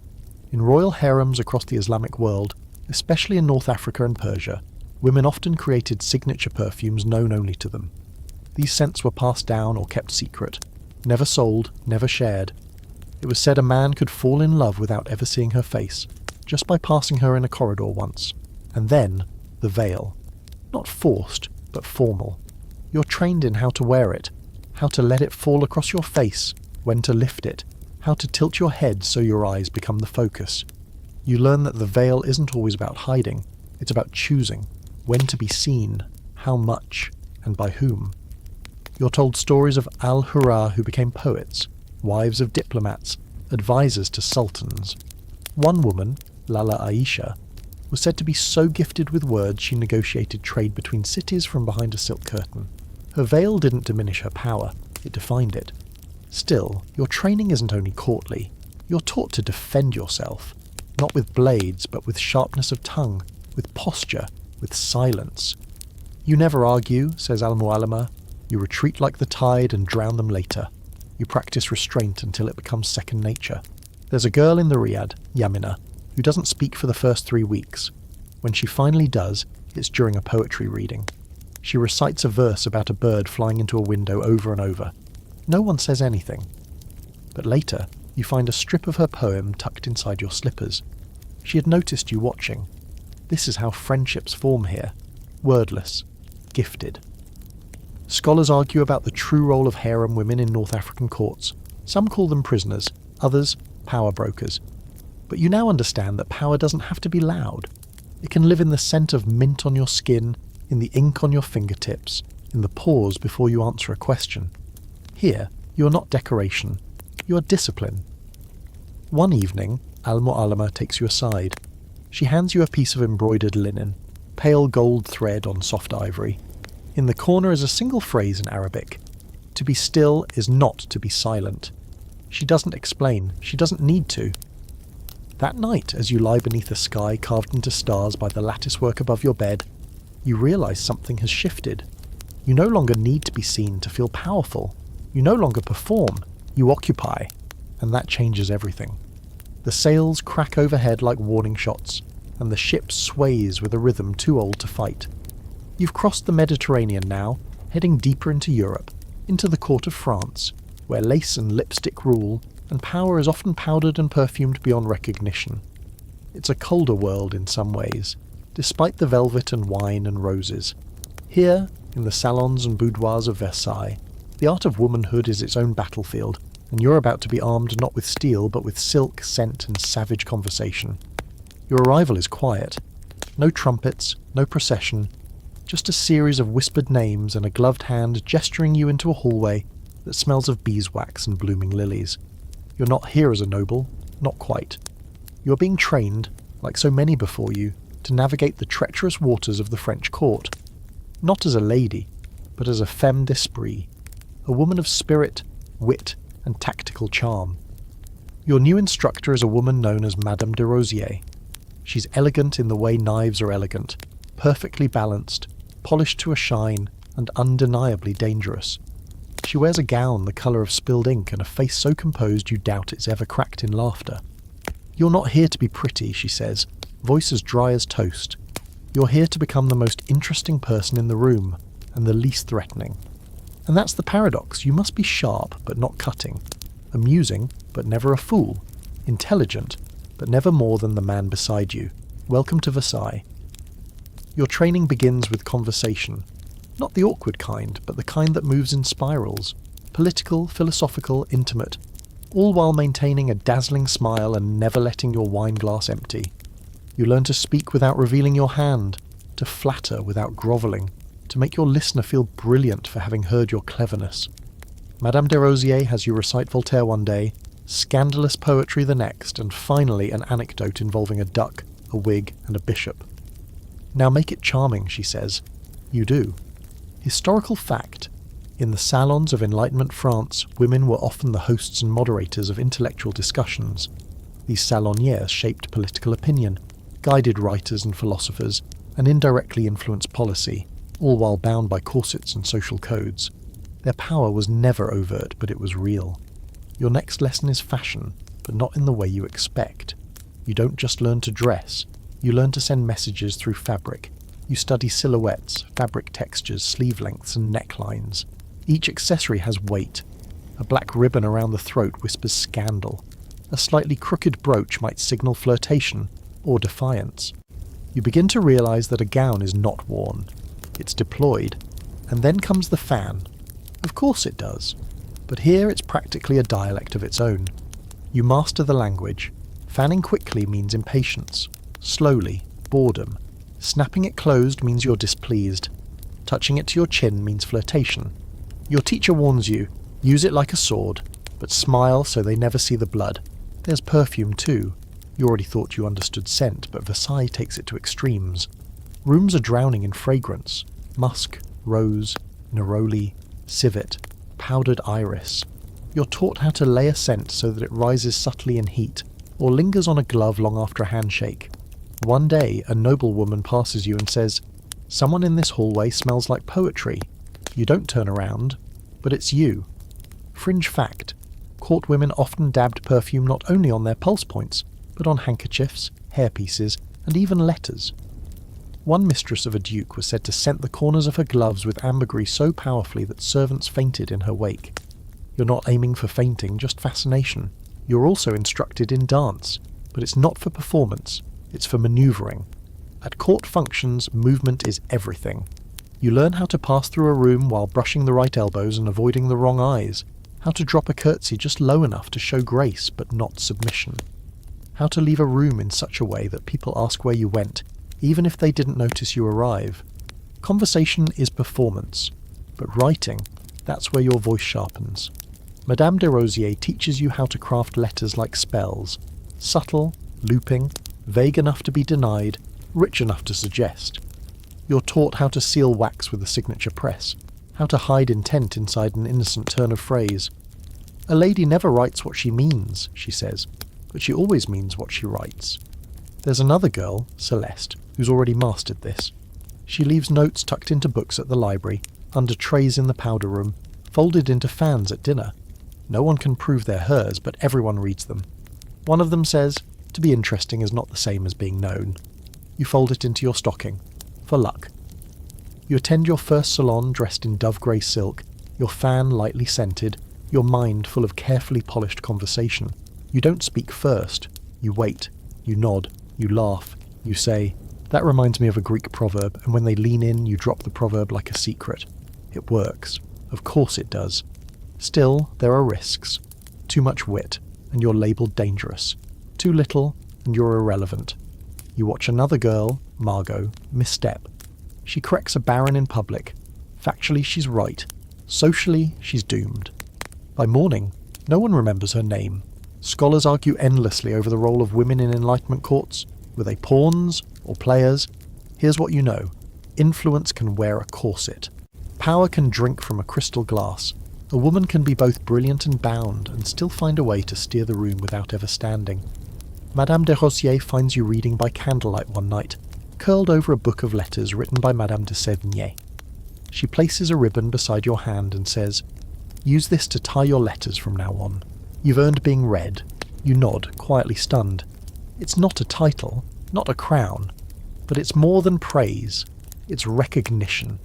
In royal harems across the Islamic world, especially in North Africa and Persia, women often created signature perfumes known only to them. These scents were passed down or kept secret, never sold, never shared. It was said a man could fall in love without ever seeing her face, just by passing her in a corridor once. And then, the veil. Not forced, but formal. You're trained in how to wear it, how to let it fall across your face, when to lift it, how to tilt your head so your eyes become the focus. You learn that the veil isn't always about hiding, it's about choosing, when to be seen, how much, and by whom. You're told stories of al-Hurra who became poets, wives of diplomats, advisors to sultans. One woman, Lala Aisha, was said to be so gifted with words she negotiated trade between cities from behind a silk curtain. Her veil didn't diminish her power, it defined it. Still, your training isn't only courtly. You're taught to defend yourself, not with blades, but with sharpness of tongue, with posture, with silence. You never argue, says Al-Mu'allama. You retreat like the tide and drown them later. You practice restraint until it becomes second nature. There's a girl in the Riad, Yamina, who doesn't speak for the first 3 weeks. When she finally does, it's during a poetry reading. She recites a verse about a bird flying into a window over and over. No one says anything. But later, you find a strip of her poem tucked inside your slippers. She had noticed you watching. This is how friendships form here. Wordless. Gifted. Scholars argue about the true role of harem women in North African courts. Some call them prisoners, others power brokers. But you now understand that power doesn't have to be loud. It can live in the scent of mint on your skin, in the ink on your fingertips, in the pause before you answer a question. Here, you are not decoration, you are discipline. One evening, Al-Mu'allama takes you aside. She hands you a piece of embroidered linen, pale gold thread on soft ivory. In the corner is a single phrase in Arabic. To be still is not to be silent. She doesn't explain, she doesn't need to. That night, as you lie beneath a sky carved into stars by the latticework above your bed, you realise something has shifted. You no longer need to be seen to feel powerful. You no longer perform, you occupy, and that changes everything. The sails crack overhead like warning shots, and the ship sways with a rhythm too old to fight. You've crossed the Mediterranean now, heading deeper into Europe, into the court of France, where lace and lipstick rule, and power is often powdered and perfumed beyond recognition. It's a colder world in some ways, despite the velvet and wine and roses. Here, in the salons and boudoirs of Versailles, the art of womanhood is its own battlefield, and you're about to be armed not with steel but with silk, scent, and savage conversation. Your arrival is quiet. No trumpets, no procession, just a series of whispered names and a gloved hand gesturing you into a hallway that smells of beeswax and blooming lilies. You're not here as a noble, not quite. You're being trained, like so many before you, to navigate the treacherous waters of the French court. Not as a lady, but as a femme d'esprit, a woman of spirit, wit, and tactical charm. Your new instructor is a woman known as Madame de Rosier. She's elegant in the way knives are elegant, perfectly balanced, polished to a shine, and undeniably dangerous. She wears a gown the colour of spilled ink and a face so composed you doubt it's ever cracked in laughter. You're not here to be pretty, she says, voice as dry as toast. You're here to become the most interesting person in the room, and the least threatening. And that's the paradox. You must be sharp, but not cutting. Amusing, but never a fool. Intelligent, but never more than the man beside you. Welcome to Versailles. Your training begins with conversation. Not the awkward kind, but the kind that moves in spirals. Political, philosophical, intimate. All while maintaining a dazzling smile and never letting your wine glass empty. You learn to speak without revealing your hand, to flatter without grovelling, to make your listener feel brilliant for having heard your cleverness. Madame de Rosier has you recite Voltaire one day, scandalous poetry the next, and finally an anecdote involving a duck, a wig, and a bishop. Now make it charming, she says. You do. Historical fact. In the salons of Enlightenment France, women were often the hosts and moderators of intellectual discussions. These salonières shaped political opinion, guided writers and philosophers, and indirectly influenced policy, all while bound by corsets and social codes. Their power was never overt, but it was real. Your next lesson is fashion, but not in the way you expect. You don't just learn to dress, you learn to send messages through fabric. You study silhouettes, fabric textures, sleeve lengths, and necklines. Each accessory has weight. A black ribbon around the throat whispers scandal. A slightly crooked brooch might signal flirtation or defiance. You begin to realize that a gown is not worn. It's deployed. And then comes the fan. Of course it does. But here it's practically a dialect of its own. You master the language. Fanning quickly means impatience. Slowly, boredom. Snapping it closed means you're displeased. Touching it to your chin means flirtation. Your teacher warns you, use it like a sword, but smile so they never see the blood. There's perfume too. You already thought you understood scent, but Versailles takes it to extremes. Rooms are drowning in fragrance. Musk, rose, neroli, civet, powdered iris. You're taught how to lay a scent so that it rises subtly in heat, or lingers on a glove long after a handshake. One day, a noblewoman passes you and says, "Someone in this hallway smells like poetry." You don't turn around, but it's you. Fringe fact: court women often dabbed perfume not only on their pulse points, but on handkerchiefs, hairpieces, and even letters. One mistress of a duke was said to scent the corners of her gloves with ambergris so powerfully that servants fainted in her wake. You're not aiming for fainting, just fascination. You're also instructed in dance, but it's not for performance, it's for manoeuvring. At court functions, movement is everything. You learn how to pass through a room while brushing the right elbows and avoiding the wrong eyes, how to drop a curtsy just low enough to show grace but not submission, how to leave a room in such a way that people ask where you went, even if they didn't notice you arrive. Conversation is performance, but writing, that's where your voice sharpens. Madame de Rosier teaches you how to craft letters like spells, subtle, looping, vague enough to be denied, rich enough to suggest. You're taught how to seal wax with a signature press, how to hide intent inside an innocent turn of phrase. A lady never writes what she means, she says, but she always means what she writes. There's another girl, Celeste, who's already mastered this. She leaves notes tucked into books at the library, under trays in the powder room, folded into fans at dinner. No one can prove they're hers, but everyone reads them. One of them says, "To be interesting is not the same as being known." You fold it into your stocking, for luck. You attend your first salon dressed in dove-grey silk, your fan lightly scented, your mind full of carefully polished conversation. You don't speak first. You wait. You nod. You laugh. You say, "That reminds me of a Greek proverb," and when they lean in, you drop the proverb like a secret. It works. Of course it does. Still, there are risks. Too much wit, and you're labelled dangerous. Too little, and you're irrelevant. You watch another girl, Margot, misstep. She corrects a baron in public. Factually, she's right. Socially, she's doomed. By morning, no one remembers her name. Scholars argue endlessly over the role of women in Enlightenment courts. Were they pawns or players? Here's what you know. Influence can wear a corset. Power can drink from a crystal glass. A woman can be both brilliant and bound, and still find a way to steer the room without ever standing. Madame de Rosier finds you reading by candlelight one night, curled over a book of letters written by Madame de Sévigné. She places a ribbon beside your hand and says, "Use this to tie your letters from now on. You've earned being read." You nod, quietly stunned. It's not a title, not a crown, but it's more than praise. It's recognition.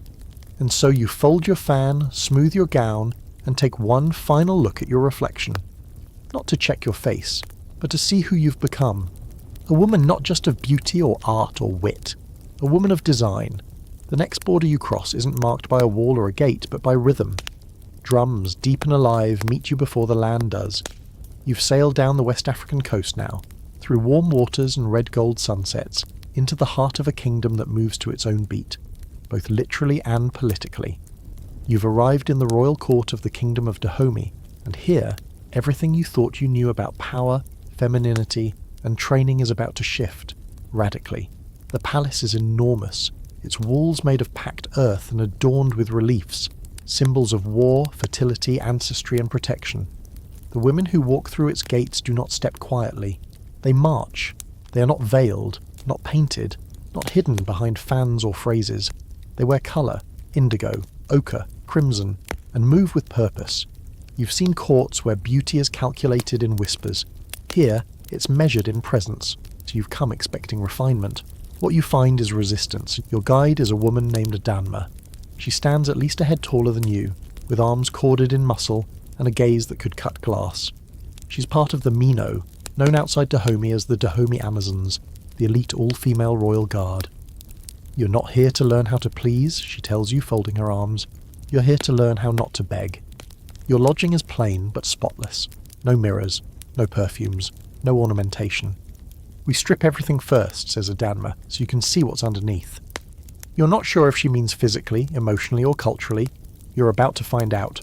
And so you fold your fan, smooth your gown, and take one final look at your reflection. Not to check your face, but to see who you've become. A woman not just of beauty or art or wit. A woman of design. The next border you cross isn't marked by a wall or a gate, but by rhythm. Drums, deep and alive, meet you before the land does. You've sailed down the West African coast now, through warm waters and red-gold sunsets, into the heart of a kingdom that moves to its own beat, both literally and politically. You've arrived in the royal court of the kingdom of Dahomey, and here, everything you thought you knew about power, femininity, and training is about to shift, radically. The palace is enormous, its walls made of packed earth and adorned with reliefs, symbols of war, fertility, ancestry, and protection. The women who walk through its gates do not step quietly. They march. They are not veiled, not painted, not hidden behind fans or phrases. They wear colour, indigo, ochre, crimson, and move with purpose. You've seen courts where beauty is calculated in whispers. Here, it's measured in presence, so you've come expecting refinement. What you find is resistance. Your guide is a woman named Danma. She stands at least a head taller than you, with arms corded in muscle and a gaze that could cut glass. She's part of the Mino, known outside Dahomey as the Dahomey Amazons, the elite all-female royal guard. You're not here to learn how to please, she tells you, folding her arms. You're here to learn how not to beg. Your lodging is plain but spotless. No mirrors, no perfumes, no ornamentation. "We strip everything first," says Adanma, "so you can see what's underneath." You're not sure if she means physically, emotionally, or culturally. You're about to find out.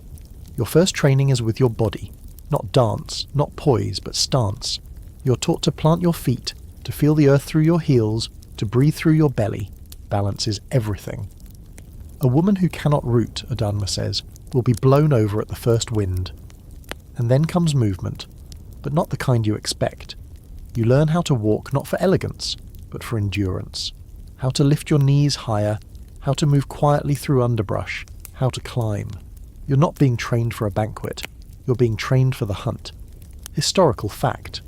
Your first training is with your body. Not dance, not poise, but stance. You're taught to plant your feet, to feel the earth through your heels, to breathe through your belly. Balance is everything. A woman who cannot root, Adanma says, will be blown over at the first wind. And then comes movement, but not the kind you expect. You learn how to walk not for elegance, but for endurance. How to lift your knees higher, how to move quietly through underbrush, how to climb. You're not being trained for a banquet, you're being trained for the hunt. Historical fact.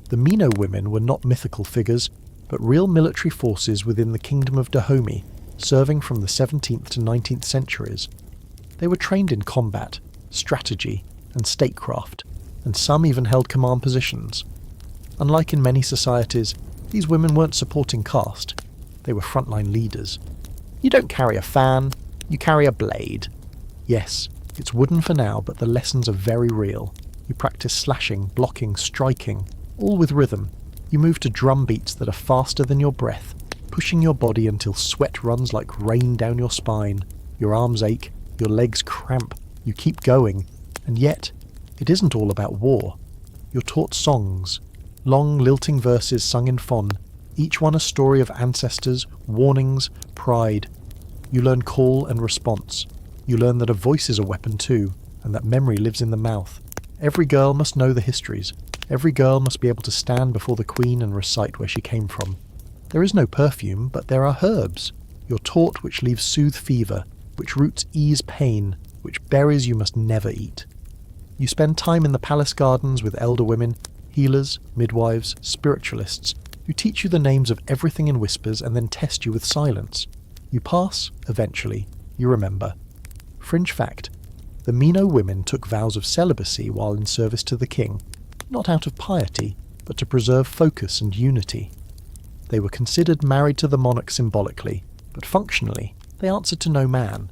The Mino women were not mythical figures, but real military forces within the kingdom of Dahomey, serving from the 17th to 19th centuries. They were trained in combat, strategy, and statecraft, and some even held command positions. Unlike in many societies, these women weren't supporting caste, they were frontline leaders. You don't carry a fan, you carry a blade. Yes, it's wooden for now, but the lessons are very real. You practice slashing, blocking, striking, all with rhythm. You move to drum beats that are faster than your breath, pushing your body until sweat runs like rain down your spine. Your arms ache, your legs cramp, you keep going, and yet, it isn't all about war. You're taught songs, long lilting verses sung in Fon, each one a story of ancestors, warnings, pride. You learn call and response. You learn that a voice is a weapon too, and that memory lives in the mouth. Every girl must know the histories. Every girl must be able to stand before the queen and recite where she came from. There is no perfume, but there are herbs. You're taught which leaves soothe fever, which roots ease pain, which berries you must never eat. You spend time in the palace gardens with elder women, healers, midwives, spiritualists, who teach you the names of everything in whispers and then test you with silence. You pass, eventually, you remember. Fringe fact, the Mino women took vows of celibacy while in service to the king, not out of piety, but to preserve focus and unity. They were considered married to the monarch symbolically, but functionally, they answered to no man.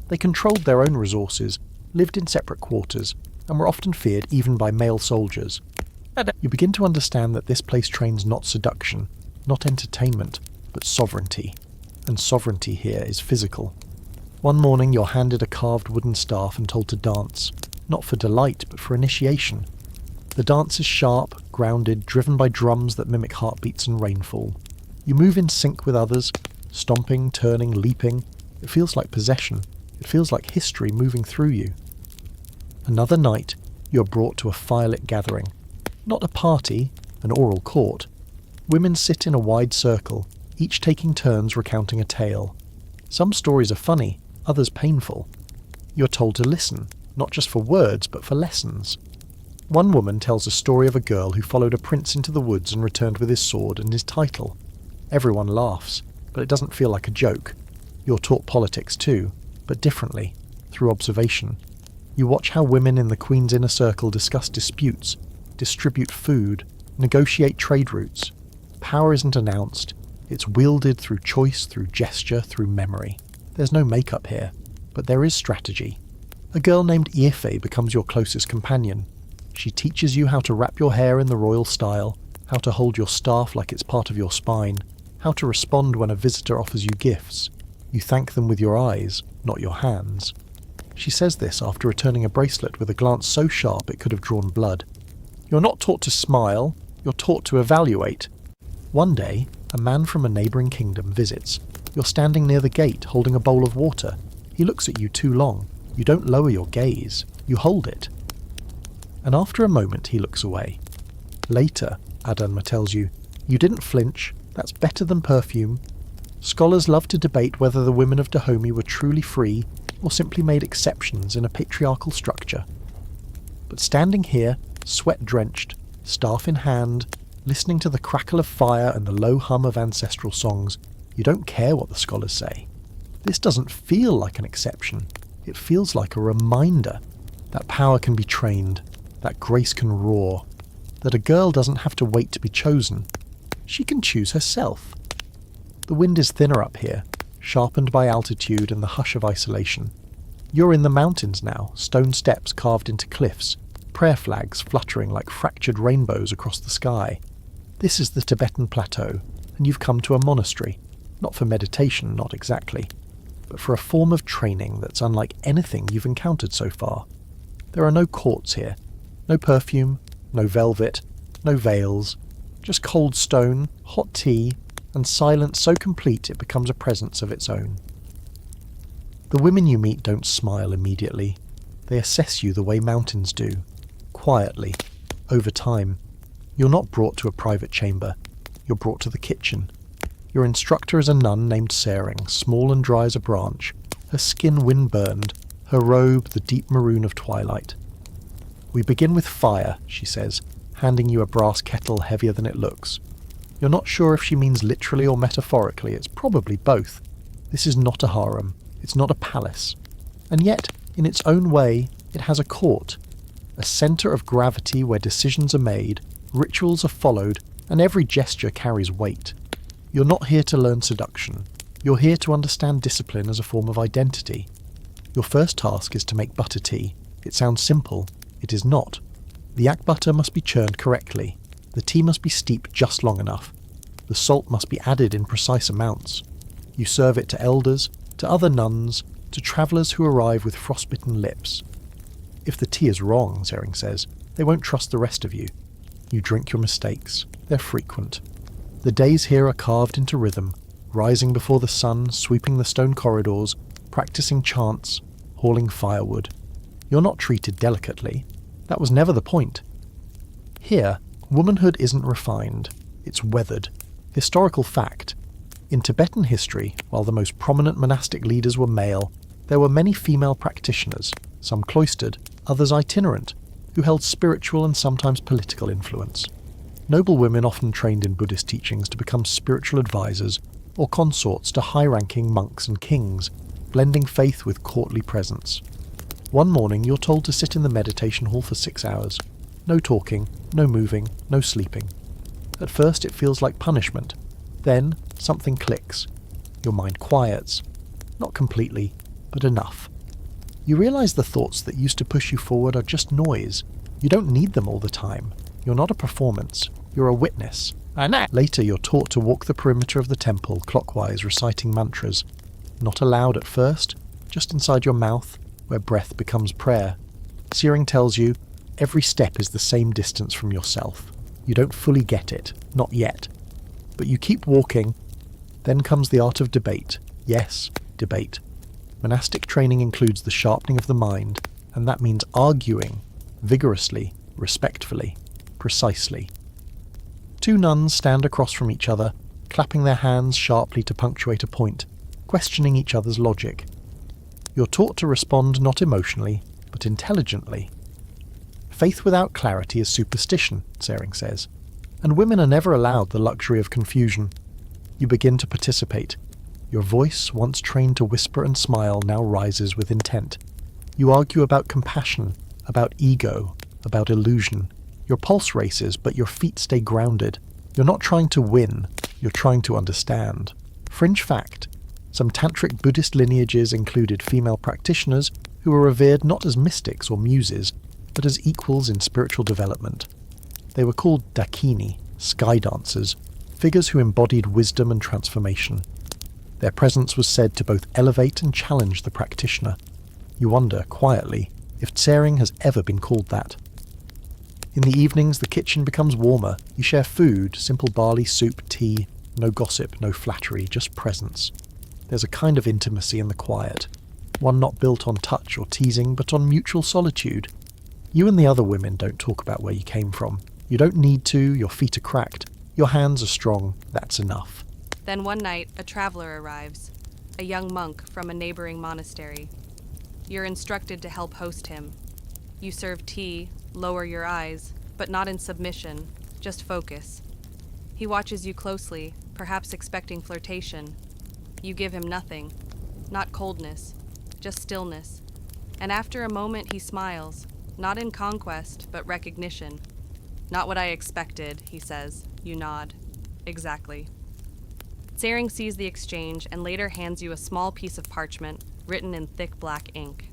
They controlled their own resources, lived in separate quarters, and were often feared even by male soldiers. You begin to understand that this place trains not seduction, not entertainment, but sovereignty. And sovereignty here is physical. One morning you're handed a carved wooden staff and told to dance, not for delight, but for initiation. The dance is sharp, grounded, driven by drums that mimic heartbeats and rainfall. You move in sync with others, stomping, turning, leaping. It feels like possession. It feels like history moving through you. Another night, you're brought to a firelit gathering. Not a party, an oral court. Women sit in a wide circle, each taking turns recounting a tale. Some stories are funny, others painful. You're told to listen, not just for words, but for lessons. One woman tells a story of a girl who followed a prince into the woods and returned with his sword and his title. Everyone laughs, but it doesn't feel like a joke. You're taught politics too, but differently, through observation. You watch how women in the Queen's inner circle discuss disputes, distribute food, negotiate trade routes. Power isn't announced, it's wielded through choice, through gesture, through memory. There's no makeup here, but there is strategy. A girl named Iefe becomes your closest companion. She teaches you how to wrap your hair in the royal style, how to hold your staff like it's part of your spine, how to respond when a visitor offers you gifts. You thank them with your eyes, not your hands. She says this after returning a bracelet with a glance so sharp it could have drawn blood. You're not taught to smile, you're taught to evaluate. One day, a man from a neighbouring kingdom visits. You're standing near the gate holding a bowl of water. He looks at you too long. You don't lower your gaze, you hold it. And after a moment he looks away. Later, Adanma tells you, you didn't flinch, that's better than perfume. Scholars love to debate whether the women of Dahomey were truly free or simply made exceptions in a patriarchal structure. But standing here, sweat-drenched, staff in hand, listening to the crackle of fire and the low hum of ancestral songs, you don't care what the scholars say. This doesn't feel like an exception. It feels like a reminder that power can be trained, that grace can roar, that a girl doesn't have to wait to be chosen. She can choose herself. The wind is thinner up here, sharpened by altitude and the hush of isolation. You're in the mountains now, stone steps carved into cliffs, prayer flags fluttering like fractured rainbows across the sky. This is the Tibetan plateau, and you've come to a monastery. Not for meditation, not exactly. but for a form of training that's unlike anything you've encountered so far. There are no courts here, no perfume, no velvet, no veils, just cold stone, hot tea, and silence so complete it becomes a presence of its own. The women you meet don't smile immediately. They assess you the way mountains do, quietly, over time. You're not brought to a private chamber, you're brought to the kitchen. Your instructor is a nun named Tsering, small and dry as a branch, her skin wind-burned, her robe the deep maroon of twilight. "We begin with fire," she says, handing you a brass kettle heavier than it looks. You're not sure if she means literally or metaphorically, it's probably both. This is not a harem, it's not a palace. And yet, in its own way, it has a court, a centre of gravity where decisions are made, rituals are followed, and every gesture carries weight. You're not here to learn seduction. You're here to understand discipline as a form of identity. Your first task is to make butter tea. It sounds simple. It is not. The yak butter must be churned correctly. The tea must be steeped just long enough. The salt must be added in precise amounts. You serve it to elders, to other nuns, to travellers who arrive with frostbitten lips. If the tea is wrong, Tsering says, they won't trust the rest of you. You drink your mistakes. They're frequent. The days here are carved into rhythm, rising before the sun, sweeping the stone corridors, practicing chants, hauling firewood. You're not treated delicately. That was never the point. Here, womanhood isn't refined. It's weathered. Historical fact. In Tibetan history, while the most prominent monastic leaders were male, there were many female practitioners, some cloistered, others itinerant, who held spiritual and sometimes political influence. Noble women often trained in Buddhist teachings to become spiritual advisors or consorts to high-ranking monks and kings, blending faith with courtly presence. One morning you're told to sit in the meditation hall for 6 hours. No talking, no moving, no sleeping. At first it feels like punishment. Then something clicks. Your mind quiets. Not completely, but enough. You realize the thoughts that used to push you forward are just noise. You don't need them all the time. You're not a performance. You're a witness. Later you're taught to walk the perimeter of the temple clockwise, reciting mantras. Not aloud at first, just inside your mouth, where breath becomes prayer. Tsering tells you, every step is the same distance from yourself. You don't fully get it, not yet. But you keep walking. Then comes the art of debate. Yes, debate. Monastic training includes the sharpening of the mind, and that means arguing, vigorously, respectfully, precisely. Two nuns stand across from each other, clapping their hands sharply to punctuate a point, questioning each other's logic. You're taught to respond not emotionally, but intelligently. Faith without clarity is superstition, Tsering says, and women are never allowed the luxury of confusion. You begin to participate. Your voice, once trained to whisper and smile, now rises with intent. You argue about compassion, about ego, about illusion. Your pulse races, but your feet stay grounded. You're not trying to win, you're trying to understand. Fringe fact. Some tantric Buddhist lineages included female practitioners who were revered not as mystics or muses, but as equals in spiritual development. They were called dakini, sky dancers, figures who embodied wisdom and transformation. Their presence was said to both elevate and challenge the practitioner. You wonder, quietly, if Tsering has ever been called that. In the evenings, the kitchen becomes warmer. You share food, simple barley soup, tea, no gossip, no flattery, just presence. There's a kind of intimacy in the quiet, one not built on touch or teasing, but on mutual solitude. You and the other women don't talk about where you came from. You don't need to, your feet are cracked, your hands are strong, that's enough. Then one night, a traveler arrives, a young monk from a neighboring monastery. You're instructed to help host him. You serve tea, lower your eyes, but not in submission, just focus. He watches you closely, perhaps expecting flirtation. You give him nothing, not coldness, just stillness. And after a moment he smiles, not in conquest, but recognition. Not what I expected, he says. You nod. Exactly. Tsering sees the exchange and later hands you a small piece of parchment written in thick black ink.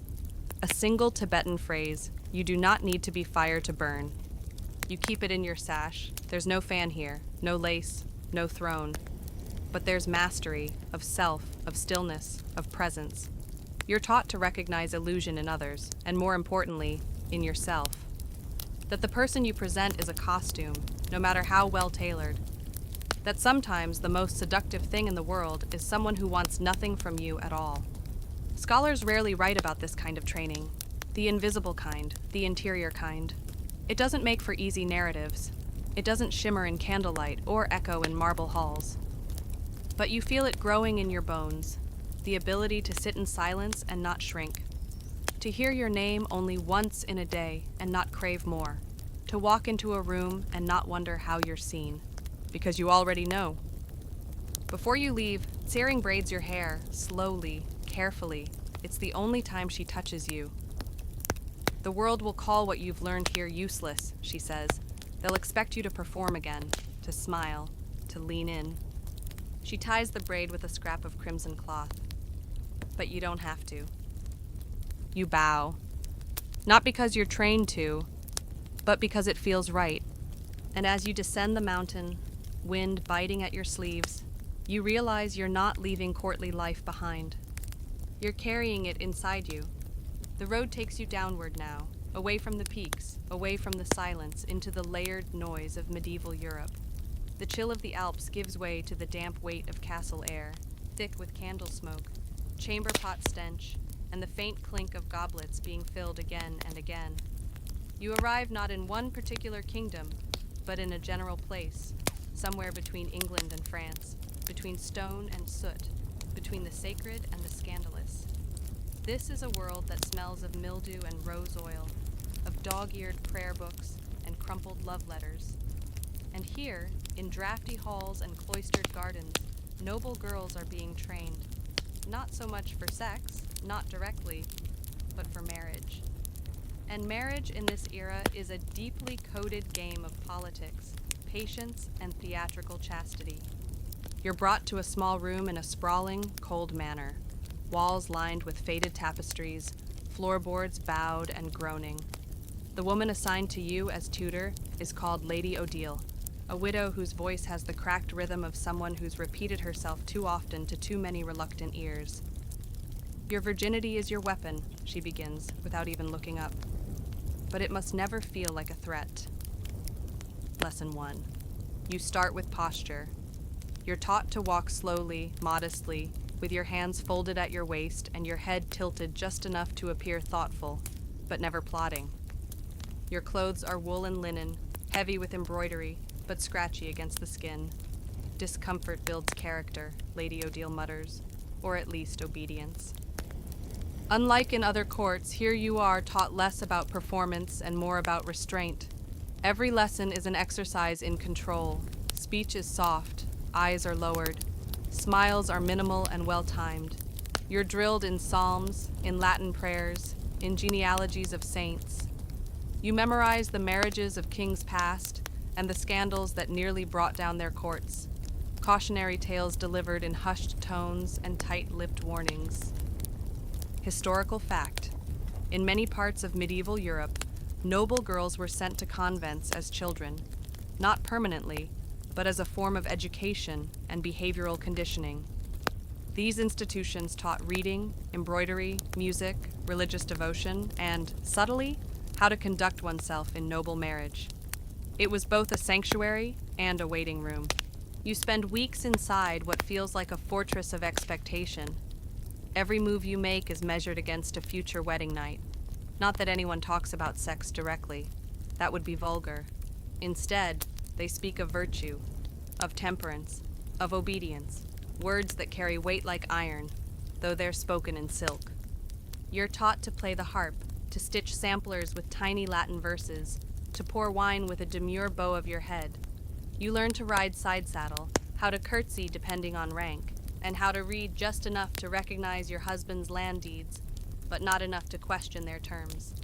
A single Tibetan phrase, you do not need to be fire to burn. You keep it in your sash. There's no fan here, no lace, no throne. but there's mastery of self, of stillness, of presence. You're taught to recognize illusion in others, and more importantly, in yourself. That the person you present is a costume, no matter how well tailored. That sometimes the most seductive thing in the world is someone who wants nothing from you at all. Scholars rarely write about this kind of training, the invisible kind, the interior kind. It doesn't make for easy narratives. It doesn't shimmer in candlelight or echo in marble halls. But you feel it growing in your bones, the ability to sit in silence and not shrink, to hear your name only once in a day and not crave more, to walk into a room and not wonder how you're seen, because you already know. Before you leave, Tsering braids your hair, slowly, carefully. It's the only time she touches you. The world will call what you've learned here useless, she says. They'll expect you to perform again, to smile, to lean in. She ties the braid with a scrap of crimson cloth. But you don't have to. You bow. Not because you're trained to, but because it feels right. And as you descend the mountain, wind biting at your sleeves, you realize you're not leaving courtly life behind. You're carrying it inside you. The road takes you downward now, away from the peaks, away from the silence, into the layered noise of medieval Europe. The chill of the Alps gives way to the damp weight of castle air, thick with candle smoke, chamber pot stench, and the faint clink of goblets being filled again and again. You arrive not in one particular kingdom, but in a general place, somewhere between England and France, between stone and soot, between the sacred and the scandalous. This is a world that smells of mildew and rose oil, of dog-eared prayer books and crumpled love letters. And here, in drafty halls and cloistered gardens, noble girls are being trained, not so much for sex, not directly, but for marriage. And marriage in this era is a deeply coded game of politics, patience, and theatrical chastity. You're brought to a small room in a sprawling, cold manor, walls lined with faded tapestries, floorboards bowed and groaning. The woman assigned to you as tutor is called Lady Odile, a widow whose voice has the cracked rhythm of someone who's repeated herself too often to too many reluctant ears. Your virginity is your weapon, she begins, without even looking up. But it must never feel like a threat. Lesson 1. You start with posture. You're taught to walk slowly, modestly, with your hands folded at your waist and your head tilted just enough to appear thoughtful, but never plodding. Your clothes are wool and linen, heavy with embroidery, but scratchy against the skin. Discomfort builds character, Lady Odile mutters, or at least obedience. Unlike in other courts, here you are taught less about performance and more about restraint. Every lesson is an exercise in control. Speech is soft, eyes are lowered, smiles are minimal and well-timed. You're drilled in psalms, in Latin prayers, in genealogies of saints. You memorize the marriages of kings past and the scandals that nearly brought down their courts, cautionary tales delivered in hushed tones and tight-lipped warnings. Historical fact. In many parts of medieval Europe, noble girls were sent to convents as children, not permanently, but as a form of education and behavioral conditioning. These institutions taught reading, embroidery, music, religious devotion, and, subtly, how to conduct oneself in noble marriage. It was both a sanctuary and a waiting room. You spend weeks inside what feels like a fortress of expectation. Every move you make is measured against a future wedding night. Not that anyone talks about sex directly. That would be vulgar. Instead, they speak of virtue, of temperance, of obedience, words that carry weight like iron, though they're spoken in silk. You're taught to play the harp, to stitch samplers with tiny Latin verses, to pour wine with a demure bow of your head. You learn to ride side saddle, how to curtsy depending on rank, and how to read just enough to recognize your husband's land deeds, but not enough to question their terms.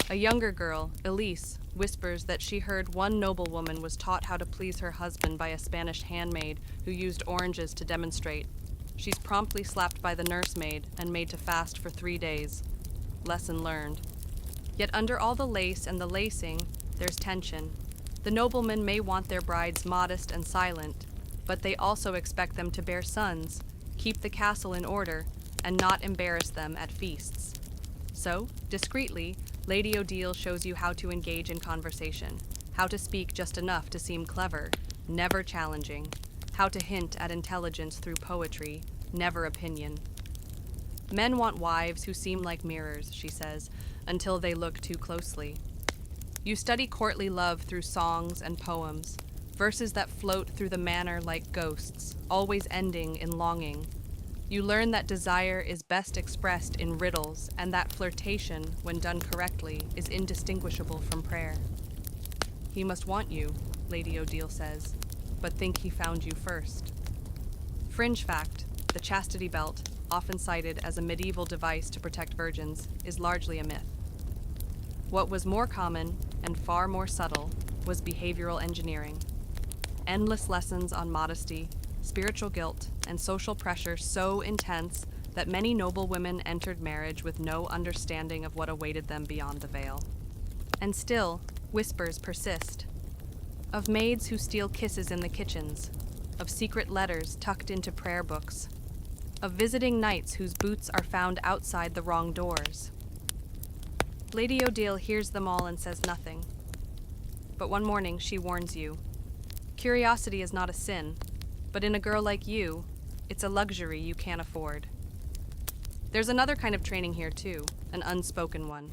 A younger girl, Elise, whispers that she heard one noblewoman was taught how to please her husband by a Spanish handmaid who used oranges to demonstrate. She's promptly slapped by the nursemaid and made to fast for 3 days. Lesson learned. Yet under all the lace and the lacing, there's tension. The noblemen may want their brides modest and silent, But they also expect them to bear sons, keep the castle in order, and not embarrass them at feasts. So, discreetly, Lady Odile shows you how to engage in conversation, how to speak just enough to seem clever, never challenging, how to hint at intelligence through poetry, never opinion. Men want wives who seem like mirrors, she says, until they look too closely. You study courtly love through songs and poems, verses that float through the manor like ghosts, always ending in longing. You learn that desire is best expressed in riddles, and that flirtation, when done correctly, is indistinguishable from prayer. He must want you, Lady Odile says, but think he found you first. Fringe fact, the chastity belt, often cited as a medieval device to protect virgins, is largely a myth. What was more common, and far more subtle, was behavioral engineering. Endless lessons on modesty, spiritual guilt, and social pressure so intense that many noble women entered marriage with no understanding of what awaited them beyond the veil. And still, whispers persist. Of maids who steal kisses in the kitchens, of secret letters tucked into prayer books, of visiting knights whose boots are found outside the wrong doors. Lady Odile hears them all and says nothing. But one morning she warns you. Curiosity is not a sin, but in a girl like you, it's a luxury you can't afford. There's another kind of training here too, an unspoken one.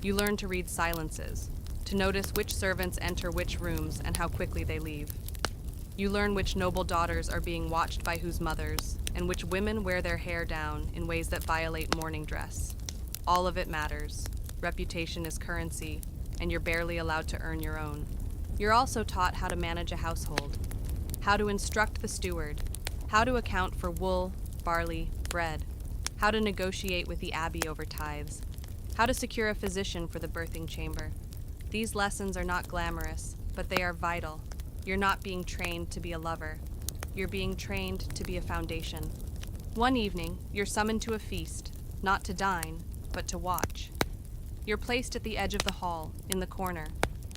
You learn to read silences, to notice which servants enter which rooms and how quickly they leave. You learn which noble daughters are being watched by whose mothers, and which women wear their hair down in ways that violate morning dress. All of it matters. Reputation is currency, and you're barely allowed to earn your own. You're also taught how to manage a household, how to instruct the steward, how to account for wool, barley, bread, how to negotiate with the abbey over tithes, how to secure a physician for the birthing chamber. These lessons are not glamorous, but they are vital. You're not being trained to be a lover. You're being trained to be a foundation. One evening, you're summoned to a feast, not to dine, but to watch. You're placed at the edge of the hall, in the corner,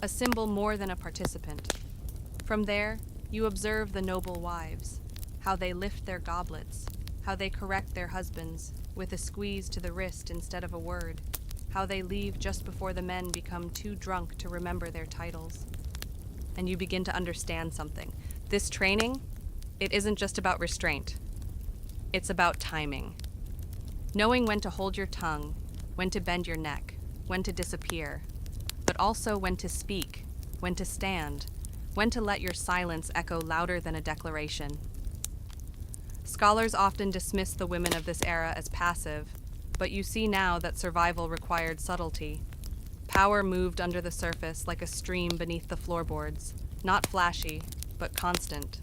a symbol more than a participant. From there, you observe the noble wives, how they lift their goblets, how they correct their husbands, with a squeeze to the wrist instead of a word, how they leave just before the men become too drunk to remember their titles. And you begin to understand something. This training, it isn't just about restraint. It's about timing. Knowing when to hold your tongue, when to bend your neck, when to disappear, but also when to speak, when to stand, when to let your silence echo louder than a declaration. Scholars often dismiss the women of this era as passive, but you see now that survival required subtlety. Power moved under the surface like a stream beneath the floorboards, not flashy, but constant.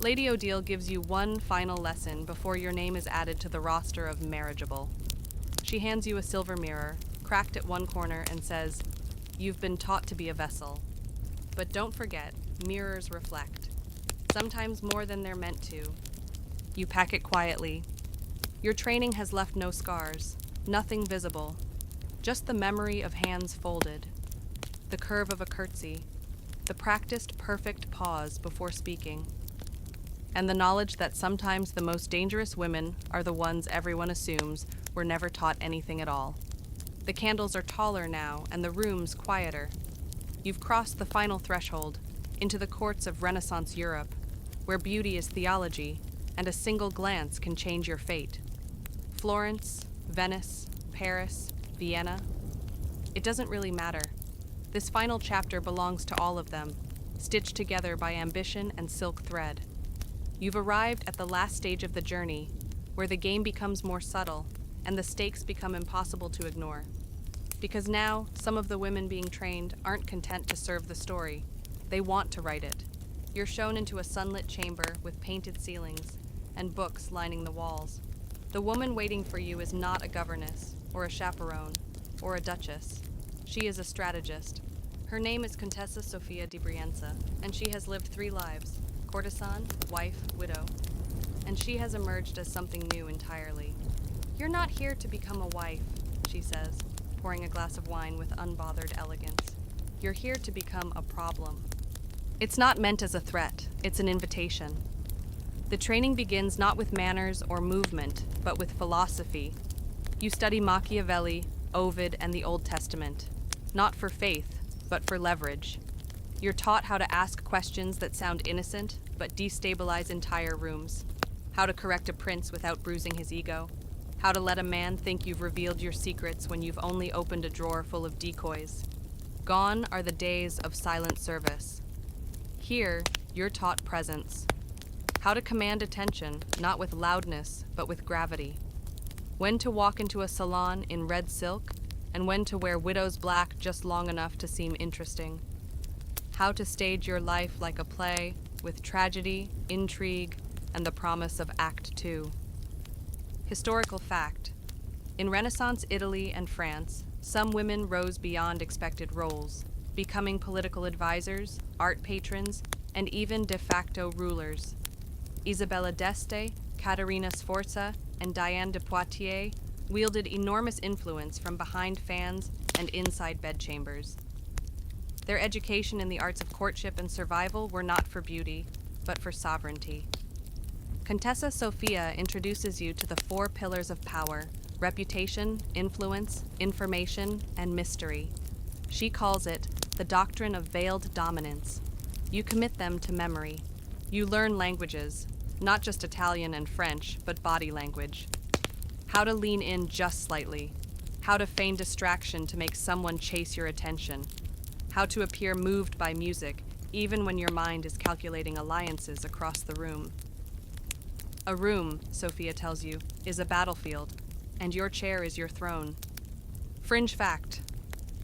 Lady Odile gives you one final lesson before your name is added to the roster of marriageable. She hands you a silver mirror, cracked at one corner, and says, "You've been taught to be a vessel. But don't forget, mirrors reflect, sometimes more than they're meant to." You pack it quietly. Your training has left no scars, nothing visible, just the memory of hands folded, the curve of a curtsy, the practiced perfect pause before speaking, and the knowledge that sometimes the most dangerous women are the ones everyone assumes were never taught anything at all. The candles are taller now, and the rooms quieter. You've crossed the final threshold into the courts of Renaissance Europe, where beauty is theology, and a single glance can change your fate. Florence, Venice, Paris, Vienna. It doesn't really matter. This final chapter belongs to all of them, stitched together by ambition and silk thread. You've arrived at the last stage of the journey, where the game becomes more subtle, and the stakes become impossible to ignore. Because now, some of the women being trained aren't content to serve the story. They want to write it. You're shown into a sunlit chamber with painted ceilings and books lining the walls. The woman waiting for you is not a governess, or a chaperone, or a duchess. She is a strategist. Her name is Contessa Sofia di Brienza, and she has lived 3 lives: courtesan, wife, widow. And she has emerged as something new entirely. "You're not here to become a wife," she says, pouring a glass of wine with unbothered elegance. "You're here to become a problem. It's not meant as a threat, it's an invitation. The training begins not with manners or movement, but with philosophy. You study Machiavelli, Ovid, and the Old Testament, not for faith, but for leverage. You're taught how to ask questions that sound innocent, but destabilize entire rooms. How to correct a prince without bruising his ego. How to let a man think you've revealed your secrets when you've only opened a drawer full of decoys. Gone are the days of silent service. Here, you're taught presence. How to command attention, not with loudness, but with gravity. When to walk into a salon in red silk, and when to wear widow's black just long enough to seem interesting. How to stage your life like a play, with tragedy, intrigue, and the promise of Act Two. Historical fact. In Renaissance Italy and France, some women rose beyond expected roles, becoming political advisors, art patrons, and even de facto rulers. Isabella d'Este, Caterina Sforza, and Diane de Poitiers wielded enormous influence from behind fans and inside bedchambers. Their education in the arts of courtship and survival were not for beauty, but for sovereignty. Contessa Sophia introduces you to the 4 pillars of power: reputation, influence, information, and mystery. She calls it the doctrine of veiled dominance. You commit them to memory. You learn languages, not just Italian and French, but body language. How to lean in just slightly. How to feign distraction to make someone chase your attention. How to appear moved by music, even when your mind is calculating alliances across the room. A room, Sophia tells you, is a battlefield, and your chair is your throne. Fringe fact.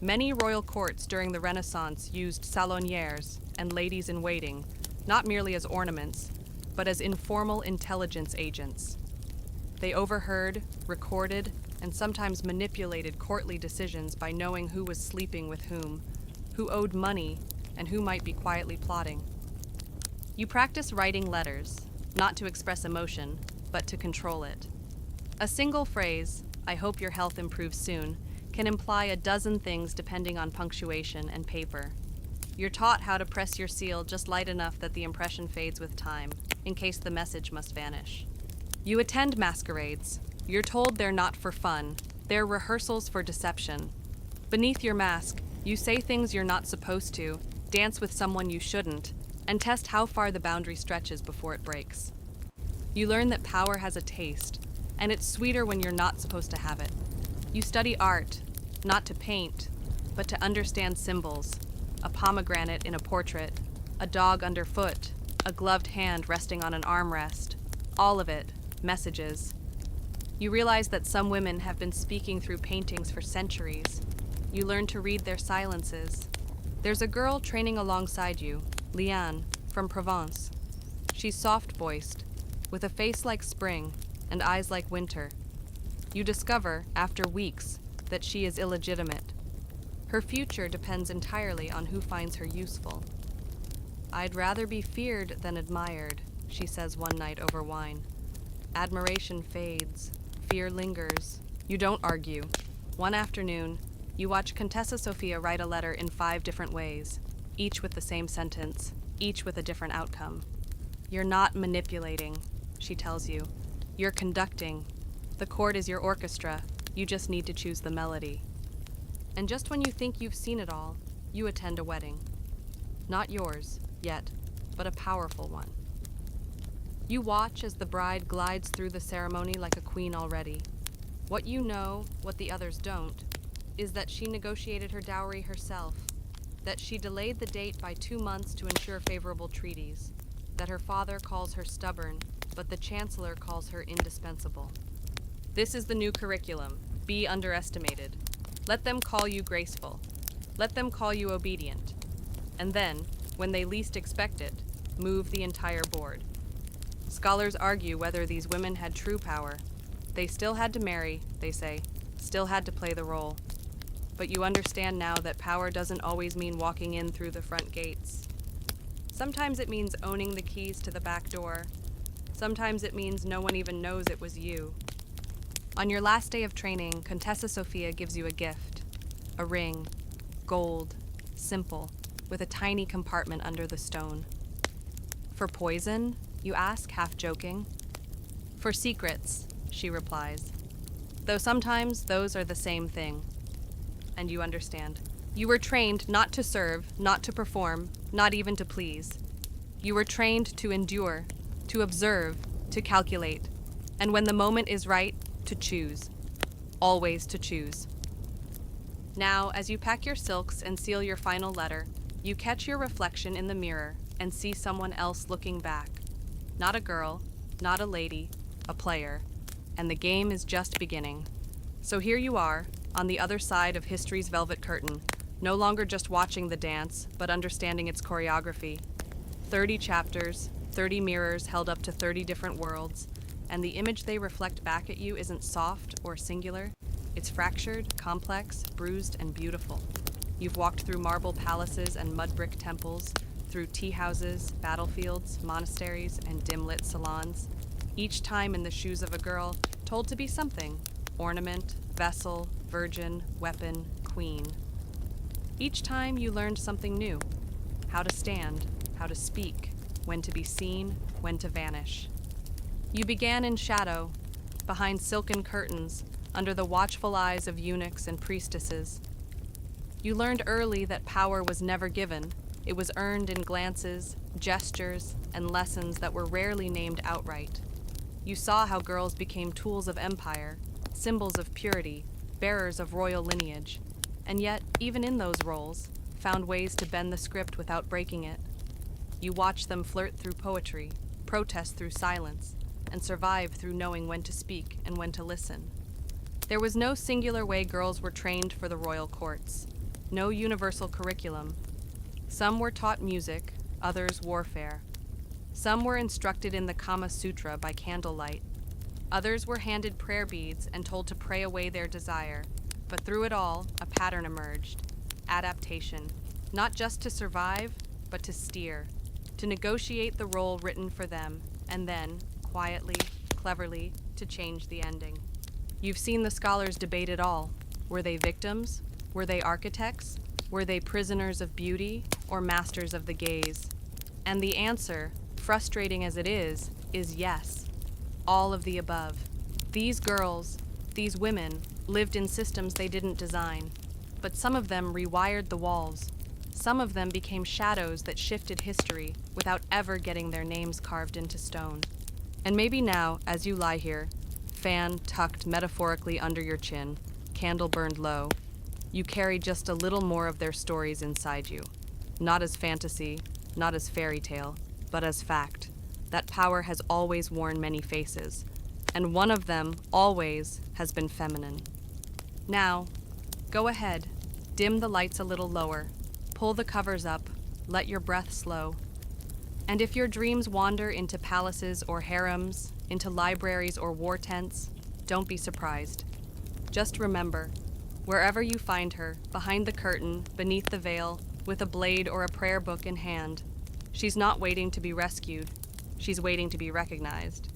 Many royal courts during the Renaissance used salonières and ladies-in-waiting, not merely as ornaments, but as informal intelligence agents. They overheard, recorded, and sometimes manipulated courtly decisions by knowing who was sleeping with whom, who owed money, and who might be quietly plotting. You practice writing letters, not to express emotion, but to control it. A single phrase, "I hope your health improves soon," can imply a dozen things depending on punctuation and paper. You're taught how to press your seal just light enough that the impression fades with time, in case the message must vanish. You attend masquerades. You're told they're not for fun. They're rehearsals for deception. Beneath your mask, you say things you're not supposed to, dance with someone you shouldn't, and test how far the boundary stretches before it breaks. You learn that power has a taste, and it's sweeter when you're not supposed to have it. You study art, not to paint, but to understand symbols. A pomegranate in a portrait, a dog underfoot, a gloved hand resting on an armrest. All of it, messages. You realize that some women have been speaking through paintings for centuries. You learn to read their silences. There's a girl training alongside you, Liane, from Provence. She's soft-voiced, with a face like spring and eyes like winter. You discover, after weeks, that she is illegitimate. Her future depends entirely on who finds her useful. "I'd rather be feared than admired," she says one night over wine. Admiration fades. Fear lingers. You don't argue. One afternoon, you watch Contessa Sophia write a letter in 5 different ways, each with the same sentence, each with a different outcome. "You're not manipulating," she tells you. "You're conducting. The chord is your orchestra. You just need to choose the melody." And just when you think you've seen it all, you attend a wedding. Not yours, yet, but a powerful one. You watch as the bride glides through the ceremony like a queen already. What you know, what the others don't, is that she negotiated her dowry herself, that she delayed the date by 2 months to ensure favorable treaties, that her father calls her stubborn, but the chancellor calls her indispensable. This is the new curriculum. Be underestimated. Let them call you graceful. Let them call you obedient. And then, when they least expect it, move the entire board. Scholars argue whether these women had true power. They still had to marry, they say, still had to play the role. But you understand now that power doesn't always mean walking in through the front gates. Sometimes it means owning the keys to the back door. Sometimes it means no one even knows it was you. On your last day of training, Contessa Sophia gives you a gift. A ring. Gold. Simple. with a tiny compartment under the stone. For poison, you ask, half joking. For secrets, she replies. Though sometimes those are the same thing. And you understand. You were trained not to serve, not to perform, not even to please. You were trained to endure, to observe, to calculate, and when the moment is right, to choose. Always to choose. Now, as you pack your silks and seal your final letter, you catch your reflection in the mirror and see someone else looking back. Not a girl, not a lady, a player. And the game is just beginning. So here you are, on the other side of history's velvet curtain, no longer just watching the dance, but understanding its choreography. 30 chapters, 30 mirrors held up to 30 different worlds, and the image they reflect back at you isn't soft or singular. It's fractured, complex, bruised, and beautiful. You've walked through marble palaces and mud brick temples, through tea houses, battlefields, monasteries, and dim-lit salons. Each time in the shoes of a girl, told to be something: ornament, vessel, virgin, weapon, queen. Each time you learned something new: how to stand, how to speak, when to be seen, when to vanish. You began in shadow, behind silken curtains, under the watchful eyes of eunuchs and priestesses. You learned early that power was never given. It was earned in glances, gestures, and lessons that were rarely named outright. You saw how girls became tools of empire, symbols of purity, bearers of royal lineage, and yet, even in those roles, found ways to bend the script without breaking it. You watched them flirt through poetry, protest through silence, and survive through knowing when to speak and when to listen. There was no singular way girls were trained for the royal courts, no universal curriculum. Some were taught music, others warfare. Some were instructed in the Kama Sutra by candlelight. Others were handed prayer beads and told to pray away their desire. But through it all, a pattern emerged: adaptation, not just to survive, but to steer, to negotiate the role written for them, and then, quietly, cleverly, to change the ending. You've seen the scholars debate it all. Were they victims? Were they architects? Were they prisoners of beauty or masters of the gaze? And the answer, frustrating as it is yes. All of the above. These girls, these women, lived in systems they didn't design, but some of them rewired the walls. Some of them became shadows that shifted history without ever getting their names carved into stone. And maybe now, as you lie here, fan tucked metaphorically under your chin, candle burned low, you carry just a little more of their stories inside you. Not as fantasy, not as fairy tale, but as fact. That power has always worn many faces, and one of them, always, has been feminine. Now, go ahead, dim the lights a little lower, pull the covers up, let your breath slow. And if your dreams wander into palaces or harems, into libraries or war tents, don't be surprised. Just remember, wherever you find her, behind the curtain, beneath the veil, with a blade or a prayer book in hand, she's not waiting to be rescued. She's waiting to be recognized.